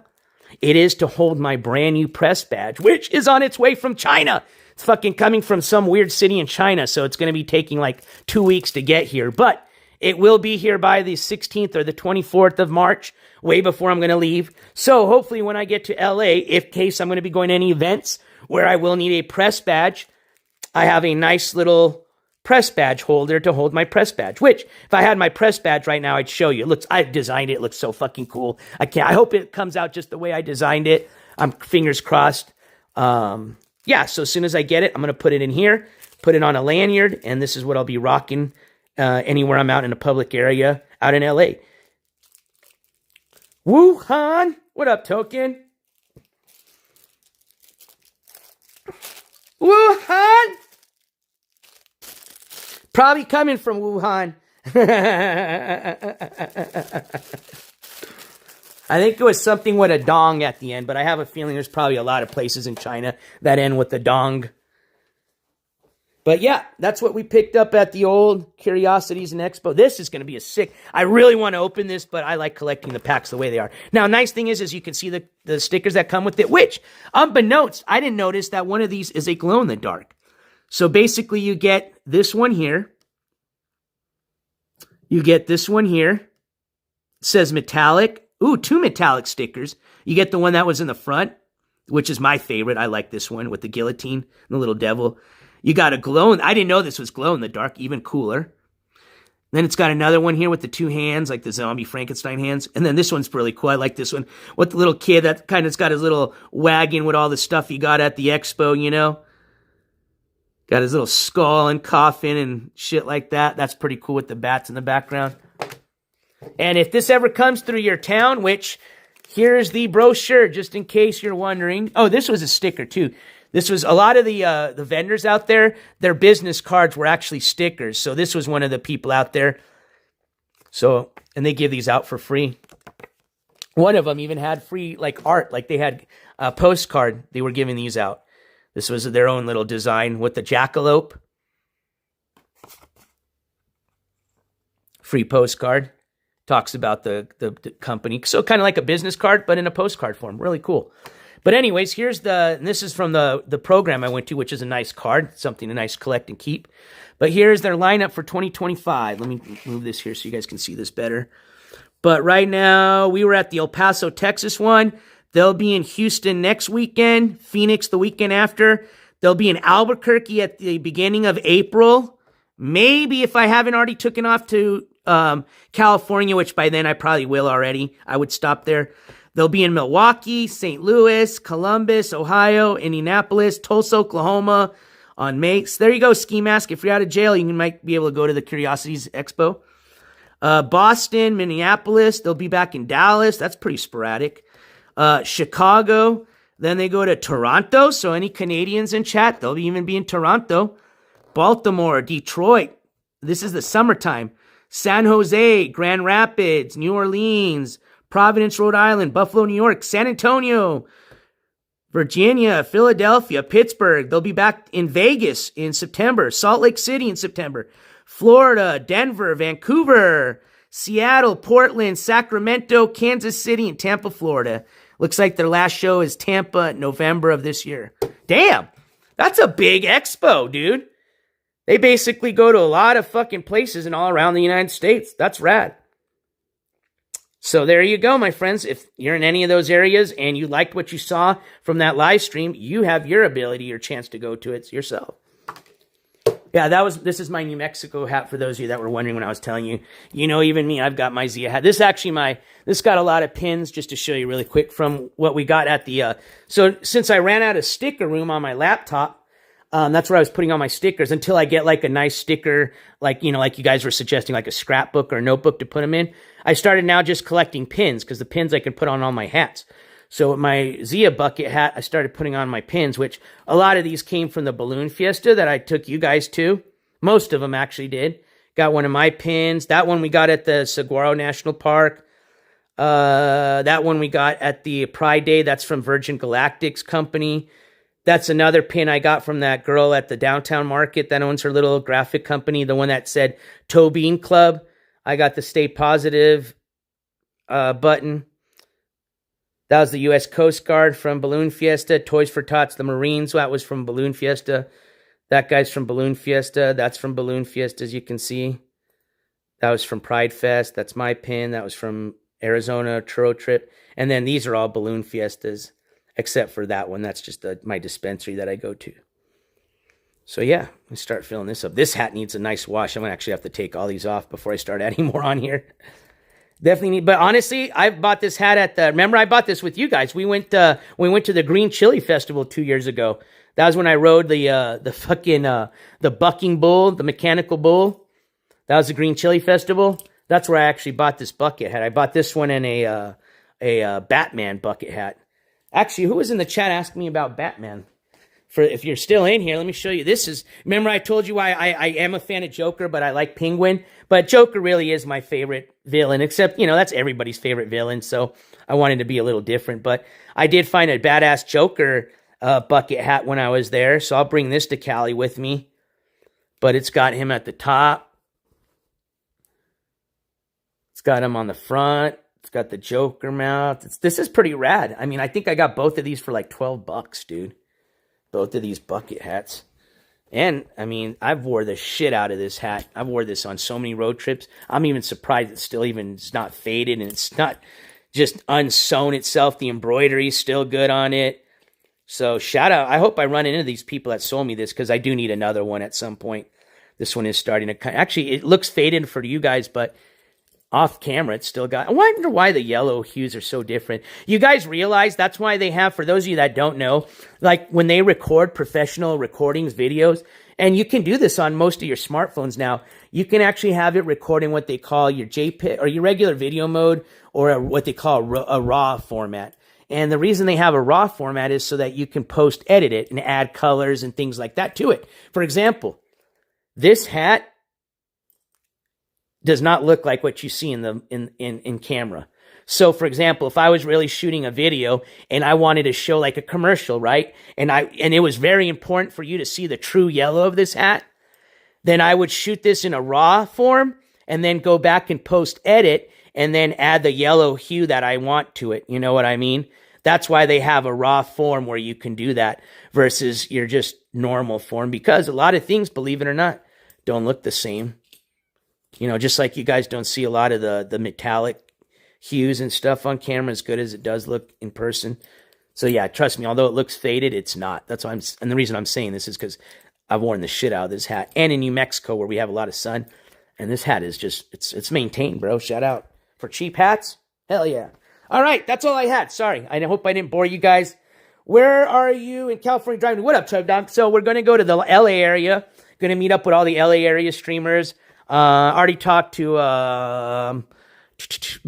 Speaker 1: it is to hold my brand new press badge, which is on its way from China. It's fucking coming from some weird city in China, so it's going to be taking like 2 weeks to get here. But it will be here by the 16th or the 24th of March, way before I'm going to leave. So hopefully when I get to LA, if case I'm going to be going to any events where I will need a press badge, I have a nice little press badge holder to hold my press badge, which if I had my press badge right now, I'd show you. I designed it. It looks so fucking cool. I hope it comes out just the way I designed it. I'm fingers crossed. Yeah, so as soon as I get it, I'm going to put it in here, put it on a lanyard, and this is what I'll be rocking anywhere I'm out in a public area out in LA. Wuhan! What up, Token? Wuhan! Probably coming from Wuhan. I think it was something with a dong at the end, but I have a feeling there's probably a lot of places in China that end with the dong. But yeah, that's what we picked up at the old Curiosities and Expo. This is going to be a sick... I really want to open this, but I like collecting the packs the way they are. Now, nice thing is you can see the stickers that come with it, which, unbeknownst, I didn't notice that one of these is a glow-in-the-dark. So basically, you get this one here. You get this one here. It says metallic. Ooh, 2 metallic stickers. You get the one that was in the front, which is my favorite. I like this one with the guillotine and the little devil. You got a glow. I didn't know this was glow in the dark, even cooler. Then it's got another one here with the 2 hands, like the zombie Frankenstein hands. And then this one's really cool. I like this one with the little kid that kind of's got his little wagon with all the stuff he got at the expo, you know. Got his little skull and coffin and shit like that. That's pretty cool with the bats in the background. And if this ever comes through your town, which here's the brochure, just in case you're wondering. Oh, this was a sticker too. This was a lot of the vendors out there, their business cards were actually stickers. So this was one of the people out there. So, and they give these out for free. One of them even had free like art, like they had a postcard. They were giving these out. This was their own little design with the jackalope. Free postcard. Talks about the company. So kind of like a business card, but in a postcard form. Really cool. But anyways, this is from the program I went to, which is a nice card. Something to nice collect and keep. But here's their lineup for 2025. Let me move this here so you guys can see this better. But right now, we were at the El Paso, Texas one. They'll be in Houston next weekend. Phoenix the weekend after. They'll be in Albuquerque at the beginning of April. Maybe if I haven't already taken off to California, which by then I probably will already. I would stop there. They'll be in Milwaukee, St. Louis, Columbus, Ohio, Indianapolis, Tulsa, Oklahoma, on May. So there you go, Ski Mask. If you're out of jail, you might be able to go to the Curiosities Expo. Boston, Minneapolis, they'll be back in Dallas. That's pretty sporadic. Chicago, then they go to Toronto. So any Canadians in chat, they'll even be in Toronto. Baltimore, Detroit. This is the summertime. San Jose, Grand Rapids, New Orleans, Providence, Rhode Island, Buffalo, New York, San Antonio, Virginia, Philadelphia, Pittsburgh. They'll be back in Vegas in September. Salt Lake City in September. Florida, Denver, Vancouver, Seattle, Portland, Sacramento, Kansas City, and Tampa, Florida. Looks like their last show is Tampa, November of this year. Damn, that's a big expo, dude. They basically go to a lot of fucking places and all around the United States. That's rad. So there you go, my friends. If you're in any of those areas and you liked what you saw from that live stream, you have your ability or chance to go to it yourself. Yeah, this is my New Mexico hat for those of you that were wondering when I was telling you. You know, even me, I've got my Zia hat. This got a lot of pins, just to show you really quick from what we got at the, so since I ran out of sticker room on my laptop, that's where I was putting all my stickers until I get like a nice sticker, like, you know, like you guys were suggesting, like a scrapbook or a notebook to put them in. I started now just collecting pins because the pins I can put on all my hats. So with my Zia bucket hat, I started putting on my pins, which a lot of these came from the Balloon Fiesta that I took you guys to. Most of them actually did. Got one of my pins. That one we got at the Saguaro National Park. That one we got at the Pride Day. That's from Virgin Galactic's company. That's another pin I got from that girl at the downtown market that owns her little graphic company, the one that said Toe Bean Club. I got the Stay Positive button. That was the U.S. Coast Guard from Balloon Fiesta. Toys for Tots, the Marines. That was from Balloon Fiesta. That guy's from Balloon Fiesta. That's from Balloon Fiesta, as you can see. That was from Pride Fest. That's my pin. That was from Arizona Churro Trip. And then these are all Balloon Fiestas, except for that one. That's just my dispensary that I go to. So yeah, let's start filling this up. This hat needs a nice wash. I'm going to actually have to take all these off before I start adding more on here. Definitely need, but honestly, I bought this hat at the, remember I bought this with you guys. We went to the Green Chili Festival 2 years ago. That was when I rode the bucking bull, the mechanical bull. That was the Green Chili Festival. That's where I actually bought this bucket hat. I bought this one in a Batman bucket hat. Actually, who was in the chat asking me about Batman? If you're still in here, let me show you. This is, remember I told you I am a fan of Joker, but I like Penguin. But Joker really is my favorite villain, except, you know, that's everybody's favorite villain. So I wanted to be a little different. But I did find a badass Joker bucket hat when I was there. So I'll bring this to Cali with me. But it's got him at the top. It's got him on the front. It's got the Joker mouth. This is pretty rad. I mean, I think I got both of these for like $12, dude. Both of these bucket hats. And, I mean, I've wore the shit out of this hat. I've wore this on so many road trips. I'm even surprised it's not faded and it's not just unsewn itself. The embroidery's still good on it. So, shout out. I hope I run into these people that sold me this because I do need another one at some point. This one is starting to... Actually, it looks faded for you guys, but... off camera, it's still got... I wonder why the yellow hues are so different. You guys realize that's why they have, for those of you that don't know, like when they record professional recordings, videos, and you can do this on most of your smartphones now, you can actually have it recording what they call your JPEG or your regular video mode or what they call a RAW format. And the reason they have a RAW format is so that you can post-edit it and add colors and things like that to it. For example, this hat does not look like what you see in camera. So, for example, if I was really shooting a video and I wanted to show like a commercial, right? And it was very important for you to see the true yellow of this hat, then I would shoot this in a RAW form and then go back and post edit and then add the yellow hue that I want to it. You know what I mean? That's why they have a RAW form where you can do that versus your just normal form, because a lot of things, believe it or not, don't look the same. You know, just like you guys don't see a lot of the metallic hues and stuff on camera as good as it does look in person. So yeah, trust me, although it looks faded, it's not. That's why and the reason I'm saying this is because I've worn the shit out of this hat. And in New Mexico, where we have a lot of sun, and this hat is just, it's maintained, bro. Shout out. For cheap hats, hell yeah. All right, that's all I had. Sorry, I hope I didn't bore you guys Where are you in California driving? What up, Trev Dog? So we're going to go to the LA area. Going to meet up with all the LA area streamers. Already talked to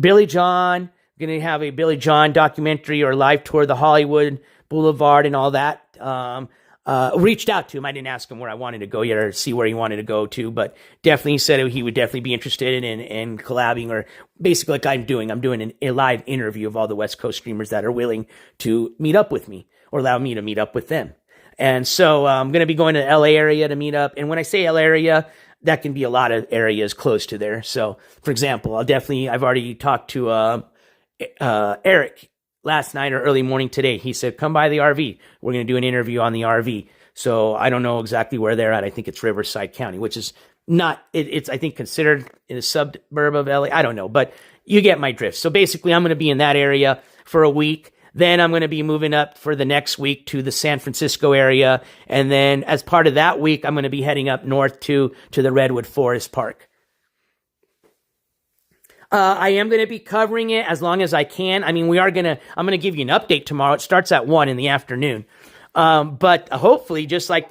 Speaker 1: Billy John. Going to have a Billy John documentary or live tour of the Hollywood Boulevard and all that. Reached out to him. I didn't ask him where I wanted to go yet or see where he wanted to go to, but definitely said he would definitely be interested in collabing, or basically like I'm doing. I'm doing a live interview of all the West Coast streamers that are willing to meet up with me or allow me to meet up with them. And so I'm going to be going to the LA area to meet up. And when I say LA area, that can be a lot of areas close to there. So, for example, I've already talked to Eric last night or early morning today. He said, come by the RV. We're going to do an interview on the RV. So I don't know exactly where they're at. I think it's Riverside County, which is not, it's I think considered in a suburb of LA. I don't know, but you get my drift. So basically I'm going to be in that area for a week. Then I'm going to be moving up for the next week to the San Francisco area. And then as part of that week, I'm going to be heading up north to the Redwood Forest Park. I am going to be covering it as long as I can. I mean, I'm going to give you an update tomorrow. It starts at 1 in the afternoon. But hopefully, just like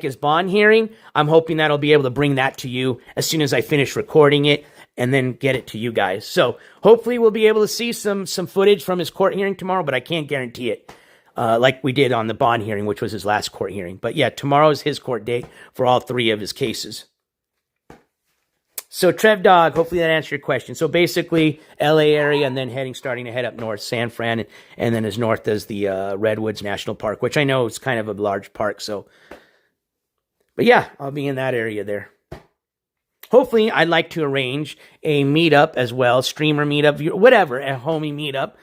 Speaker 1: his bond hearing, I'm hoping that I'll be able to bring that to you as soon as I finish recording it and then get it to you guys. So hopefully we'll be able to see some footage from his court hearing tomorrow, but I can't guarantee it. Like we did on the bond hearing, which was his last court hearing. But yeah, tomorrow is his court date for all 3 of his cases. So Trev Dog, hopefully that answered your question. So basically, LA area, and then starting to head up north, San Fran, and then as north as the Redwoods National Park, which I know is kind of a large park. So, but yeah, I'll be in that area there. Hopefully, I'd like to arrange a meetup as well, streamer meetup, whatever, a homie meetup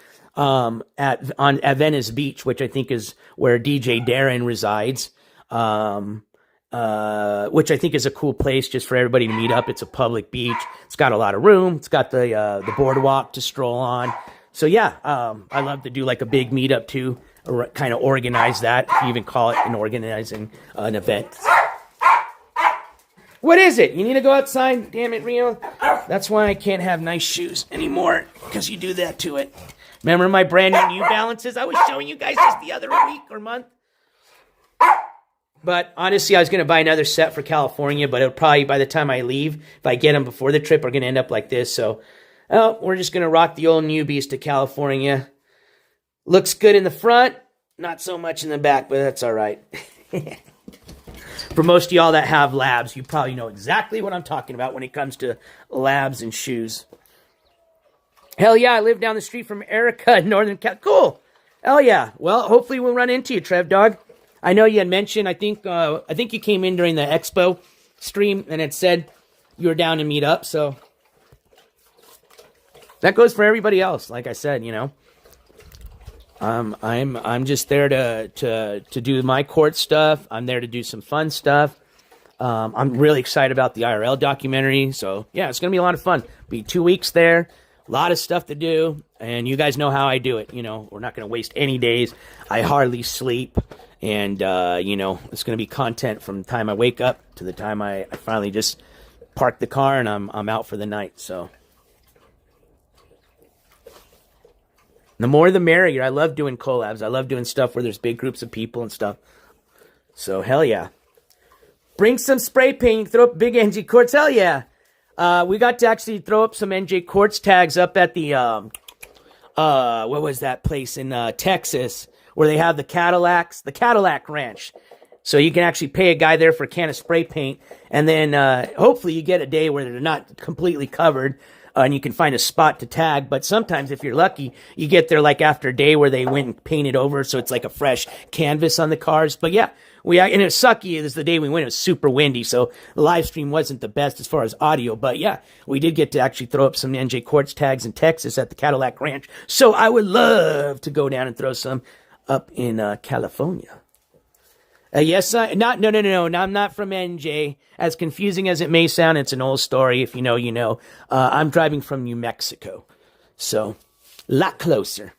Speaker 1: at Venice Beach, which I think is where DJ Darren resides. Which I think is a cool place just for everybody to meet up. It's a public beach. It's got a lot of room. It's got the boardwalk to stroll on. So yeah, I love to do like a big meetup too, or kind of organize that. If you even call it organizing an event. What is it? You need to go outside? Damn it, Rio. That's why I can't have nice shoes anymore, because you do that to it. Remember my brand new New Balances I was showing you guys just the other week or month? But honestly, I was going to buy another set for California, but it'll probably, by the time I leave, if I get them before the trip, are going to end up like this. So, we're just going to rock the old newbies to California. Looks good in the front, not so much in the back, but that's all right. For most of y'all that have labs, you probably know exactly what I'm talking about when it comes to labs and shoes. Hell yeah, I live down the street from Erica in Northern California. Cool. Hell yeah. Well, hopefully we'll run into you, Trev Dog. I know you had mentioned, I think you came in during the expo stream and it said you were down to meet up, so that goes for everybody else. Like I said, I'm just there to do my court stuff. I'm there to do some fun stuff. I'm really excited about the IRL documentary, so yeah, it's gonna be a lot of fun. Be 2 weeks there, a lot of stuff to do, and you guys know how I do it. We're not gonna waste any days. I hardly sleep. And, it's going to be content from the time I wake up to the time I finally just park the car and I'm out for the night. So the more the merrier. I love doing collabs. I love doing stuff where there's big groups of people and stuff. So hell yeah. Bring some spray paint. Throw up big NJCourts. Hell yeah. We got to actually throw up some NJCourts tags up at the, what was that place in Texas? Where they have the Cadillac Ranch. So you can actually pay a guy there for a can of spray paint. And then hopefully you get a day where they're not completely covered and you can find a spot to tag. But sometimes if you're lucky, you get there like after a day where they went and painted over. So it's like a fresh canvas on the cars. But yeah, and it was sucky. It was the day we went. It was super windy. So the live stream wasn't the best as far as audio. But yeah, we did get to actually throw up some NJCourts tags in Texas at the Cadillac Ranch. So I would love to go down and throw some up in California. Yes, I'm not from NJ. As confusing as it may sound, it's an old story. If you know, you know. I'm driving from New Mexico. So, a lot closer.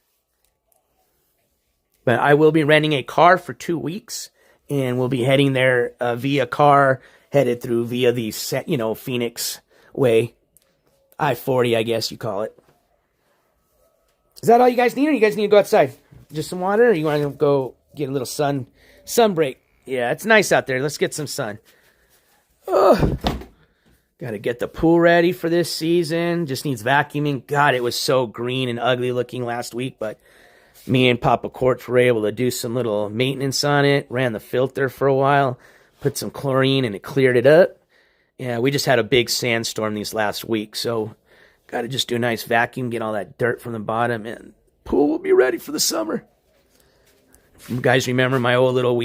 Speaker 1: But I will be renting a car for 2 weeks. And we'll be heading there via car, headed through via the, Phoenix way. I-40, I guess you call it. Is that all you guys need, or you guys need to go outside? Just some water, or you want to go get a little sun break? Yeah, it's nice out there. Let's get some sun. Oh, got to get the pool ready for this season. Just needs vacuuming. God, it was so green and ugly looking last week, but me and Papa Courts were able to do some little maintenance on it. Ran the filter for a while, put some chlorine, and it cleared it up. Yeah, we just had a big sandstorm these last week, so got to just do a nice vacuum, get all that dirt from the bottom, and pool will be ready for the summer. You guys remember my old little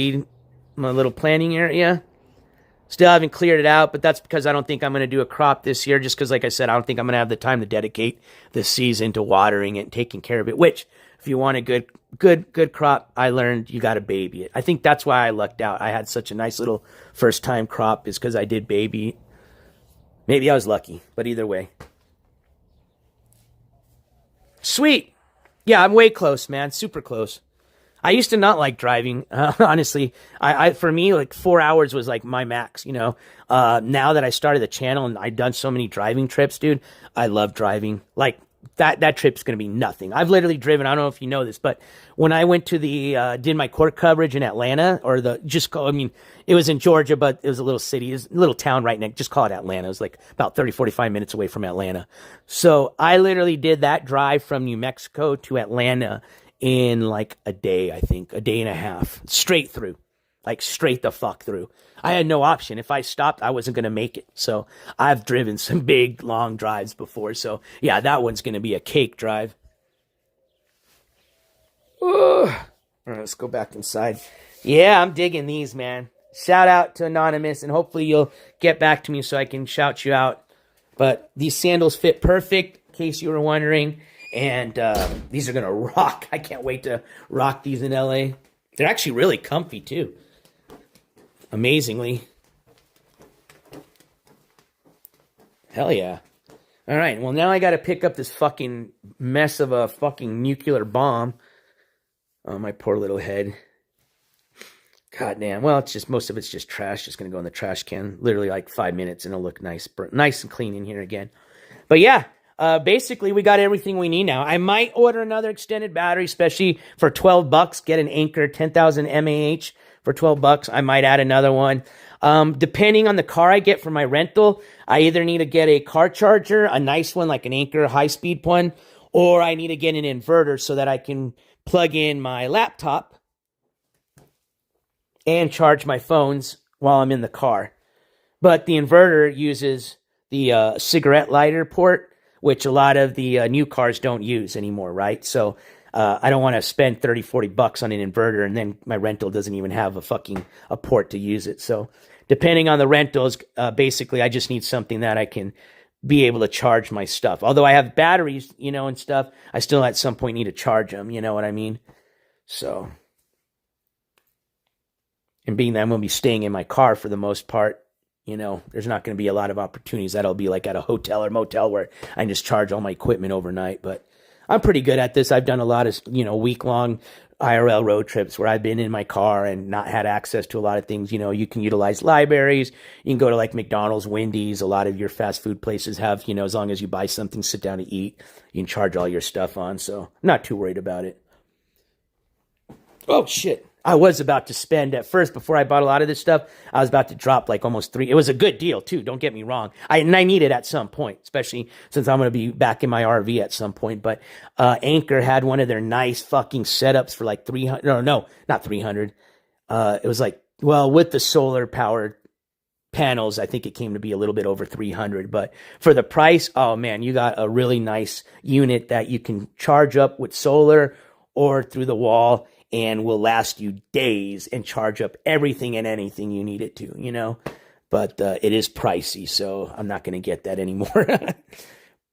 Speaker 1: my little planting area? Still haven't cleared it out, but that's because I don't think I'm going to do a crop this year, just because, like I said, I don't think I'm going to have the time to dedicate this season to watering it and taking care of it, which, if you want a good crop, I learned you got to baby it. I think that's why I lucked out. I had such a nice little first-time crop is because I did baby. Maybe I was lucky, but either way. Sweet. Yeah, I'm way close, man. Super close. I used to not like driving. Honestly, for me, like 4 hours was like my max, you know. Now that I started the channel and I've done so many driving trips, dude, I love driving. Like that trip's going to be nothing. I've literally driven, I don't know if you know this, but when I went to did my court coverage in Atlanta, or it was in Georgia, but it was a little city, it was a little town right next, just call it Atlanta. It was like about 30, 45 minutes away from Atlanta. So I literally did that drive from New Mexico to Atlanta in like a day, I think, a day and a half, straight through, like straight the fuck through. I had no option. If I stopped, I wasn't going to make it. So I've driven some big, long drives before. So yeah, that one's going to be a cake drive. All right, let's go back inside. Yeah, I'm digging these, man. Shout out to Anonymous, and hopefully you'll get back to me so I can shout you out. But these sandals fit perfect, in case you were wondering. And these are going to rock. I can't wait to rock these in LA. They're actually really comfy, too. Amazingly. Hell yeah. All right, well, now I got to pick up this fucking mess of a fucking nuclear bomb. Oh, my poor little head. God damn. Well, it's just, most of it's just trash. Just going to go in the trash can. Literally like 5 minutes, and it'll look nice and clean in here again. But yeah. Basically, we got everything we need now. I might order another extended battery, especially for $12. Get an Anker 10,000 mAh for $12. I might add another one. Depending on the car I get for my rental, I either need to get a car charger, a nice one like an Anker high-speed one, or I need to get an inverter so that I can plug in my laptop and charge my phones while I'm in the car. But the inverter uses the cigarette lighter port, which a lot of the new cars don't use anymore, right? So I don't want to spend $30-$40 on an inverter, and then my rental doesn't even have a port to use it. So depending on the rentals, basically I just need something that I can be able to charge my stuff. Although I have batteries, you know, and stuff, I still at some point need to charge them, you know what I mean? So, and being that I'm going to be staying in my car for the most part, you know, there's not going to be a lot of opportunities. That'll be like at a hotel or motel where I can just charge all my equipment overnight. But I'm pretty good at this. I've done a lot of, you know, week-long IRL road trips where I've been in my car and not had access to a lot of things. You know, you can utilize libraries. You can go to like McDonald's, Wendy's. A lot of your fast food places have, you know, as long as you buy something, sit down to eat, you can charge all your stuff on. So I'm not too worried about it. Oh, shit. I was about to spend at first, before I bought a lot of this stuff, I was about to drop like almost $3. It was a good deal too, don't get me wrong. I need it at some point, especially since I'm going to be back in my RV at some point. But Anker had one of their nice fucking setups for like 300. No, not 300. It was like, well, with the solar powered panels, I think it came to be a little bit over 300. But for the price, oh man, you got a really nice unit that you can charge up with solar or through the wall, and will last you days and charge up everything and anything you need it to, you know. But it is pricey, so I'm not going to get that anymore.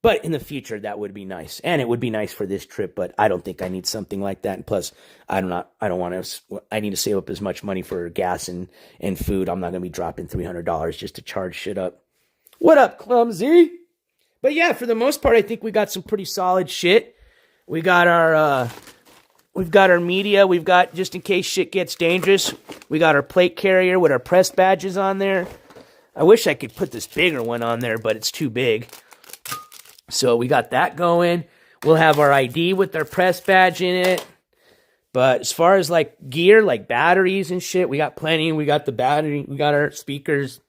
Speaker 1: But in the future, that would be nice. And it would be nice for this trip, but I don't think I need something like that. And plus, I need to save up as much money for gas and food. I'm not going to be dropping $300 just to charge shit up. What up, Clumsy? But yeah, for the most part, I think we got some pretty solid shit. We got our... We've got our media. We've got, just in case shit gets dangerous, we got our plate carrier with our press badges on there. I wish I could put this bigger one on there, but it's too big. So we got that going. We'll have our ID with our press badge in it. But as far as like gear, like batteries and shit, we got plenty. We got the battery, we got our speakers,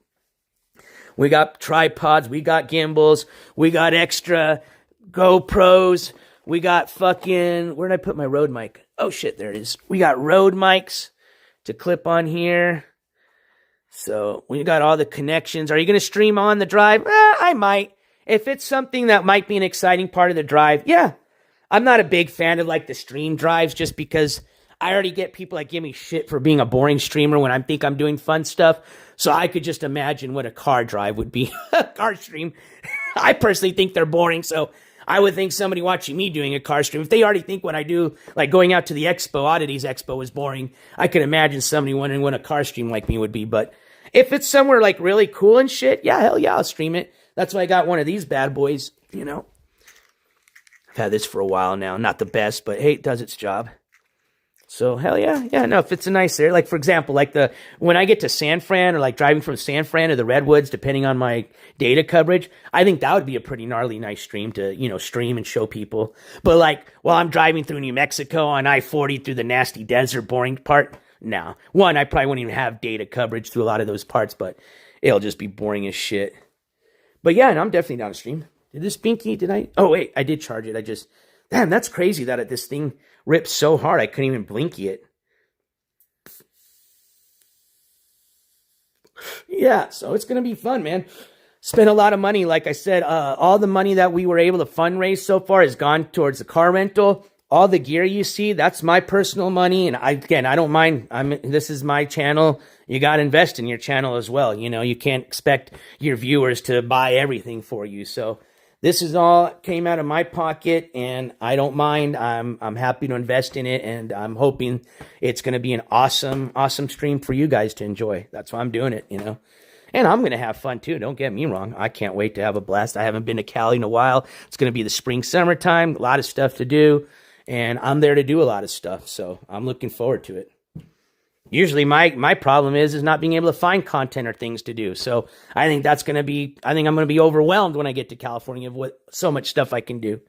Speaker 1: we got tripods, we got gimbals, we got extra GoPros, we got fucking, where did I put my Rode mic? Oh shit, there it is. We got Rode mics to clip on here. So we got all the connections. Are you going to stream on the drive? I might. If it's something that might be an exciting part of the drive, yeah. I'm not a big fan of like the stream drives just because I already get people that give me shit for being a boring streamer when I think I'm doing fun stuff. So I could just imagine what a car drive would be. A car stream. I personally think they're boring, so I would think somebody watching me doing a car stream, if they already think what I do, like going out to the expo, Oddities Expo, is boring, I could imagine somebody wondering what a car stream like me would be. But if it's somewhere like really cool and shit, yeah, hell yeah, I'll stream it. That's why I got one of these bad boys, you know. I've had this for a while now. Not the best, but hey, it does its job. So hell yeah, yeah. No, if it's a nice area, like for example, like when I get to San Fran or like driving from San Fran to the Redwoods, depending on my data coverage, I think that would be a pretty gnarly, nice stream to stream and show people. But like while I'm driving through New Mexico on I-40 through the nasty desert, boring part, no. One, I probably wouldn't even have data coverage through a lot of those parts, but it'll just be boring as shit. But yeah, and I'm definitely down to stream. Did this binky? Oh wait, I did charge it. Damn, that's crazy that this thing ripped so hard I couldn't even blinky it. Yeah, so it's going to be fun, man. Spent a lot of money. Like I said, all the money that we were able to fundraise so far has gone towards the car rental. All the gear you see, that's my personal money. And I don't mind. This is my channel. You got to invest in your channel as well. You can't expect your viewers to buy everything for you. So this is all came out of my pocket, and I don't mind. I'm happy to invest in it, and I'm hoping it's going to be an awesome stream for you guys to enjoy. That's why I'm doing it, And I'm going to have fun too. Don't get me wrong. I can't wait to have a blast. I haven't been to Cali in a while. It's going to be the spring, summertime. A lot of stuff to do, and I'm there to do a lot of stuff. So I'm looking forward to it. Usually my problem is not being able to find content or things to do. So I think I'm going to be overwhelmed when I get to California of so much stuff I can do.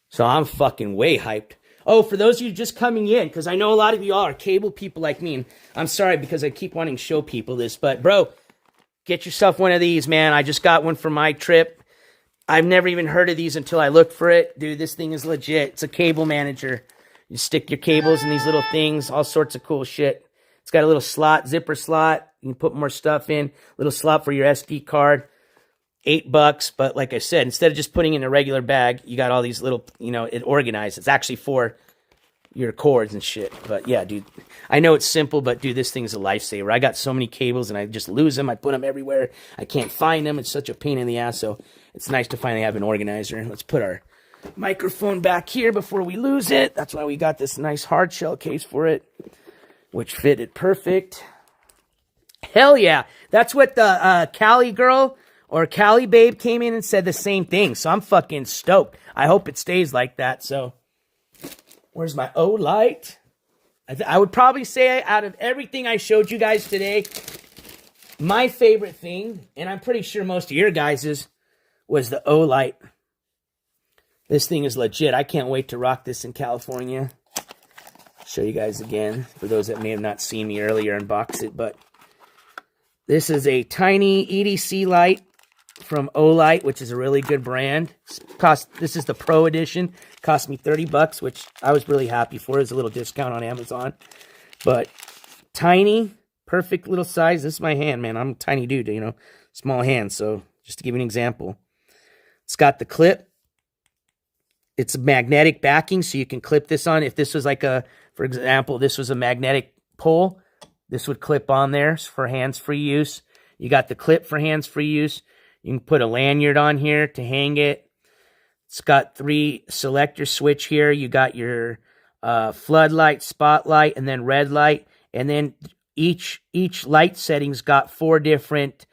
Speaker 1: So I'm fucking way hyped. Oh, for those of you just coming in, because I know a lot of you all are cable people like me, and I'm sorry because I keep wanting to show people this, but bro, get yourself one of these, man. I just got one for my trip. I've never even heard of these until I looked for it. Dude, this thing is legit. It's a cable manager. You stick your cables in these little things, all sorts of cool shit. It's got a little slot, zipper slot. You can put more stuff in. Little slot for your SD card. $8. But like I said, instead of just putting in a regular bag, you got all these little, it organized. It's actually for your cords and shit. But yeah, dude, I know it's simple, but dude, this thing is a lifesaver. I got so many cables and I just lose them. I put them everywhere. I can't find them. It's such a pain in the ass. So it's nice to finally have an organizer. Let's put our microphone back here before we lose it. That's why we got this nice hard shell case for it, which fit it perfect. Hell yeah. That's what the Cali girl or Cali babe came in and said the same thing. So I'm fucking stoked. I hope it stays like that. So where's my Olight? I would probably say out of everything I showed you guys today, my favorite thing, and I'm pretty sure most of your guys's, was the Olight. This thing is legit. I can't wait to rock this in California. Show you guys again, for those that may have not seen me earlier unbox it. But this is a tiny EDC light from Olight, which is a really good brand. This is the Pro Edition. Cost me $30, which I was really happy for. There's a little discount on Amazon. But tiny, perfect little size. This is my hand, man. I'm a tiny dude, small hand. So just to give you an example. It's got the clip. It's a magnetic backing, so you can clip this on. If this was for example, this was a magnetic pole, this would clip on there for hands-free use. You got the clip for hands-free use. You can put a lanyard on here to hang it. It's got 3 selector switch here. You got your floodlight, spotlight, and then red light. And then each light setting's got 4 different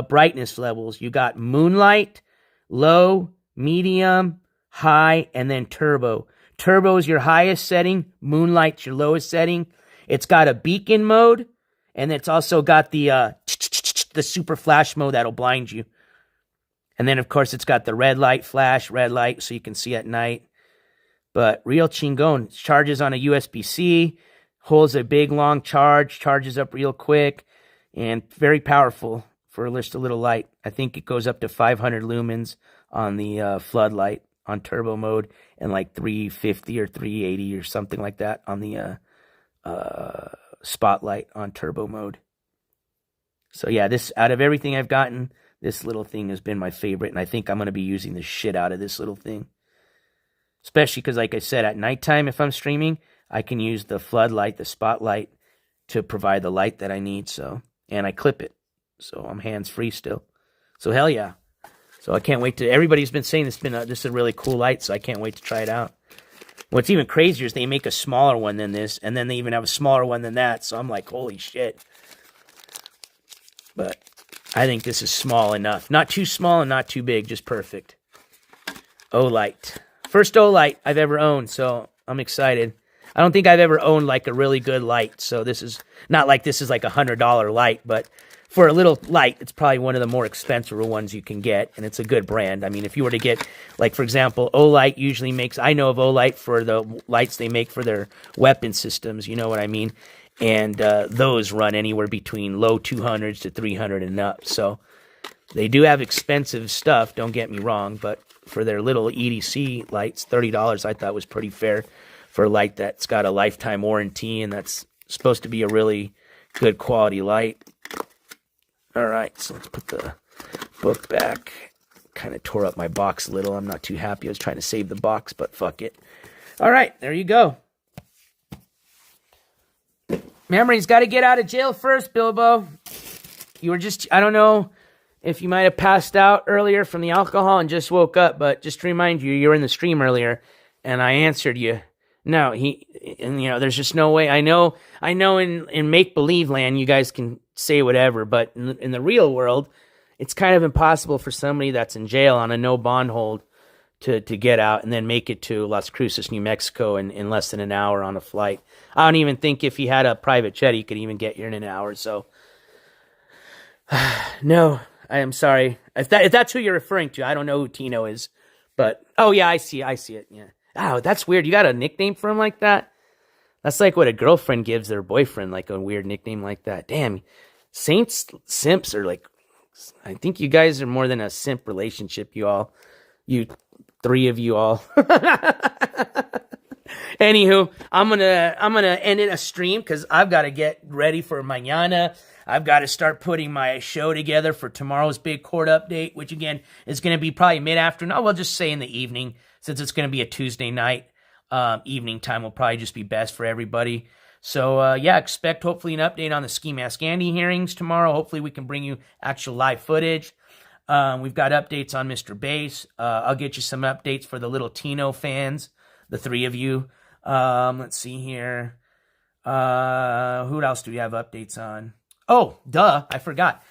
Speaker 1: brightness levels. You got moonlight, low, medium, high, and then turbo. Turbo is your highest setting. Moonlight's your lowest setting. It's got a beacon mode, and it's also got the super flash mode that'll blind you. And then, of course, it's got the red light flash, red light, so you can see at night. But real chingon. Charges on a USB-C, holds a big long charge, charges up real quick, and very powerful for just a little light. I think it goes up to 500 lumens on the floodlight on turbo mode, and like 350 or 380 or something like that on the spotlight on turbo mode. So yeah, this, out of everything I've gotten, this little thing has been my favorite, and I think I'm going to be using the shit out of this little thing. Especially because, like I said, at nighttime, if I'm streaming, I can use the floodlight, the spotlight, to provide the light that I need. So, and I clip it, so I'm hands-free still. So hell yeah. So I can't wait to, everybody's been saying this is a really cool light, so I can't wait to try it out. What's even crazier is they make a smaller one than this, and then they even have a smaller one than that, so I'm like, holy shit. But I think this is small enough. Not too small and not too big, just perfect. Olight. First Olight I've ever owned, so I'm excited. I don't think I've ever owned like a really good light, so this is not like this is like $100 light, but for a little light, it's probably one of the more expensive ones you can get, and it's a good brand. I mean, if you were to get, like, for example, Olight usually makes, I know of Olight for the lights they make for their weapon systems, you know what I mean? And those run anywhere between low 200s to 300 and up. So they do have expensive stuff, don't get me wrong, but for their little EDC lights, $30 I thought was pretty fair for a light that's got a lifetime warranty and that's supposed to be a really good quality light. All right, so let's put the book back. Kind of tore up my box a little. I'm not too happy. I was trying to save the box, but fuck it. All right, there you go. Remember, he's got to get out of jail first, Bilbo. You were just, I don't know if you might have passed out earlier from the alcohol and just woke up, but just to remind you, you were in the stream earlier, and I answered you. No, and you know, there's just no way. I know in make-believe land, you guys can say whatever, but in the real world, it's kind of impossible for somebody that's in jail on a no bond hold to get out and then make it to Las Cruces, New Mexico in less than an hour on a flight. I don't even think if he had a private jet, he could even get here in an hour. So, no, I am sorry. If that's who you're referring to, I don't know who Tino is, but, oh yeah, I see it, yeah. Oh, that's weird. You got a nickname for him like that? That's like what a girlfriend gives their boyfriend, like a weird nickname like that. Damn, simps are like, I think you guys are more than a simp relationship, you three of you all. Anywho, I'm gonna end it a stream because I've got to get ready for mañana. I've got to start putting my show together for tomorrow's big court update, which again is going to be probably mid-afternoon. We'll just say in the evening, since it's going to be a Tuesday night. Evening time will probably just be best for everybody. So, yeah, expect hopefully an update on the Ski Mask Andy hearings tomorrow. Hopefully we can bring you actual live footage. We've got updates on Mr. Bass. I'll get you some updates for the little Tino fans, the three of you. Let's see here. Who else do we have updates on? Oh, duh, I forgot.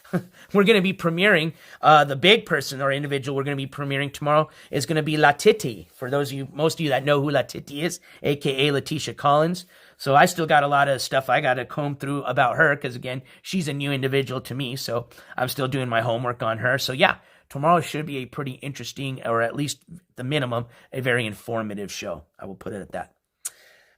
Speaker 1: We're going to be premiering, the big person or individual we're going to be premiering tomorrow is going to be La Titi. For those of you, most of you that know who La Titi is, a.k.a. Letitia Collins. So I still got a lot of stuff I got to comb through about her because, again, she's a new individual to me. So I'm still doing my homework on her. So, yeah, tomorrow should be a pretty interesting, or at least the minimum, a very informative show. I will put it at that.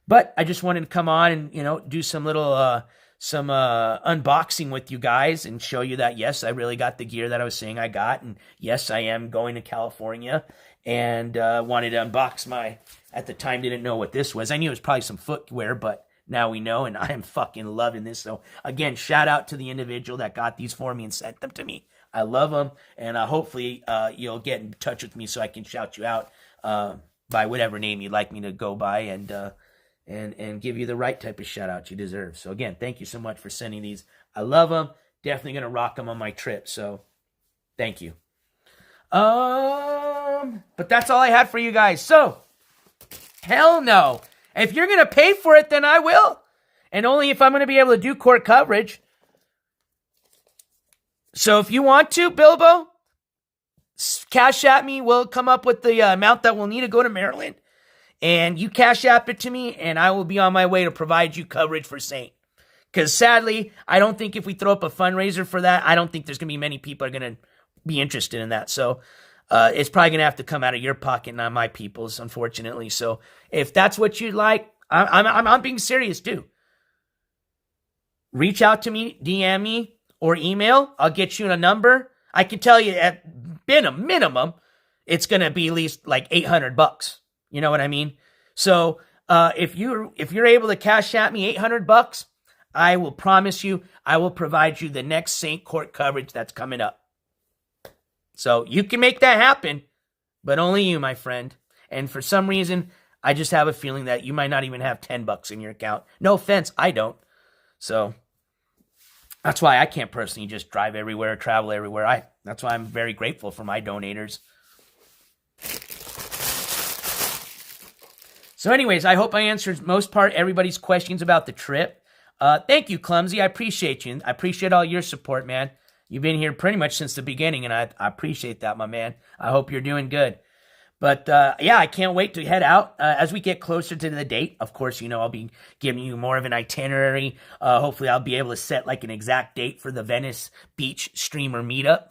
Speaker 1: But I just wanted to come on and, you know, do some little... some unboxing with you guys and show you that, yes, I really got the gear that I was saying I got. And yes, I am going to California and wanted to unbox my, at the time, didn't know what this was. I knew it was probably some footwear, but now we know, and I am fucking loving this. So again, shout out to the individual that got these for me and sent them to me. I love them, and hopefully you'll get in touch with me so I can shout you out by whatever name you'd like me to go by, and give you the right type of shout out you deserve. So again, thank you so much for sending these. I love them. Definitely going to rock them on my trip. So thank you. But that's all I had for you guys. So hell no. If you're going to pay for it, then I will. And only if I'm going to be able to do court coverage. So if you want to, Bilbo, cash at me. We'll come up with the amount that we'll need to go to Maryland. And you cash app it to me, and I will be on my way to provide you coverage for Saint. Because sadly, I don't think if we throw up a fundraiser for that, I don't think there's going to be many people are going to be interested in that. So it's probably going to have to come out of your pocket, not my people's, unfortunately. So if that's what you'd like, I'm being serious too. Reach out to me, DM me, or email. I'll get you a number. I can tell you at a minimum, it's going to be at least like $800. You know what I mean? So if you're able to cash at me $800, I will promise you I will provide you the next St. Court coverage that's coming up. So you can make that happen, but only you, my friend. And for some reason, I just have a feeling that you might not even have $10 in your account. No offense, I don't. So that's why I can't personally just drive everywhere, travel everywhere. That's why I'm very grateful for my donators. So anyways, I hope I answered most part everybody's questions about the trip. Thank you, Clumsy. I appreciate you. I appreciate all your support, man. You've been here pretty much since the beginning, and I appreciate that, my man. I hope you're doing good. But, yeah, I can't wait to head out. As we get closer to the date, of course, I'll be giving you more of an itinerary. Hopefully I'll be able to set, like, an exact date for the Venice Beach streamer meetup.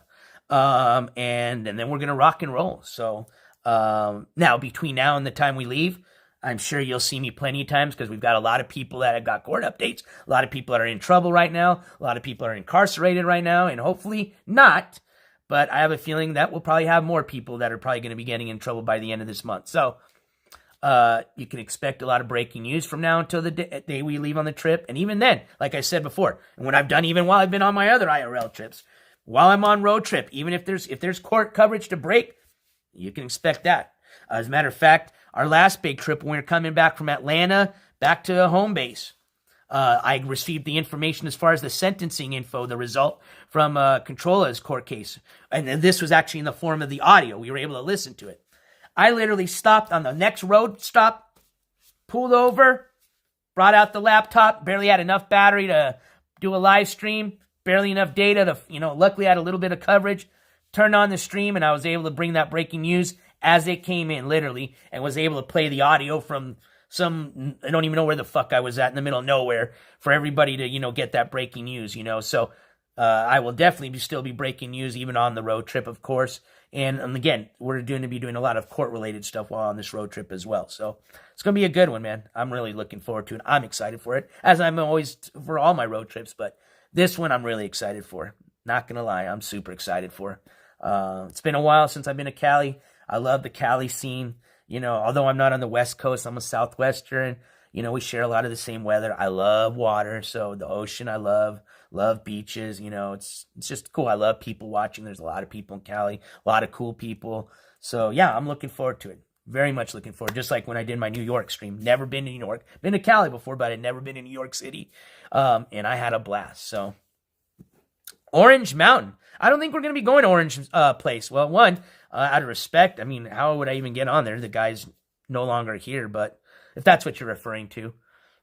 Speaker 1: And then we're going to rock and roll. So, now, between now and the time we leave, I'm sure you'll see me plenty of times because we've got a lot of people that have got court updates, a lot of people that are in trouble right now, a lot of people are incarcerated right now, and hopefully not. But I have a feeling that we'll probably have more people that are probably going to be getting in trouble by the end of this month. So you can expect a lot of breaking news from now until the day we leave on the trip. And even then, like I said before, and what I've done even while I've been on my other IRL trips, while I'm on road trip, even if there's court coverage to break, you can expect that. As a matter of fact, our last big trip when we were coming back from Atlanta back to home base, I received the information as far as the sentencing info, the result from Controla's court case. And then this was actually in the form of the audio. We were able to listen to it. I literally stopped on the next road stop, pulled over, brought out the laptop, barely had enough battery to do a live stream, barely enough data to, luckily I had a little bit of coverage, turned on the stream, and I was able to bring that breaking news as it came in, literally, and was able to play the audio from I don't even know where the fuck I was at, in the middle of nowhere, for everybody to, get that breaking news, So I will definitely still be breaking news even on the road trip, of course. And again, we're going to be doing a lot of court-related stuff while on this road trip as well. So it's going to be a good one, man. I'm really looking forward to it. I'm excited for it, as I'm always for all my road trips. But this one I'm really excited for. Not going to lie, I'm super excited for. It's been a while since I've been to Cali. I love the Cali scene. Although I'm not on the West Coast, I'm a Southwestern. We share a lot of the same weather. I love water, so the ocean I love beaches. It's just cool. I love people watching. There's a lot of people in Cali, a lot of cool people. So yeah, I'm looking forward to it. Very much looking forward. Just like when I did my New York stream. Never been to New York. Been to Cali before, but I'd never been to New York City. And I had a blast. So Orange Mountain. I don't think we're going to be going to Orange Place. Well, one, out of respect, how would I even get on there? The guy's no longer here, but if that's what you're referring to.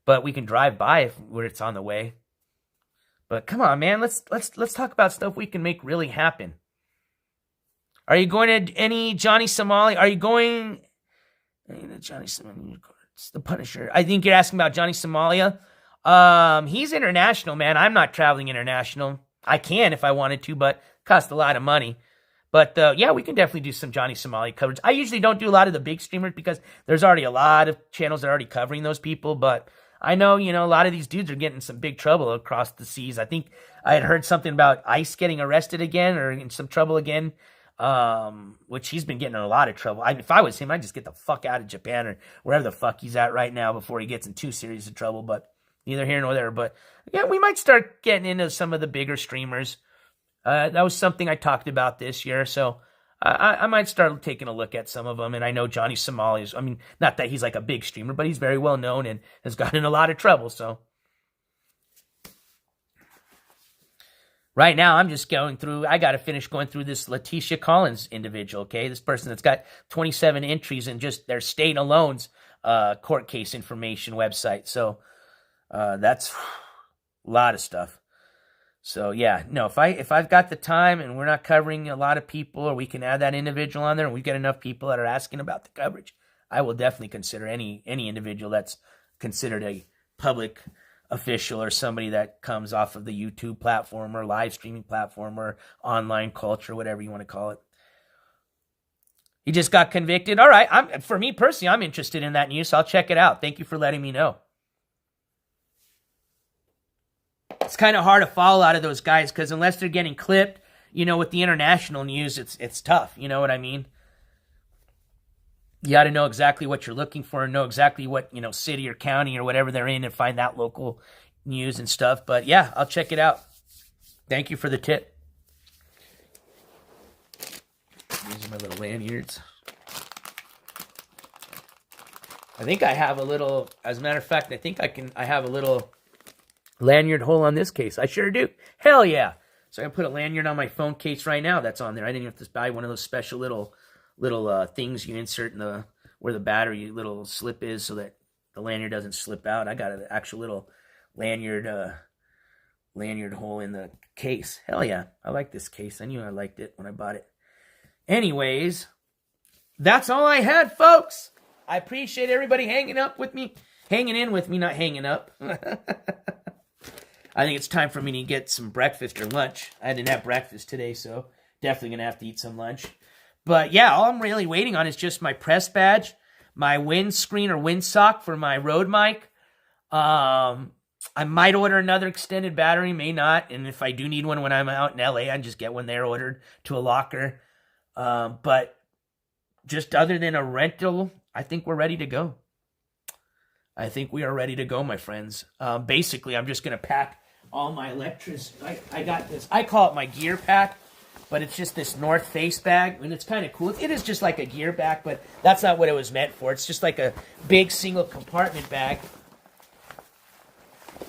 Speaker 1: But we can drive by where it's on the way. But come on, man, let's talk about stuff we can make really happen. Are you going to any Johnny Somali? Are you going Johnny Somali? It's the Punisher. I think you're asking about Johnny Somalia. He's international, man. I'm not traveling international. I can if I wanted to, but it costs a lot of money. But yeah, we can definitely do some Johnny Somali coverage. I usually don't do a lot of the big streamers because there's already a lot of channels that are already covering those people. But I know, a lot of these dudes are getting some big trouble across the seas. I think I had heard something about Ice getting arrested again or in some trouble again, which he's been getting in a lot of trouble. If I was him, I'd just get the fuck out of Japan or wherever the fuck he's at right now before he gets in too serious of trouble. But neither here nor there. But yeah, we might start getting into some of the bigger streamers. That was something I talked about this year, so I might start taking a look at some of them. And I know Johnny Somali is, not that he's like a big streamer, but he's very well known and has gotten in a lot of trouble. So right now, I'm just going through, I got to finish going through this Letitia Collins individual, okay? This person that's got 27 entries in just their state alone's court case information website. So that's a lot of stuff. So yeah, no, if I've got the time and we're not covering a lot of people, or we can add that individual on there and we get enough people that are asking about the coverage, I will definitely consider any individual that's considered a public official or somebody that comes off of the YouTube platform or live streaming platform or online culture, whatever you want to call it. He just got convicted. All right. For me personally, I'm interested in that news, so I'll check it out. Thank you for letting me know. It's kind of hard to follow out of those guys because unless they're getting clipped, with the international news, it's tough. You know what I mean? You got to know exactly what you're looking for and know exactly what, city or county or whatever they're in and find that local news and stuff. But yeah, I'll check it out. Thank you for the tip. These are my little lanyards. I think I have a little, as a matter of fact, I have a little lanyard hole on this case. I sure do. Hell yeah. So I can put a lanyard on my phone case right now that's on there. I didn't have to buy one of those special little things you insert in where the battery little slip is so that the lanyard doesn't slip out. I got an actual little lanyard hole in the case. Hell yeah. I like this case. I knew I liked it when I bought it. Anyways, that's all I had, folks. I appreciate everybody hanging in with me, not hanging up. I think it's time for me to get some breakfast or lunch. I didn't have breakfast today, so definitely going to have to eat some lunch. But yeah, all I'm really waiting on is just my press badge, my windscreen or windsock for my Rode mic. I might order another extended battery, may not. And if I do need one when I'm out in LA, I just get one there ordered to a locker. But just other than a rental, I think we're ready to go. I think we are ready to go, my friends. Basically, I'm just going to pack all my electrics. I got this. I call it my gear pack, but it's just this North Face bag, and it's kind of cool. It is just like a gear bag, but that's not what it was meant for. It's just like a big single compartment bag,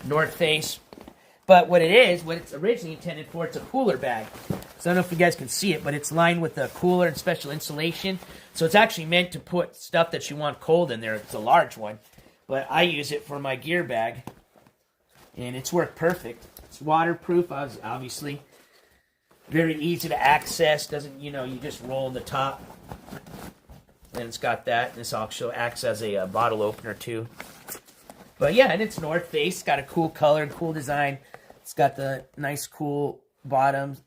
Speaker 1: North Face. But what it's originally intended for, it's a cooler bag. So I don't know if you guys can see it, but it's lined with a cooler and special insulation. So it's actually meant to put stuff that you want cold in there. It's a large one. But I use it for my gear bag, and it's worked perfect. It's waterproof, obviously. Very easy to access. Doesn't, you just roll the top. And it's got that. And this also acts as a bottle opener, too. But yeah, and it's North Face. It's got a cool color and cool design. It's got the nice, cool bottom,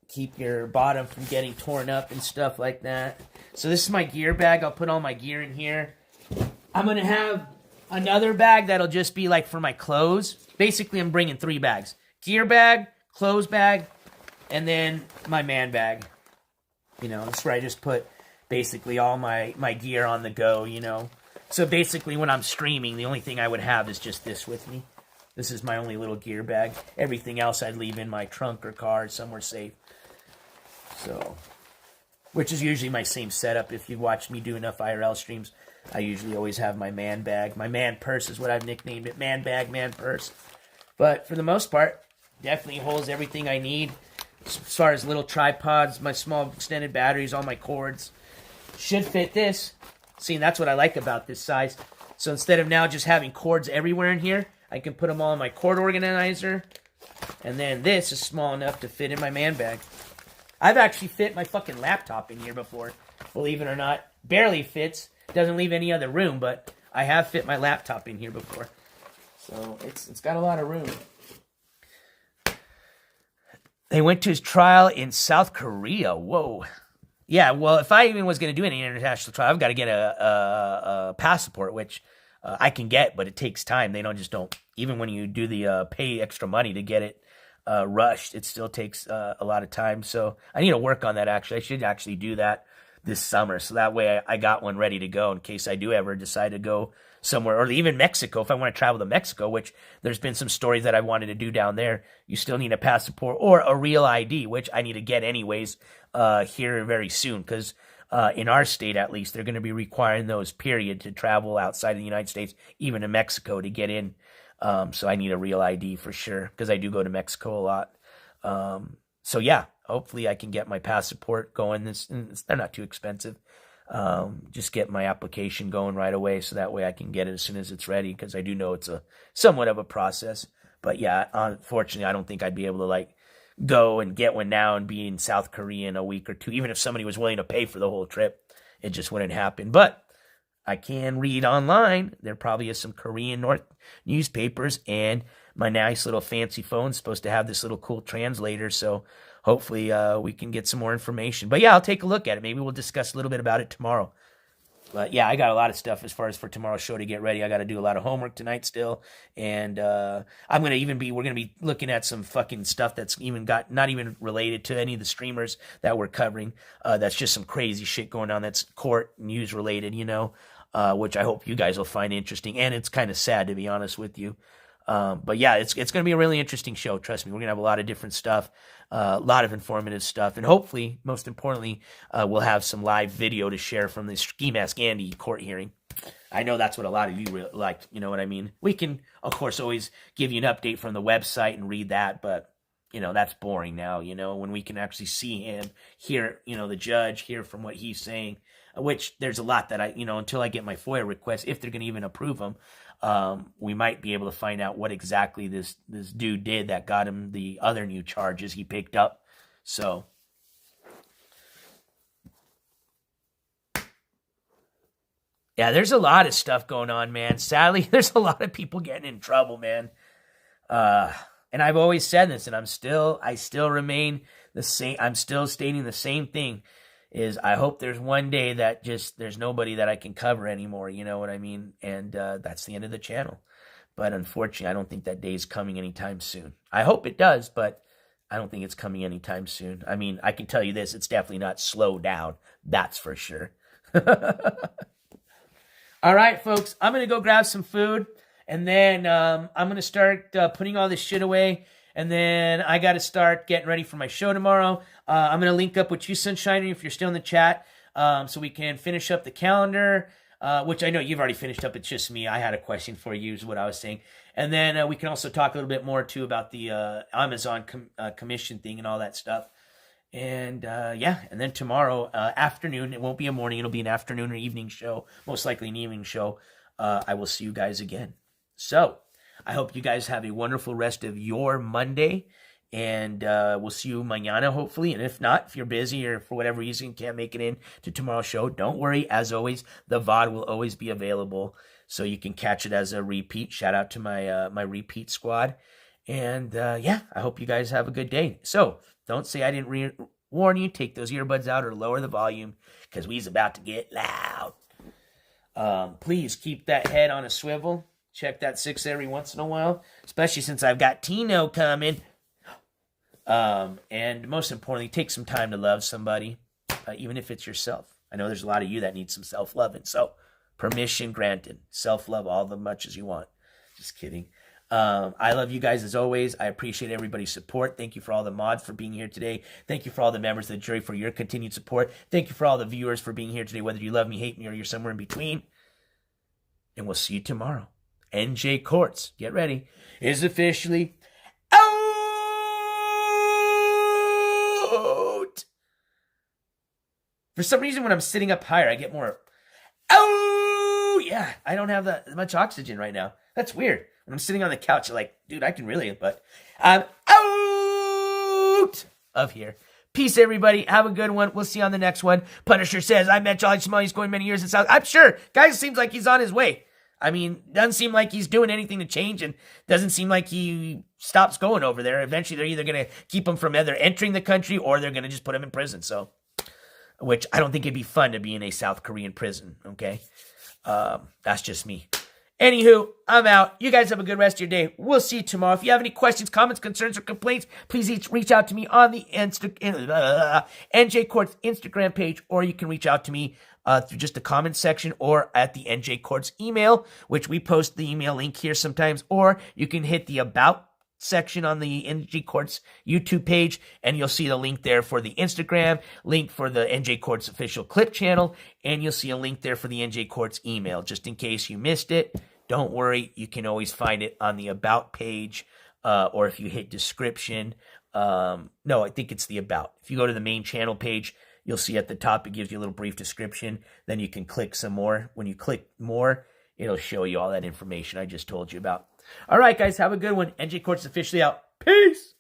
Speaker 1: keep your bottom from getting torn up and stuff like that. So this is my gear bag. I'll put all my gear in here. I'm going to have another bag that'll just be like for my clothes. Basically, I'm bringing 3 bags. Gear bag, clothes bag, and then my man bag. That's where I just put basically all my gear on the go, So basically, when I'm streaming, the only thing I would have is just this with me. This is my only little gear bag. Everything else I'd leave in my trunk or car somewhere safe. So, which is usually my same setup. If you watch me do enough IRL streams, I usually always have my man bag. My man purse is what I've nicknamed it. Man bag, man purse. But for the most part, definitely holds everything I need. As far as little tripods, my small extended batteries, all my cords. Should fit this. See, that's what I like about this size. So instead of now just having cords everywhere in here, I can put them all in my cord organizer. And then this is small enough to fit in my man bag. I've actually fit my fucking laptop in here before. Believe it or not. Barely fits. Doesn't leave any other room, but I have fit my laptop in here before. So it's got a lot of room. They went to his trial in South Korea. Whoa. Yeah, well, if I even was going to do any international trial, I've got to get a passport, which I can get, but it takes time. They don't even when you do the pay extra money to get it rushed, it still takes a lot of time. So I need to work on that, actually. I should actually do that this summer. So that way I got one ready to go in case I do ever decide to go somewhere, or even Mexico, if I want to travel to Mexico, which there's been some stories that I wanted to do down there. You still need a passport or a real ID, which I need to get anyways here very soon, because in our state, at least, they're going to be requiring those, period, to travel outside of the United States, even to Mexico, to get in. So I need a real ID for sure, because I do go to Mexico a lot. So yeah, hopefully I can get my passport going. They're not too expensive. Just get my application going right away, so that way I can get it as soon as it's ready, because I do know it's a somewhat of a process. But yeah, unfortunately, I don't think I'd be able to go and get one now and be in South Korea in a week or two. Even if somebody was willing to pay for the whole trip, it just wouldn't happen. But I can read online. There probably is some Korean newspapers, and my nice little fancy phone's supposed to have this little cool translator, so hopefully we can get some more information. But yeah, I'll take a look at it. Maybe we'll discuss a little bit about it tomorrow. But yeah, I got a lot of stuff as far as for tomorrow's show to get ready. I got to do a lot of homework tonight still, and we're gonna be looking at some fucking stuff that's not even related to any of the streamers that we're covering. That's just some crazy shit going on. That's court news related, which I hope you guys will find interesting. And it's kind of sad, to be honest with you. But yeah, it's going to be a really interesting show. Trust me, we're going to have a lot of different stuff, a lot of informative stuff. And hopefully, most importantly, we'll have some live video to share from the Ski Mask Andy court hearing. I know that's what a lot of you like, you know what I mean? We can, of course, always give you an update from the website and read that, but, that's boring now, when we can actually see him, hear, the judge, hear from what he's saying, which there's a lot that until I get my FOIA request, if they're going to even approve them, we might be able to find out what exactly this dude did that got him the other new charges he picked up. So, yeah, there's a lot of stuff going on, man. Sadly, there's a lot of people getting in trouble, man. And I've always said this, and I still remain the same. I'm still stating the same thing. Is I hope there's one day that there's nobody that I can cover anymore, you know what I mean? And that's the end of the channel. But unfortunately, I don't think that day is coming anytime soon. I hope it does, but I don't think it's coming anytime soon. I mean, I can tell you this, it's definitely not slowed down. That's for sure. All right, folks, I'm going to go grab some food, and then I'm going to start putting all this shit away. And then I got to start getting ready for my show tomorrow. I'm going to link up with you, Sunshiner, if you're still in the chat, so we can finish up the calendar, which I know you've already finished up. It's just me. I had a question for you is what I was saying. And then we can also talk a little bit more, too, about the Amazon commission thing and all that stuff. And, and then tomorrow afternoon, it won't be a morning. It'll be an afternoon or evening show, most likely an evening show. I will see you guys again. So I hope you guys have a wonderful rest of your Monday, and we'll see you mañana, hopefully. And if not, if you're busy or for whatever reason can't make it in to tomorrow's show, don't worry. As always, the VOD will always be available, so you can catch it as a repeat. Shout out to my repeat squad. And I hope you guys have a good day. So don't say I didn't warn you. Take those earbuds out or lower the volume, because we's about to get loud. Please keep that head on a swivel. Check that 6 every once in a while, especially since I've got Tino coming. And most importantly, take some time to love somebody, even if it's yourself. I know there's a lot of you that need some self-loving, so permission granted. Self-love all the much as you want. Just kidding. I love you guys as always. I appreciate everybody's support. Thank you for all the mods for being here today. Thank you for all the members of the jury for your continued support. Thank you for all the viewers for being here today, whether you love me, hate me, or you're somewhere in between. And we'll see you tomorrow. NJCourts, get ready, is officially out. For some reason, when I'm sitting up higher, I get more out. Yeah, I don't have that much oxygen right now. That's weird. When I'm sitting on the couch, I'm like, dude, I can really, but I'm out of here. Peace, everybody. Have a good one. We'll see you on the next one. Punisher says, I met Jolly Small. He's going many years in South. I'm sure. Guy seems like he's on his way. I mean, doesn't seem like he's doing anything to change, and doesn't seem like he stops going over there. Eventually, they're either going to keep him from either entering the country, or they're going to just put him in prison. So, which I don't think it'd be fun to be in a South Korean prison, okay? That's just me. Anywho, I'm out. You guys have a good rest of your day. We'll see you tomorrow. If you have any questions, comments, concerns, or complaints, please reach out to me on the NJCourts Instagram page, or you can reach out to me through just the comments section, or at the NJCourts email, which we post the email link here sometimes, or you can hit the About section on the NJCourts YouTube page, and you'll see the link there for the Instagram, link for the NJCourts official clip channel, and you'll see a link there for the NJCourts email. Just in case you missed it, don't worry, you can always find it on the About page, or if you hit description. No, I think it's the About. If you go to the main channel page, you'll see at the top, it gives you a little brief description. Then you can click some more. When you click more, it'll show you all that information I just told you about. All right, guys, have a good one. NJCourts officially out. Peace.